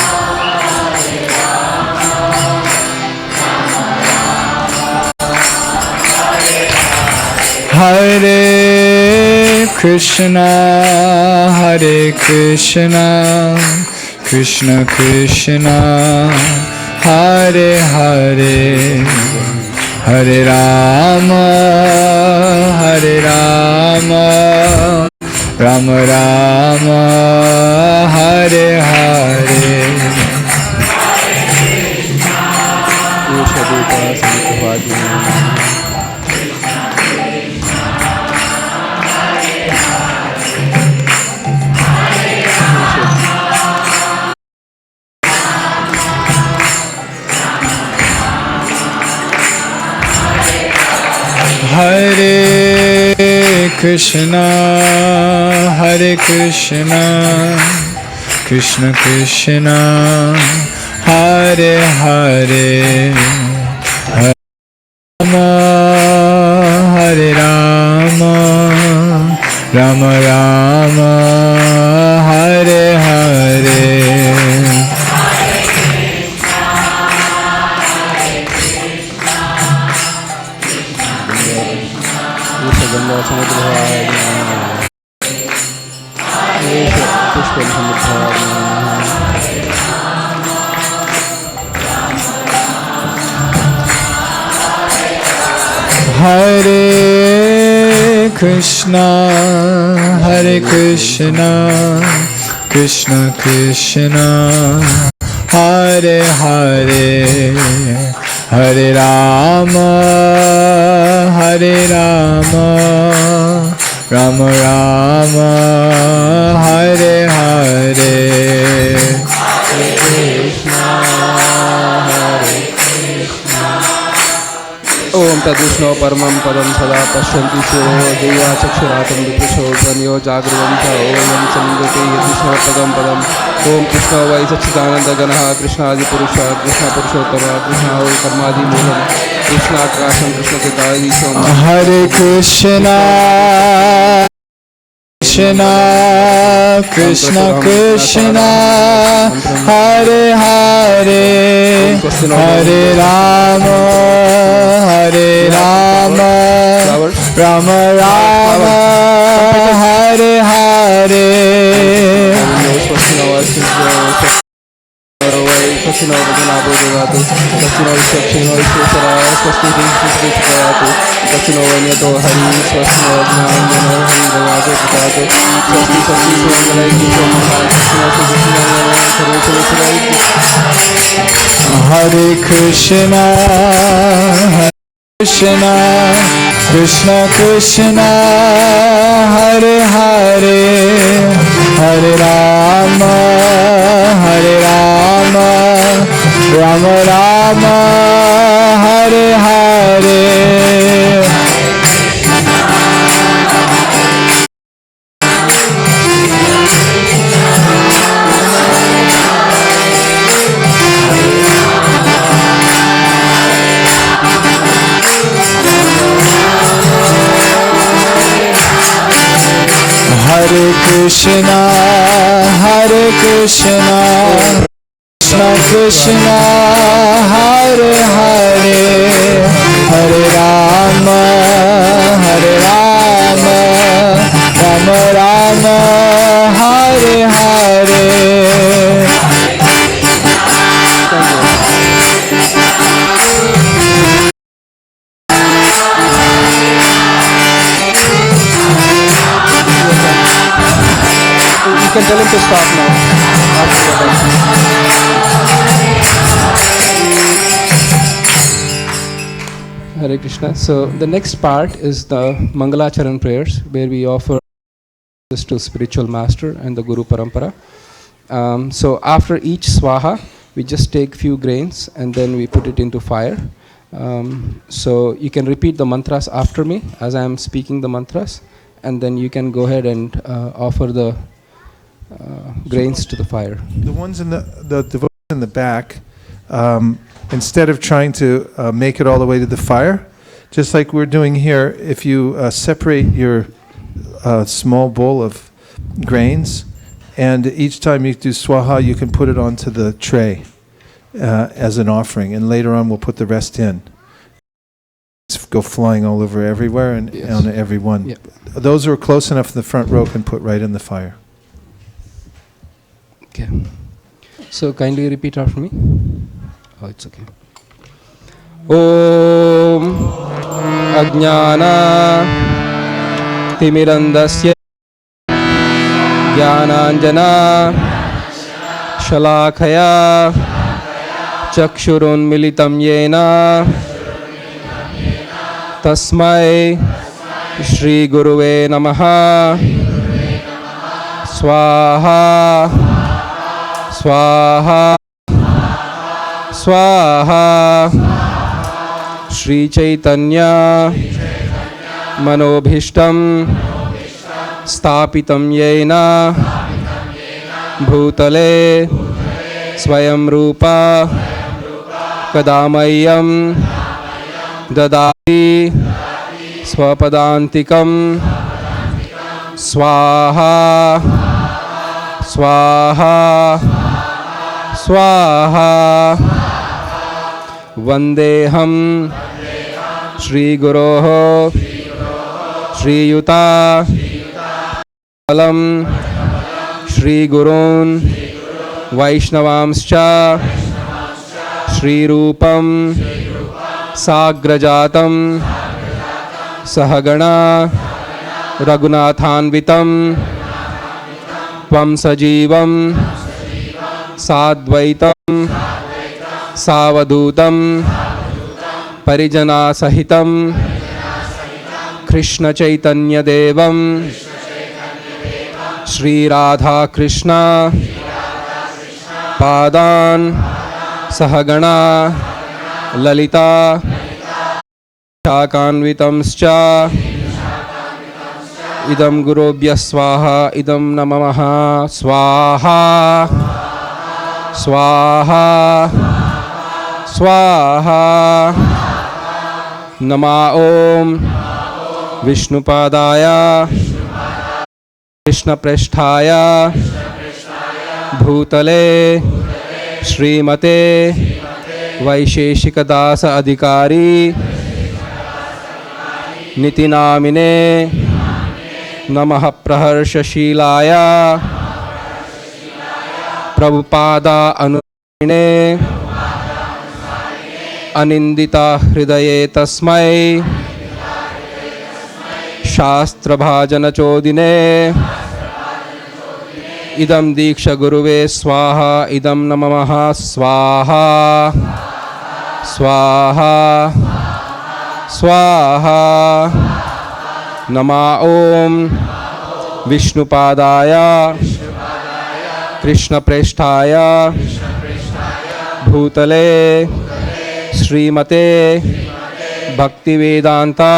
Hare Krishna, Hare Krishna, Krishna Krishna, Hare Hare, Hare Rama, Hare Rama, Rama Rama, Hare Hare. Hare Krishna, Hare Krishna, Krishna Krishna, Hare Hare, Hare Rama, Hare Rama, Rama Rama, Hare Hare. Hare Krishna, Hare Krishna, Krishna Krishna, Hare Hare, Hare Rama, Hare Rama, Rama Rama, Hare Hare. Hare Krishna, Hare Krishna, ॐ तद्विष्णो परमं पदं सदा पश्यन्ति शिवो दैवाचक्षुरातं विपुषो प्रमयो जागृवन्त ॐ सङ्गते यद्विष्णो पदं ॐ कृष्णो वै सच्चिदानन्दगणः कृष्णादिपुरुषः कृष्णपुरुषोत्तमः कृष्णो वै कर्मादिमूलं कृष्णाकाशं कृष्णचिताधीशं Hare Krishna Krishna Krishna Krishna Hare Hare Hare Rama Hare Rama Rama Rama Hare Hare स्वस्तिनो भगनाभो ददातु स्वस्तिनो विश्वक्षिणो विश्वेश्वराय स्वस्ति ददातु स्वस्तिनो वैन्यतो हरि स्वस्तिनो ज्ञानजनो हरि ददातु ददातु स्वस्ति स्वस्ति सुमंगलैः स्वस्तिनो सर्वेषु Hare Krishna Krishna Krishna Krishna Hare Hare Hare Rama Hare Rama Rama Rama Hare Hare Hare Krishna Krishna Krishna Hare Hare Hare Rama Hare Rama Rama Rama Hare Hare You can tell him to stop now. Hare Krishna. So the next part is the Mangalacharan prayers, where we offer this to spiritual master and the Guru Parampara. So after each swaha, we just take few grains and then we put it into fire. So you can repeat the mantras after me as I am speaking the mantras, and then you can go ahead and offer the grains to the fire. The ones in the devotees in the back, instead of trying to make it all the way to the fire, just like we're doing here, if you separate your small bowl of grains, and each time you do swaha, you can put it onto the tray as an offering, and later on we'll put the rest in. Go flying all over everywhere and on everyone. Yep. Those who are close enough in the front row can put right in the fire. Okay. So kindly repeat after me. Oh, it's okay. Om Ajnana Timirandasya Jnananjana Shalakaya Chakshurun Militam Yena Tasmai Shri Guruve Namaha Swaha Swaha Swaha Shri Chaitanya Manobhishtam Stapitam Yena Bhutale Swayam Rupa Kadamayam Dadati Swapadantikam Swaha Swaha Swaha Vandeham Shri Guroho Shri Yuta Alam Shri Gurun Vaishnavamscha Shri Rupam Sagrajatam Sahagana Raghunathanvitam Tvam Sajivam Sadvaitam Savadutam Parijana Sahitam Krishna Chaitanya Devam Shri Radha Krishna Padan Sahagana Lalita शाकान्वितंश्च इदं गुरुभ्यः स्वाहा इदं नमः स्वाहा स्वाहा स्वाहा नमः ॐ विष्णुपादाय कृष्णप्रेष्ठाय भूतले श्रीमते वैशेषिकदास अधिकारी नितिनामिने नमः प्रहर्षशीलाय प्रभुपादा अनुने अनिंदिता हृदये तस्मै शास्त्रभाजनचोदिने इदं दीक्षा गुरुवे स्वाहा इदं नमः स्वाहा स्वाहा स्वाहा नमः ॐ विष्णुपादाय कृष्णप्रेष्ठाय भूतले श्रीमते भक्तिवेदांता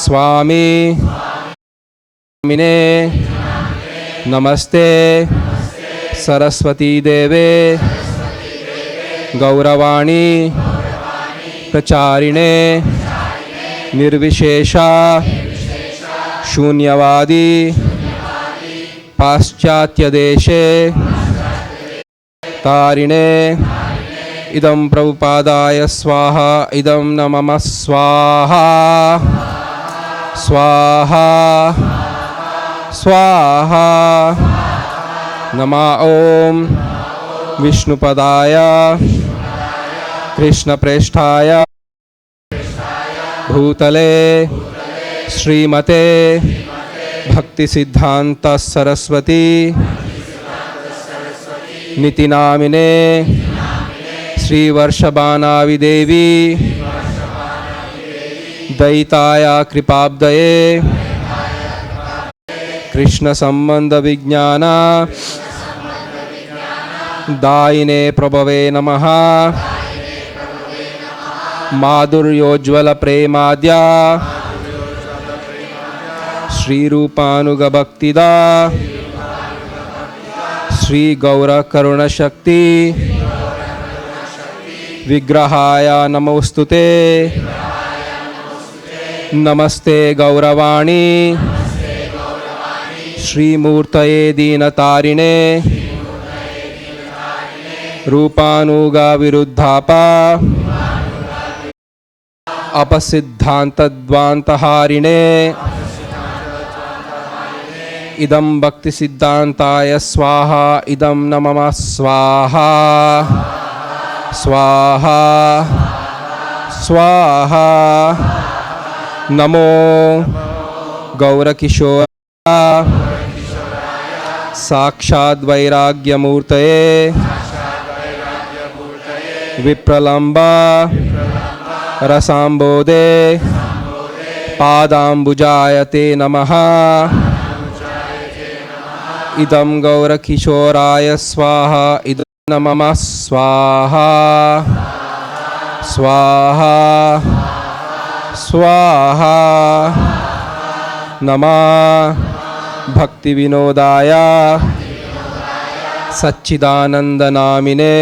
स्वामी मिने नमस्ते सरस्वती देवे गौरवाणी प्रचारिणे निर्विशेषा शून्यवादी पाश्चात्यदेशे तारिणे इदं प्रभुपादाय स्वाहा इदं नमः स्वाहा स्वाहा स्वाहा नमः ॐ विष्णुपदाय कृष्णप्रेष्ठाय भूतले श्रीमते भक्तिसिद्धान्त सरस्वती नितिनामिने श्रीवर्षबानाविदेवी दयिताया कृपाब्दये कृष्ण संबंध विज्ञान दायिने प्रभवे नमः माधुर्योज्वल प्रेमाद्या श्रीरूपानुग भक्तिदा श्री गौर करुण शक्ति विग्रहाय नमोस्तुते नमस्ते गौरवाणी श्रीमूर्तये दीनतारिणे रूपानुगा विरुद्धापा अपसिद्धान्तद्वान्तहारिणे इदं भक्तिसिद्धान्ताय स्वाहा इदं नमः स्वाहा स्वाहा स्वाहा नमो गौरकिशोर साक्षात् वैराग्यमूर्तये विप्रलम्बा रसाम्बोधे पादाम्बुजायते नमः इदं गौरकिशोराय स्वाहा इदं नमः स्वाहा स्वाहा स्वाहा नमः भक्तिविनोदाय सच्चिदानन्दनामिने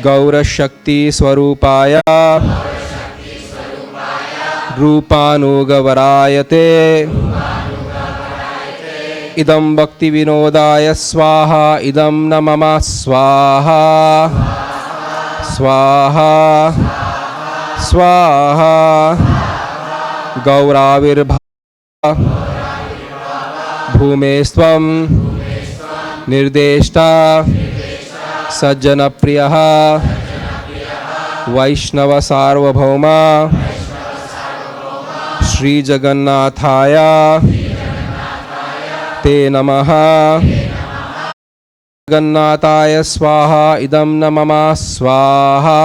गौरशक्ति स्वरूपाय रूपानुगवरायते इदं भक्तिविनोदाय स्वाहा इदं नमः स्वाहा स्वाहा स्वाहा गौराविर्भा भूमेस्त्वं निर्देष्टा सज्जनप्रियः वैष्णवसार्वभौम श्रीजगन्नाथाय ते नमः जगन्नाथाय स्वाहा इदं नमः स्वाहा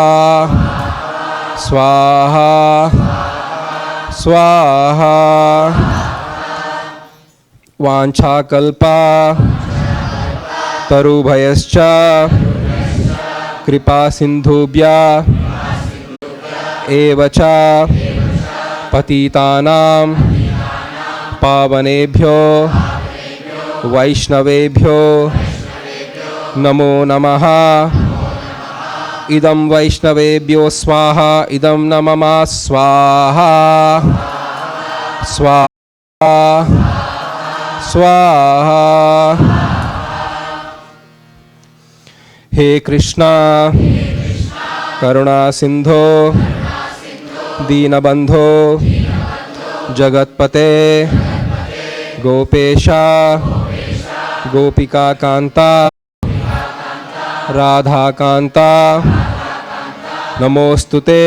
स्वाहा स्वाहा वाञ्छाकल्पा तरुभयश्च कृपा सिन्धुभ्यः एव च पतितानां पावनेभ्यो वैष्णवेभ्यो नमो नमः। इदं वैष्णवेभ्यो स्वाहा, इदं न मम स्वाहा स्वाहा स्वाहा। हे कृष्णा करुणा सिंधो दीनबंधो जगतपते गोपेशा गोपिका कांता राधा कांता नमोस्तुते।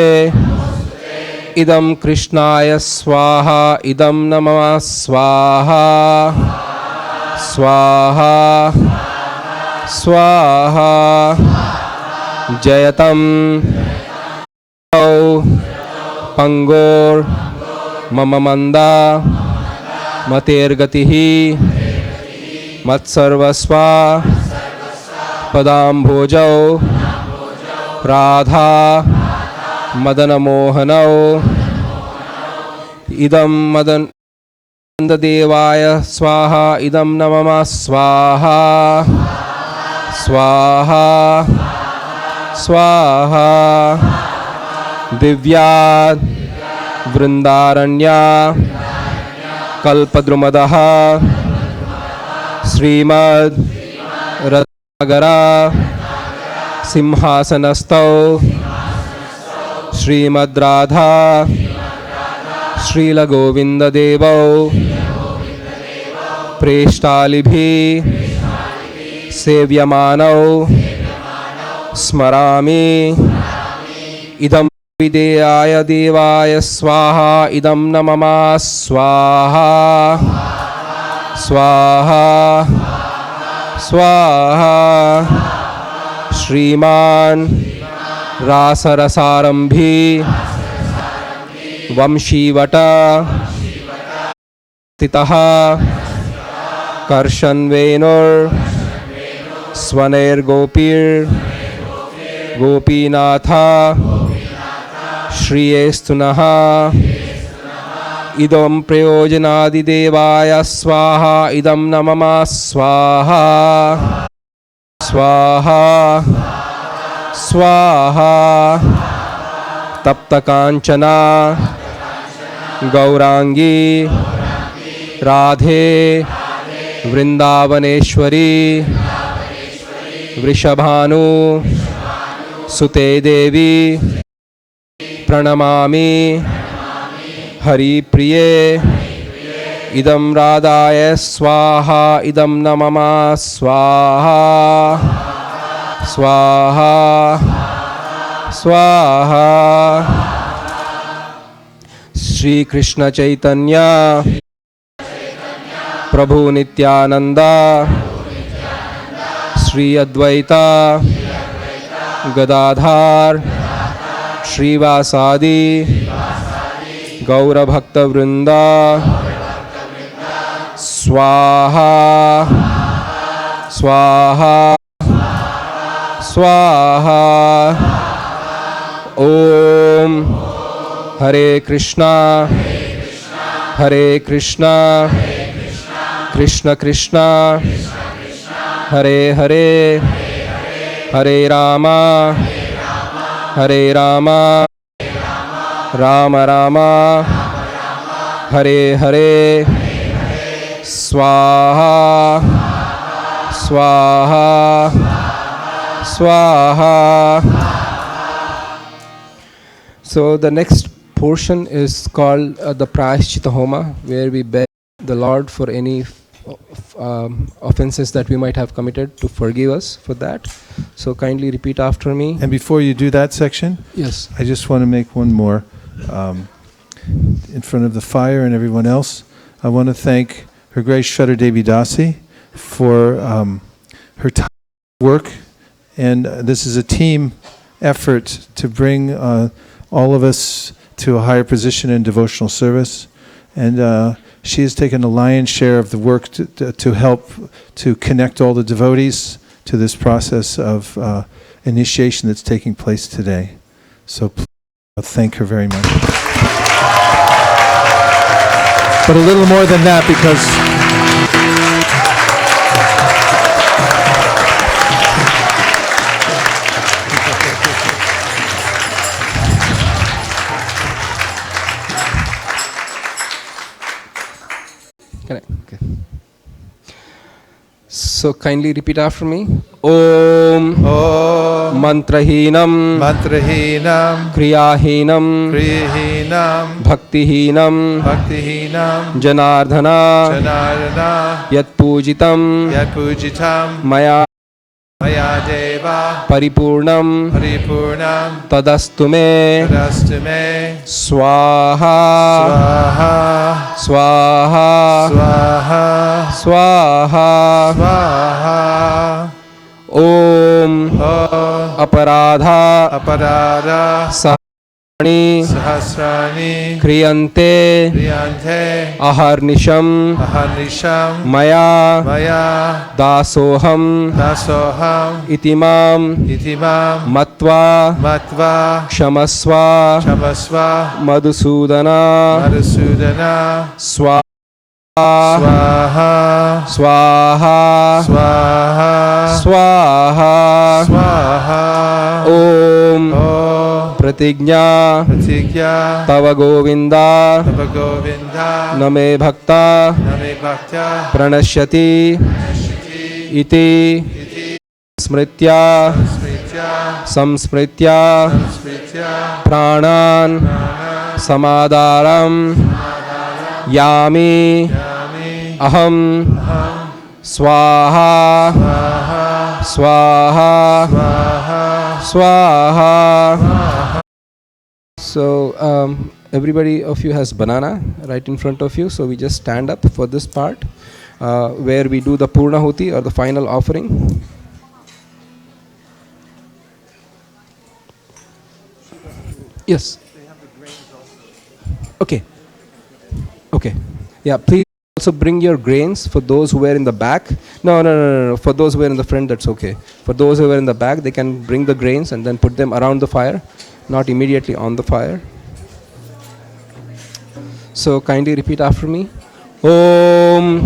इदं कृष्णाय स्वाहा, इदं न मम स्वाहा स्वाहा स्वाहा। जयतं पंगोर मम मंदा मतेर्गतिः मत्सर्वस्वा पदाम्भोजौ राधा मदनमोहनौ। इदं मदनदेवाय स्वाहा, इदं न मम स्वाहा स्वाहा स्वाहा। दिव्या वृंदारण्या कल्पद्रुमदः श्रीमद् रत्नागरा सिंहासनस्थौ श्रीमद् राधा श्रीलगोविन्ददेवौ प्रेष्टालिभिः सेव्यमानौ स्मरामि। इदं विदेयाय देवाय स्वाहा, इदं न मम स्वाहा स्वाहा स्वाहा। श्रीमान् रासरसारंभी वंशीवट स्थितः कर्षन्वेणुर् स्वनैर्गोपीनाथ श्रियेस्तु नः। इदं प्रयोजनादिदेवाय स्वाहा, इदं न मम स्वाहा स्वाहा स्वाहा। तप्तकांचना गौरांगी राधे वृंदावनेश्वरी वृषभानु सुते देवी प्रणमामि। हरिप्रिये इदं राधाय स्वाहा, इदं न मम स्वाहा स्वाहा स्वाहा। श्री कृष्ण चैतन्य प्रभु नित्यानंद श्री अद्वैता गदाधार श्रीवासादि गौरभक्तवृंदा स्वाहा स्वाहा स्वाहा। ओम हरे कृष्णा कृष्ण कृष्णा हरे हरे हरे रामा राम राम हरे हरे स्वाहा स्वाहा स्वाहा। So the next portion is called the Prayashchita Homa, where we beg the Lord for any offenses that we might have committed to forgive us for that. So kindly repeat after me. And before you do that section, yes, I just want to make one more in front of the fire and everyone else. I want to thank Her Grace Shraddha Devi Dasi for her time work, and this is a team effort to bring all of us to a higher position in devotional service, and she has taken a lion's share of the work to help to connect all the devotees to this process of initiation that's taking place today. So Thank her very much. But a little more than that, because Okay. So kindly repeat after me. Om Mantrahinam Kriyahinam Bhaktihinam Janardhana Yat Pujitam Maya Paripurnam Tadastu me Swaha Om Aparadha Sahasrani Kriyante Aharnisham Maya Dasoham Itimam Matva Kshamaswa Madhusudana Swaha Om Pratigya Tava Govinda Name Bhakta Pranashyati Iti Smritya Samsmritya Pranan Samadaram Yami Aham Swaha Swaha. So everybody of you has banana right in front of you, so we just stand up for this part where we do the Purnahuti or the final offering. Yes. Okay. Okay. Yeah, please also bring your grains for those who were in the back. No. For those who were in the front, that's okay. For those who were in the back, they can bring the grains and then put them around the fire, not immediately on the fire. So kindly repeat after me. Om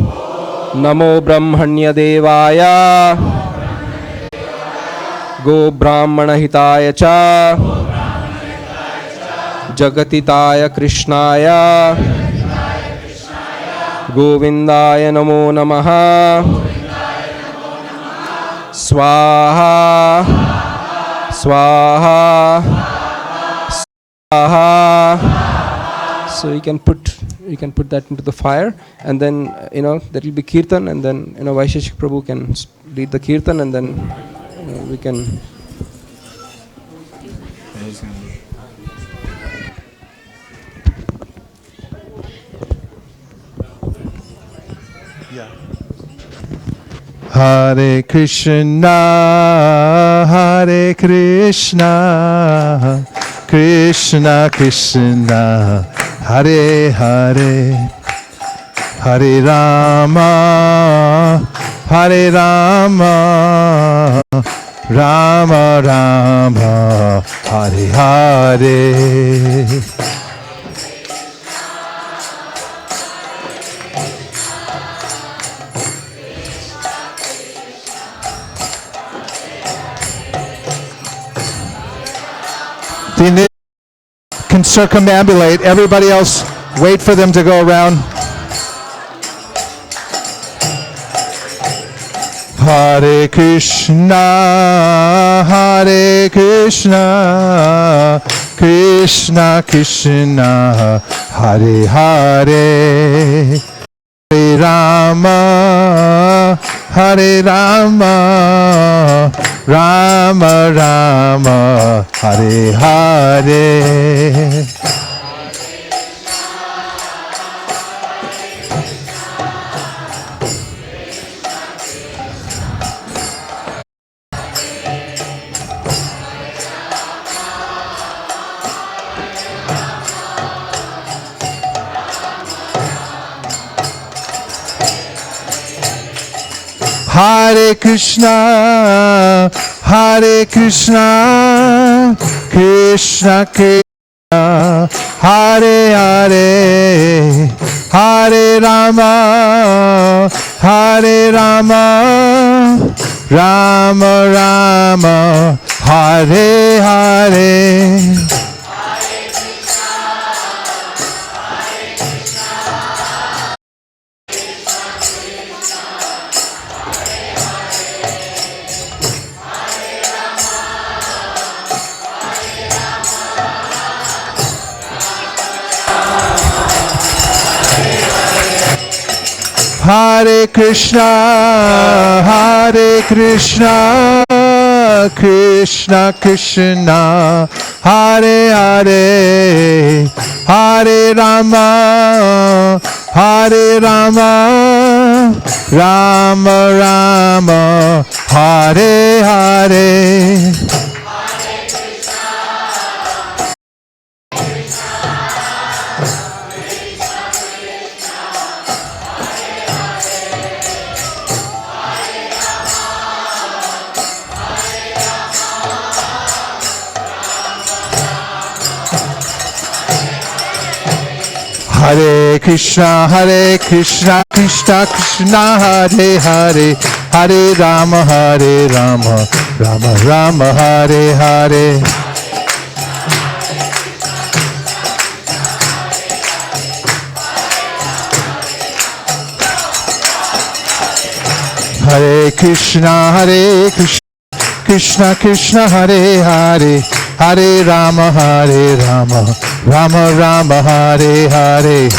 Namo Brahmanya Devaya Go Brahmana Hitaya Cha Jagatitaya Krishnaya Govindaya Namo Namaha Swaha So you can put that into the fire, and then that will be kirtan, and then Vaisesika Prabhu can lead the kirtan, and then we can. Hare Krishna, Krishna Krishna, Hare Hare, Hare Rama, Rama Rama, Hare Hare. They can circumambulate. Everybody else, wait for them to go around. Hare Krishna, Krishna Krishna, Hare Hare, Hare Rama, Rama Rama, Hare Hare. Hare Krishna, Krishna Krishna. Hare Hare, Hare Rama, Hare Rama, Rama Rama, Hare Hare. Hare Krishna, Hare Krishna, Krishna Krishna, Hare Hare, Hare Rama, Hare Rama, Rama Rama, Hare Hare. Hare Krishna, Krishna Krishna, Hare Hare, Hare Rama, Rama Rama, Hare Hare. Hare Krishna, Krishna Krishna, Hare Hare, Hare Rama, Rama Rama, Hare Hare.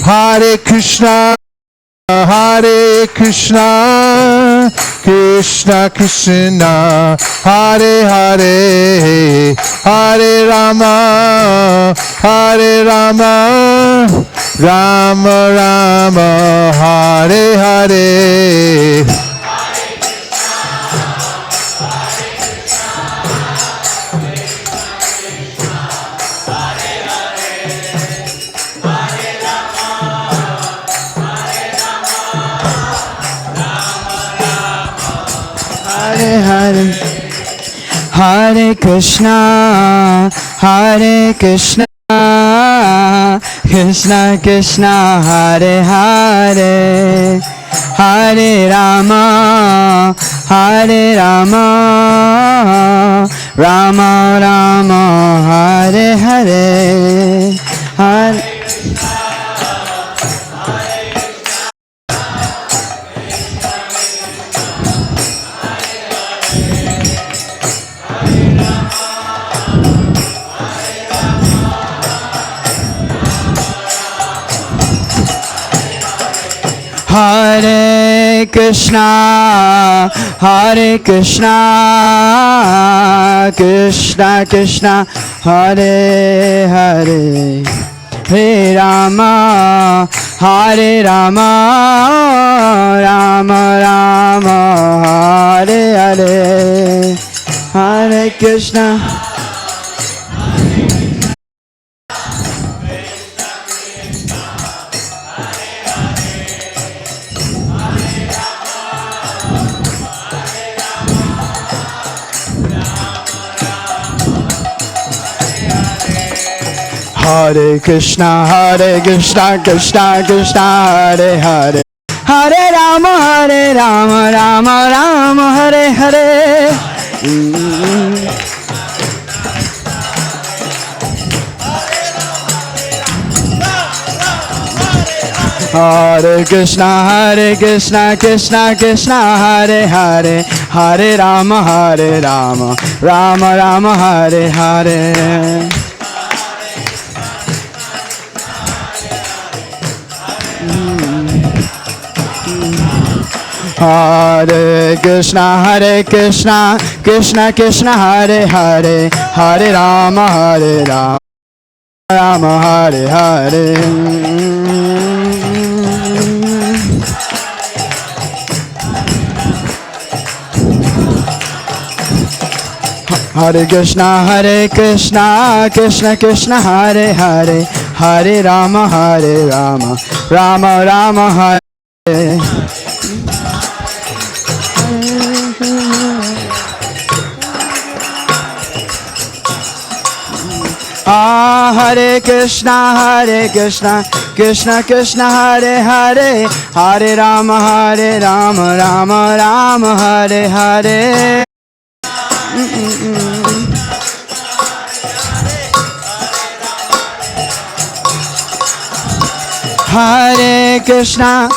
Hare Krishna, Krishna Krishna, Hare Hare, Hare Rama, Rama Rama, Hare Hare. Hare Hare, Hare Krishna, Krishna Krishna, Hare Hare, Hare Rama, Rama Rama, Hare Hare, Hare. Hare Krishna, Krishna Krishna, Hare Hare, Hare Rama, Rama Rama, Hare Hare, Hare Krishna. Hare Krishna, Krishna Krishna, Hare Hare, Hare Rama, Rama, Hare Hare. Hare Krishna, Krishna Krishna, Hare Hare, Hare Rama, Rama, Hare Hare. Hare Krishna, Krishna Krishna, Hare Hare, Hare Rama, Rama, Hare Hare. Hare Krishna, Krishna Krishna, Hare Hare, Hare Rama, Rama Rama, Hare Hare. Hare Krishna Krishna Krishna Hare Hare, Hare Rama Rama Rama Hare Hare. Hare Krishna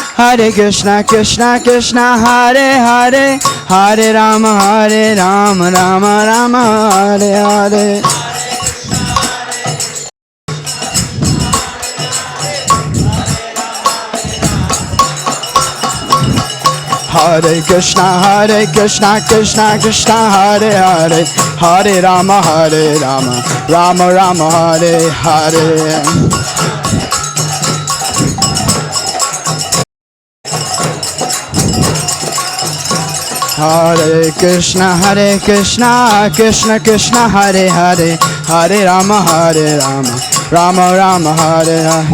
Krishna Krishna Hare Hare, Hare Rama Rama Rama Hare Hare. Hare Krishna Krishna Krishna Hare Hare, Hare Rama Rama Rama Hare Hare. Hare Krishna Krishna Krishna Hare Hare, Hare Rama Rama Rama Hare Hare.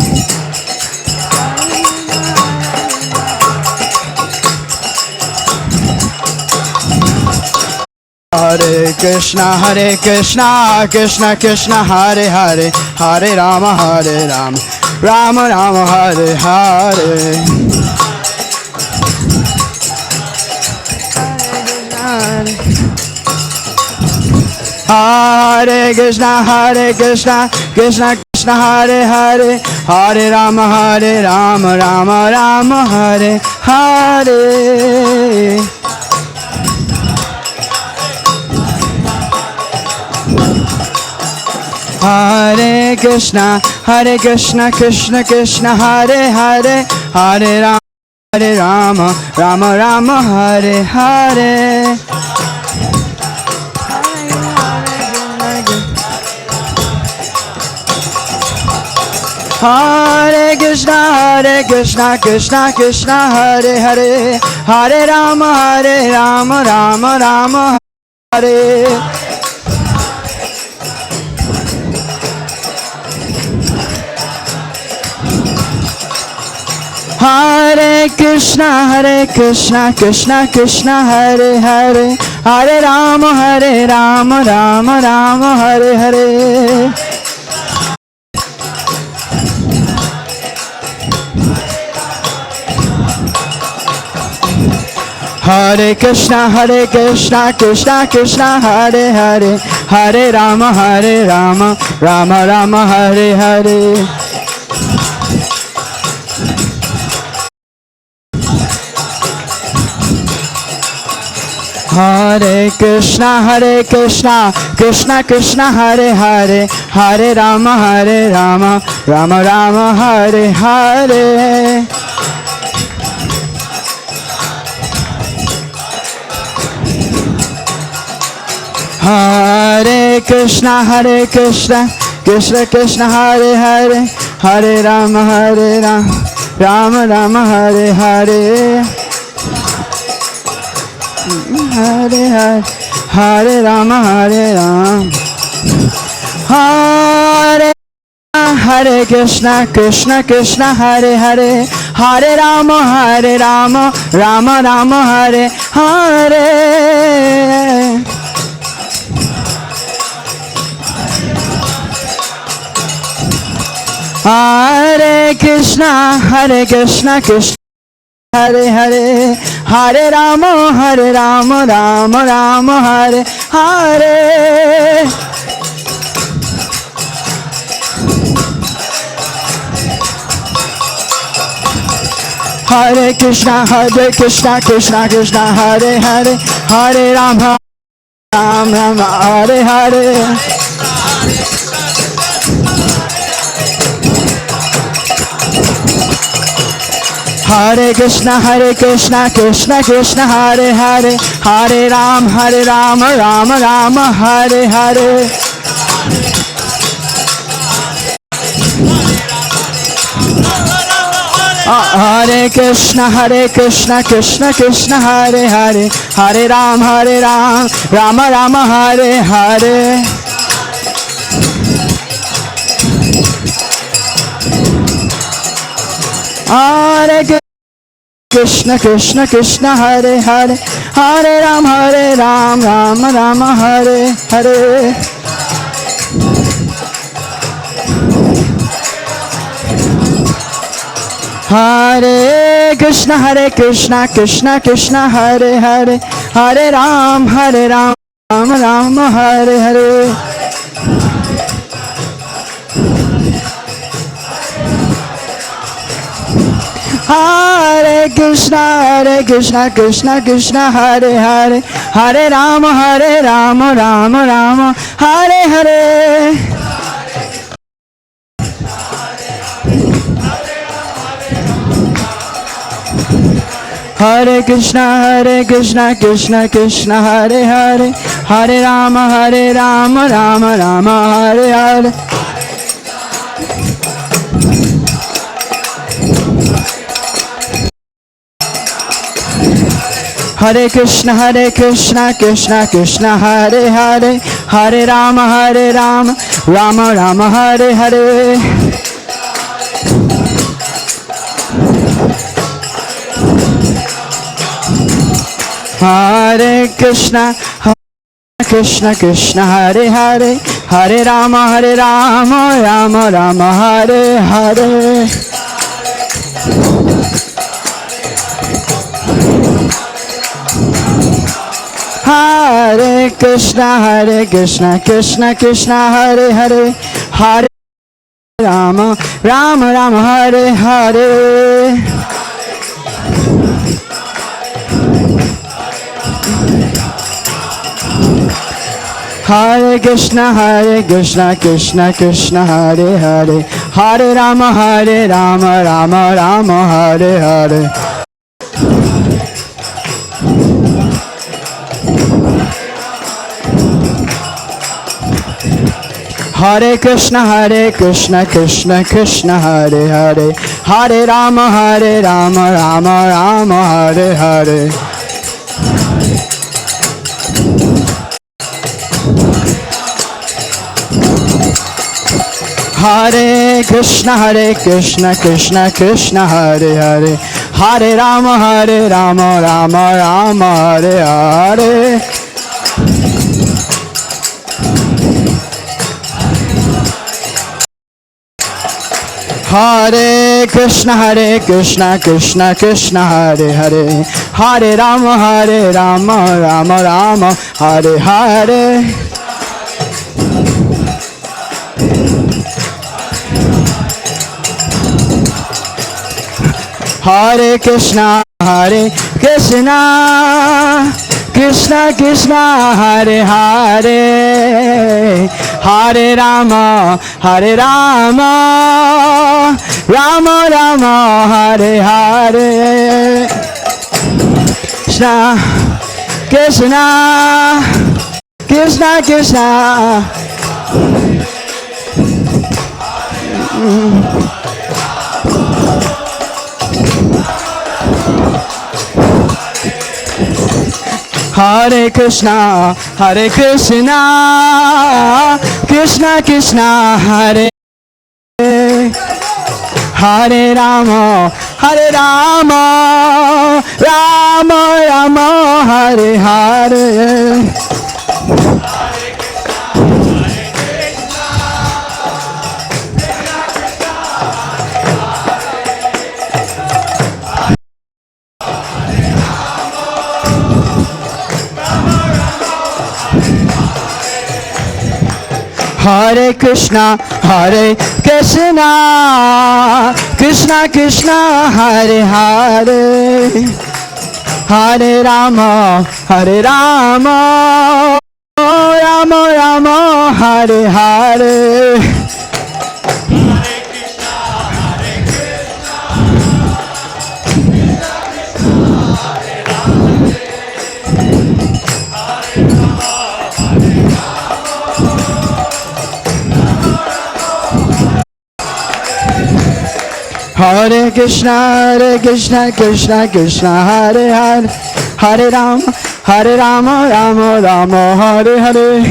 Hare Krishna Krishna Krishna Hare Hare, Hare Rama Rama Rama Hare Hare. Hare Krishna Krishna Krishna Hare Hare, Hare Rama Rama Rama Hare Hare. Hare Krishna Krishna Krishna Hare Hare, Hare Rama Rama Rama Hare Hare. Hare Krishna Krishna Hare Hare, Hare Rama Rama Rama Hare. Hare Krishna Krishna Hare Hare, Hare Rama Rama Hare Hare. Hare Krishna Krishna Hare Hare, Hare Rama Rama Rama Hare Hare. Hare Krishna Krishna Hare Hare, Hare Rama Rama Rama Hare Hare. Hare Krishna Krishna Hare Hare, Hare Rama Rama Rama Hare Hare. Hare Hare, Hare Rama Hare Krishna Krishna Hare Hare, Hare Rama Rama Rama Hare Hare. Hare Krishna Krishna Hare Hare, Hare Rama Rama Rama Hare Hare. Hare Krishna Krishna Hare Hare, Hare Rama Rama Hare Hare. Hare Krishna Krishna Hare Hare, Hare Rama Rama Hare Hare. Hare Krishna Krishna Hare Hare, Hare Rama Rama Hare Hare. Hare Krishna Krishna Hare Hare, Hare Rama Rama Hare Hare. Hare Krishna Krishna Krishna Hare Hare, Hare Ram Ram Ram Hare Hare. Hare Krishna Krishna Krishna Hare Hare, Hare Ram Ram Ram Hare Hare. Hare Krishna Krishna Krishna Hare Hare, Hare Ram Ram Ram Hare Hare. Hare Krishna Krishna Krishna Hare Hare, Hare Ram Ram Hare Hare. Hare Krishna Krishna Hare Hare, Hare Ram Ram Hare Hare. Hare Krishna Krishna Krishna Hare Hare, Hare Ram Ram Hare Hare. Hare Krishna Krishna Krishna Hare Hare, Hare Ram Ram Hare Hare. Hare Krishna Krishna Krishna Hare Hare, Hare Ram Ram Hare Hare. Hare Krishna Krishna Krishna Hare Hare, Hare Ram Ram Hare Hare. Hare Krishna Krishna Krishna Hare Hare, Hare Ram Ram Hare Hare. Hare Krishna Krishna Krishna Hare Hare, Hare Rama Rama Rama Hare Hare. Krishna Krishna Krishna. Hare Krishna Krishna Krishna Hare Hare Rama Rama Rama Hare Hare. Hare Krishna Krishna Krishna Hare Hare, Hare Rama Rama Rama Hare Hare. Hare Krishna Krishna Krishna Hare Hare, Hare Rama Rama Rama Hare Hare.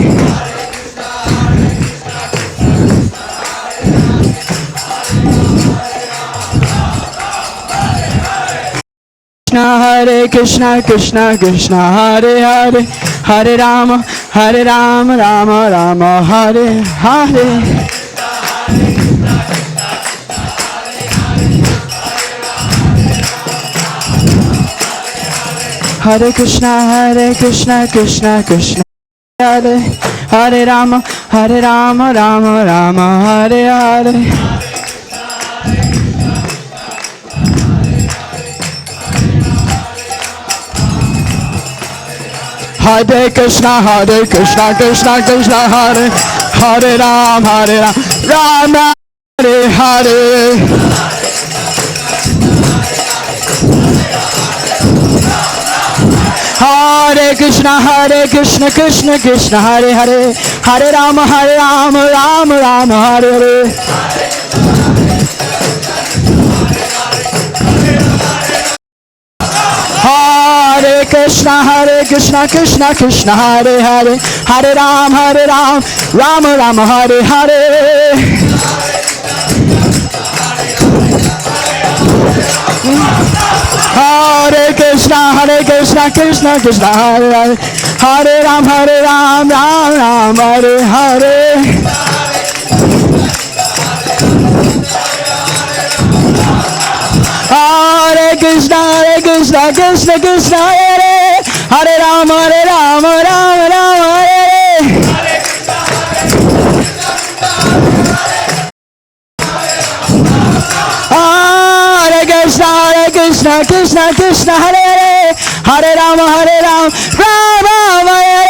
Hare Krishna Krishna Hare Hare, Hare Rama Rama Rama Hare Hare. Hare Krishna Krishna Krishna Hare Hare Rama Rama Rama Hare Hare. Hare Krishna Krishna Krishna Hare Hare Rama Rama Hare Hare. Hare Krishna Krishna Krishna Hare Hare Hare Rama Rama Rama Hare Hare. Hare Krishna Krishna Krishna Hare Hare Hare Rama Rama Rama Hare Hare. Hare Krishna Krishna Krishna Hare Hare Hare Rama Rama Hare Hare. Hare Krishna Krishna Krishna Hare Hare Rama Rama Rama Hare. Hare Krishna Krishna Krishna Hare Hare Rama Rama Hare.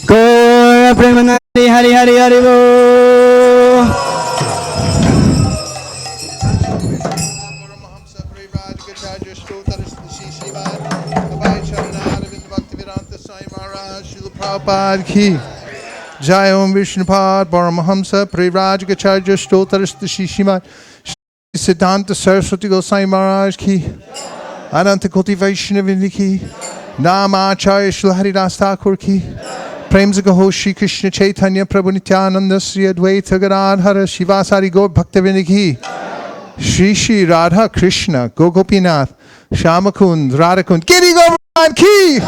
Gaura Premanandi Hari Hari Hari Bo. Prabhupada ki Jai Om Vishnupad Paramahamsa Prevrajagacharya Stotarista Shishimad Siddhanta Saraswati Gosai Maharaj ki Ananta Koti Vaishnavindi ki Namacharya Shri Haridas Thakur ki Prem Zagaho Shri Krishna Chaitanya Prabhu Nityananda Sri Advaita Gadadhara Shivasari Gaur Bhaktavindi ki Shri Shri Radha Krishna Gogopinath Shamakund Radhakund Giri Govardhan ki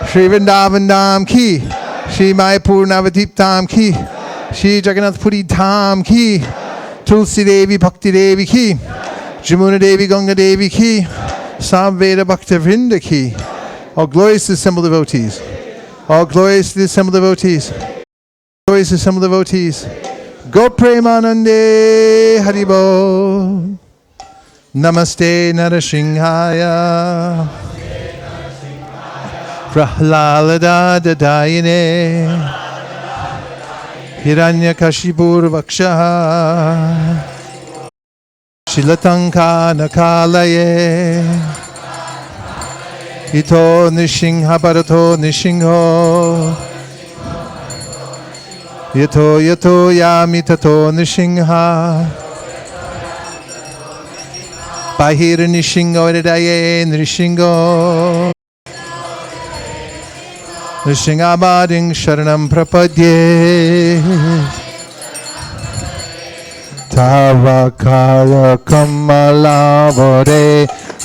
Shri Vrindavan Dham ki Shri Mayapur Navadip Dham ki Shri Jagannath Puri Dham ki Tulsi Devi Bhakti Devi ki Jamuna Devi Ganga Devi ki Samveda Bhakta Vrinda ki. All glorious to the assembled devotees. All glorious to the assembled devotees. Glorious to the assembled devotees. Go Premanande Haribo. Namaste Narashinghaya. Prahlalada Dadayine Hiranyakashipur Vakshaha Shilatanka Nakalaye Ito Nishingha Bharato Nishingho Yato Yato Yami Tato Nishingha Bahira Nishingo Edaye Nishingo Nishingabading Sharanam Prapadye Tavakara Kamalavare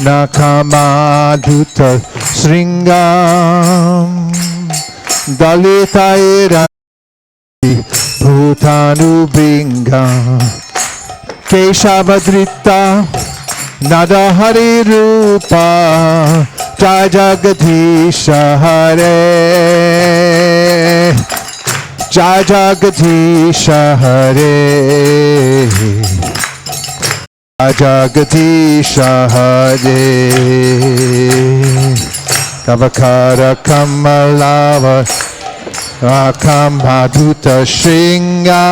Nakamaduta Sringam Dalitaira Bhutanu Bingam Keshavadrita Nadahari Rupa Jai Jagadisha Hare Jai Jagadisha Hare Jai Jagadisha Hare Kavakara Kamalava Akamadhuta Shringa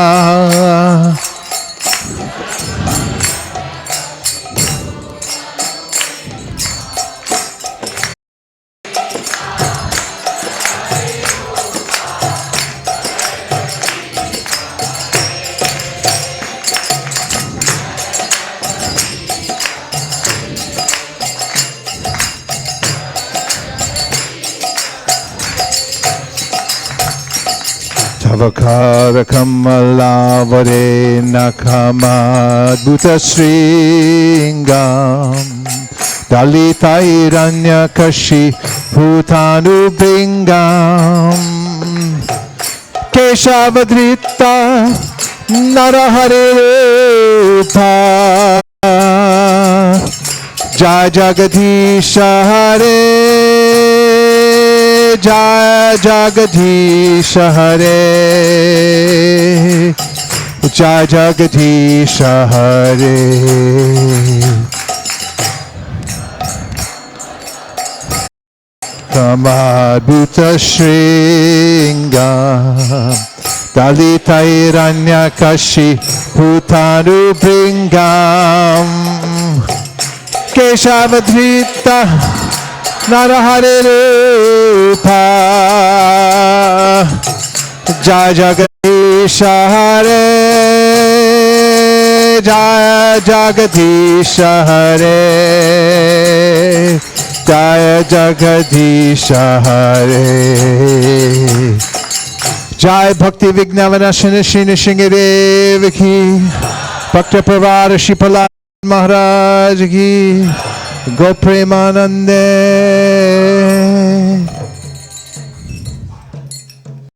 Tavakara Kamalavare Nakamadhuta Sringam Dalita Hiranyakashi Bhutanu Bingam Keshavadrita Narahari Rupa Jai Jagadisha Hare Jai Jagadisha Hare Jai Jagadisha Hare Kamadbhuta Shringam Dalitairanyakashi Bhutanu Bringam Keshavadrita Narahari Rupa Jai Jagadisha Hare Jai Jagadisha Hare Jaya Jagadisha Hare Jai Bhakti Vignavanashana Shri Shingadev Ki Bhakta Pravada Shipala Maharaj Ki Go Premanande